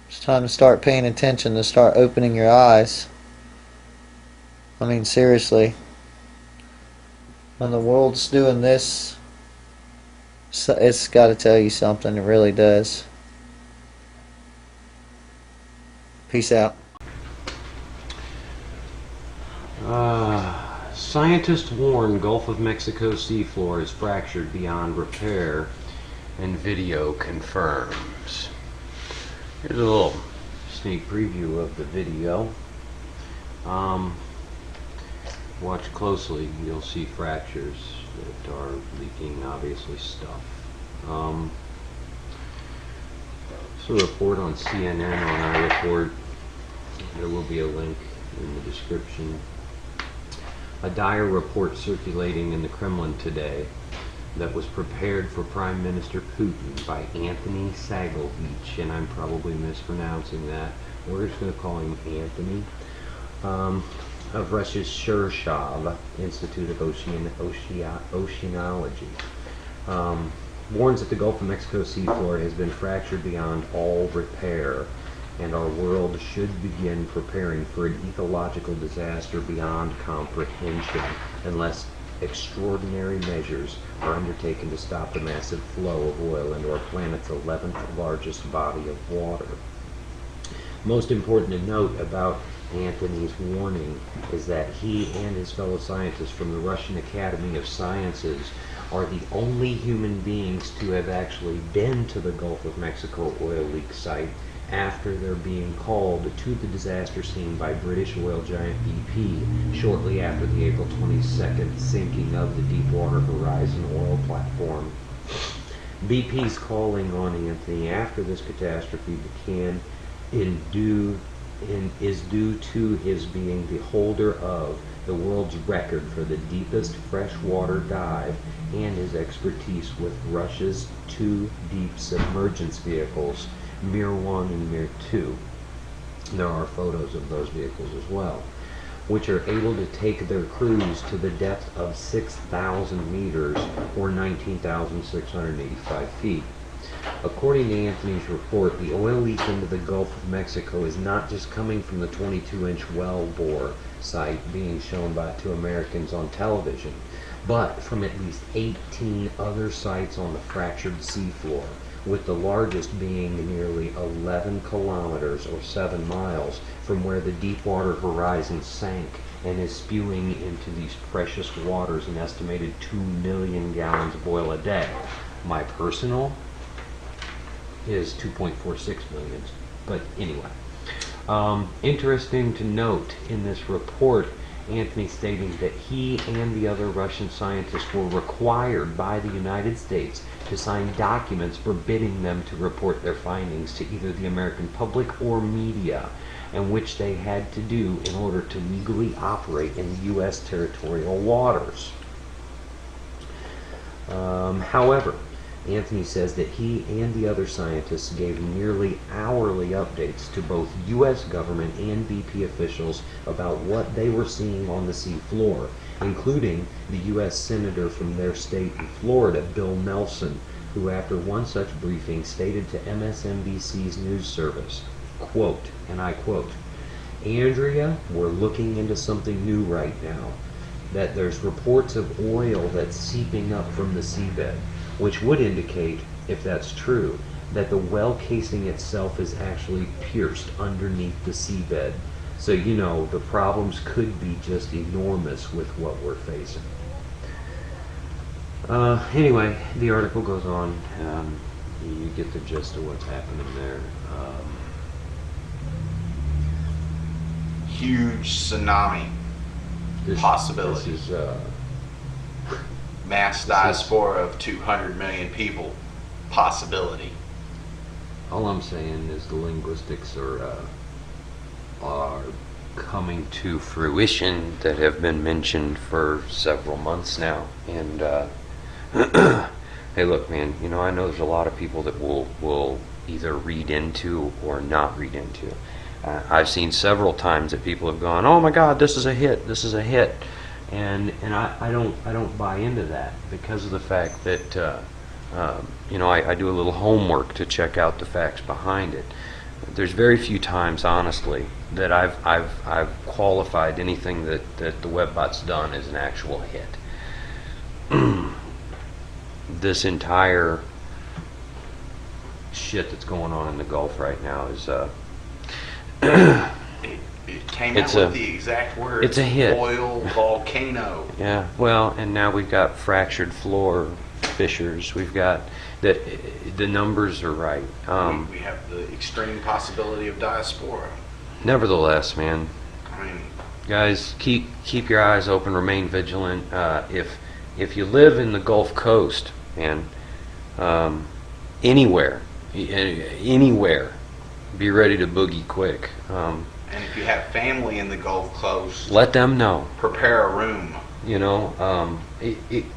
It's time to start paying attention, to start opening your eyes. I mean, seriously, when the world's doing this, it's got to tell you something. It really does. Peace out. Scientists warn Gulf of Mexico seafloor is fractured beyond repair, and video confirms. Here's a little sneak preview of the video. Watch closely, you'll see fractures that are leaking, obviously, stuff. So a report on CNN on our report. There will be a link in the description. A dire report circulating in the Kremlin today that was prepared for Prime Minister Putin by Anthony Sagovich, and I'm probably mispronouncing that. We're just going to call him Anthony. Of Russia's Shirshov Institute of Oceanology, warns that the Gulf of Mexico seafloor has been fractured beyond all repair, and our world should begin preparing for an ecological disaster beyond comprehension unless extraordinary measures are undertaken to stop the massive flow of oil into our planet's 11th largest body of water. Most important to note about Anthony's warning is that he and his fellow scientists from the Russian Academy of Sciences are the only human beings to have actually been to the Gulf of Mexico oil leak site after they're being called to the disaster scene by British oil giant BP shortly after the April 22nd sinking of the Deepwater Horizon oil platform. BP's calling on Anthony after this catastrophe is due to his being the holder of the world's record for the deepest freshwater dive and his expertise with Russia's two deep submergence vehicles, Mir 1 and Mir 2. There are photos of those vehicles as well, which are able to take their crews to the depth of 6,000 meters or 19,685 feet. According to Anthony's report, the oil leak into the Gulf of Mexico is not just coming from the 22-inch well bore site being shown to Americans on television, but from at least 18 other sites on the fractured seafloor, with the largest being nearly 11 kilometers or 7 miles from where the Deepwater Horizon sank and is spewing into these precious waters an estimated 2 million gallons of oil a day. My personal is 2.46 million, but anyway. Interesting to note in this report, Anthony stating that he and the other Russian scientists were required by the United States to sign documents forbidding them to report their findings to either the American public or media, and which they had to do in order to legally operate in the U.S. territorial waters. However, Anthony says that he and the other scientists gave nearly hourly updates to both U.S. government and BP officials about what they were seeing on the sea floor, including the U.S. Senator from their state in Florida, Bill Nelson, who after one such briefing stated to MSNBC's news service, quote, and I quote, "Andrea, we're looking into something new right now, that there's reports of oil that's seeping up from the seabed, which would indicate, if that's true, that the well casing itself is actually pierced underneath the seabed. So, you know, the problems could be just enormous with what we're facing." Anyway, the article goes on. You get the gist of what's happening there. Huge tsunami possibility. This is, mass diaspora of 200 million people possibility. All I'm saying is the linguistics are coming to fruition that have been mentioned for several months now. And hey, look, man, you know, I know there's a lot of people that will either read into or not read into. I've seen several times that people have gone, "Oh my God, this is a hit, this is a hit," and I don't buy into that because of the fact that you know, I do a little homework to check out the facts behind it. There's very few times, honestly, that I've qualified anything that the Webbot's done as an actual hit. This entire shit that's going on in the Gulf right now is it came out with the exact words. It's a hit. Oil volcano. Yeah, well, and now we've got fractured floor fissures. We've got that. The numbers are right. We have the extreme possibility of diaspora. Nevertheless, man, I mean, guys, keep your eyes open. Remain vigilant. If you live in the Gulf Coast and anywhere, be ready to boogie quick. and if you have family in the Gulf Coast, let them know. Prepare a room. You know,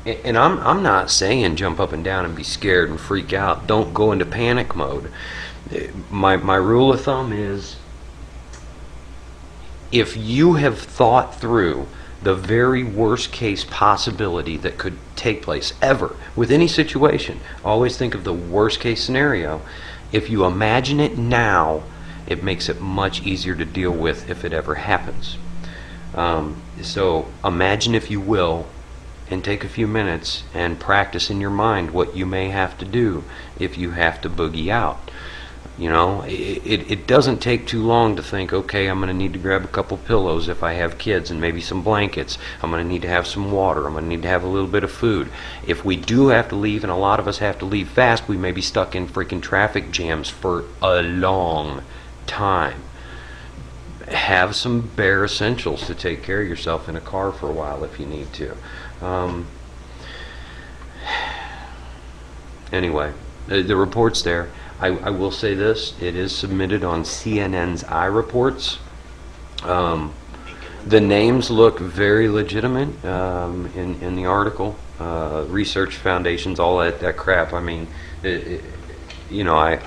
and I'm not saying jump up and down and be scared and freak out. Don't go into panic mode. My rule of thumb is, if you have thought through the very worst case possibility that could take place ever with any situation, always think of the worst case scenario. If you imagine it now, it makes it much easier to deal with if it ever happens. So imagine, if you will, and take a few minutes and practice in your mind what you may have to do if you have to boogie out. You know, it doesn't take too long to think, okay, I'm going to need to grab a couple pillows if I have kids and maybe some blankets. I'm going to need to have some water. I'm going to need to have a little bit of food. If we do have to leave, and a lot of us have to leave fast, we may be stuck in freaking traffic jams for a long time. Have some bare essentials to take care of yourself in a car for a while if you need to. Anyway, the report's there. I will say this, it is submitted on CNN's iReports. The names look very legitimate in the article. Research foundations, all that crap. I mean, you know,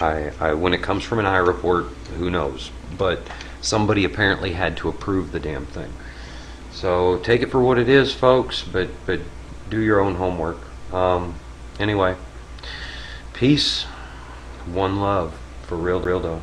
when it comes from an iReport, who knows? But somebody apparently had to approve the damn thing. So take it for what it is, folks, but do your own homework. Anyway, peace. One love, for real though.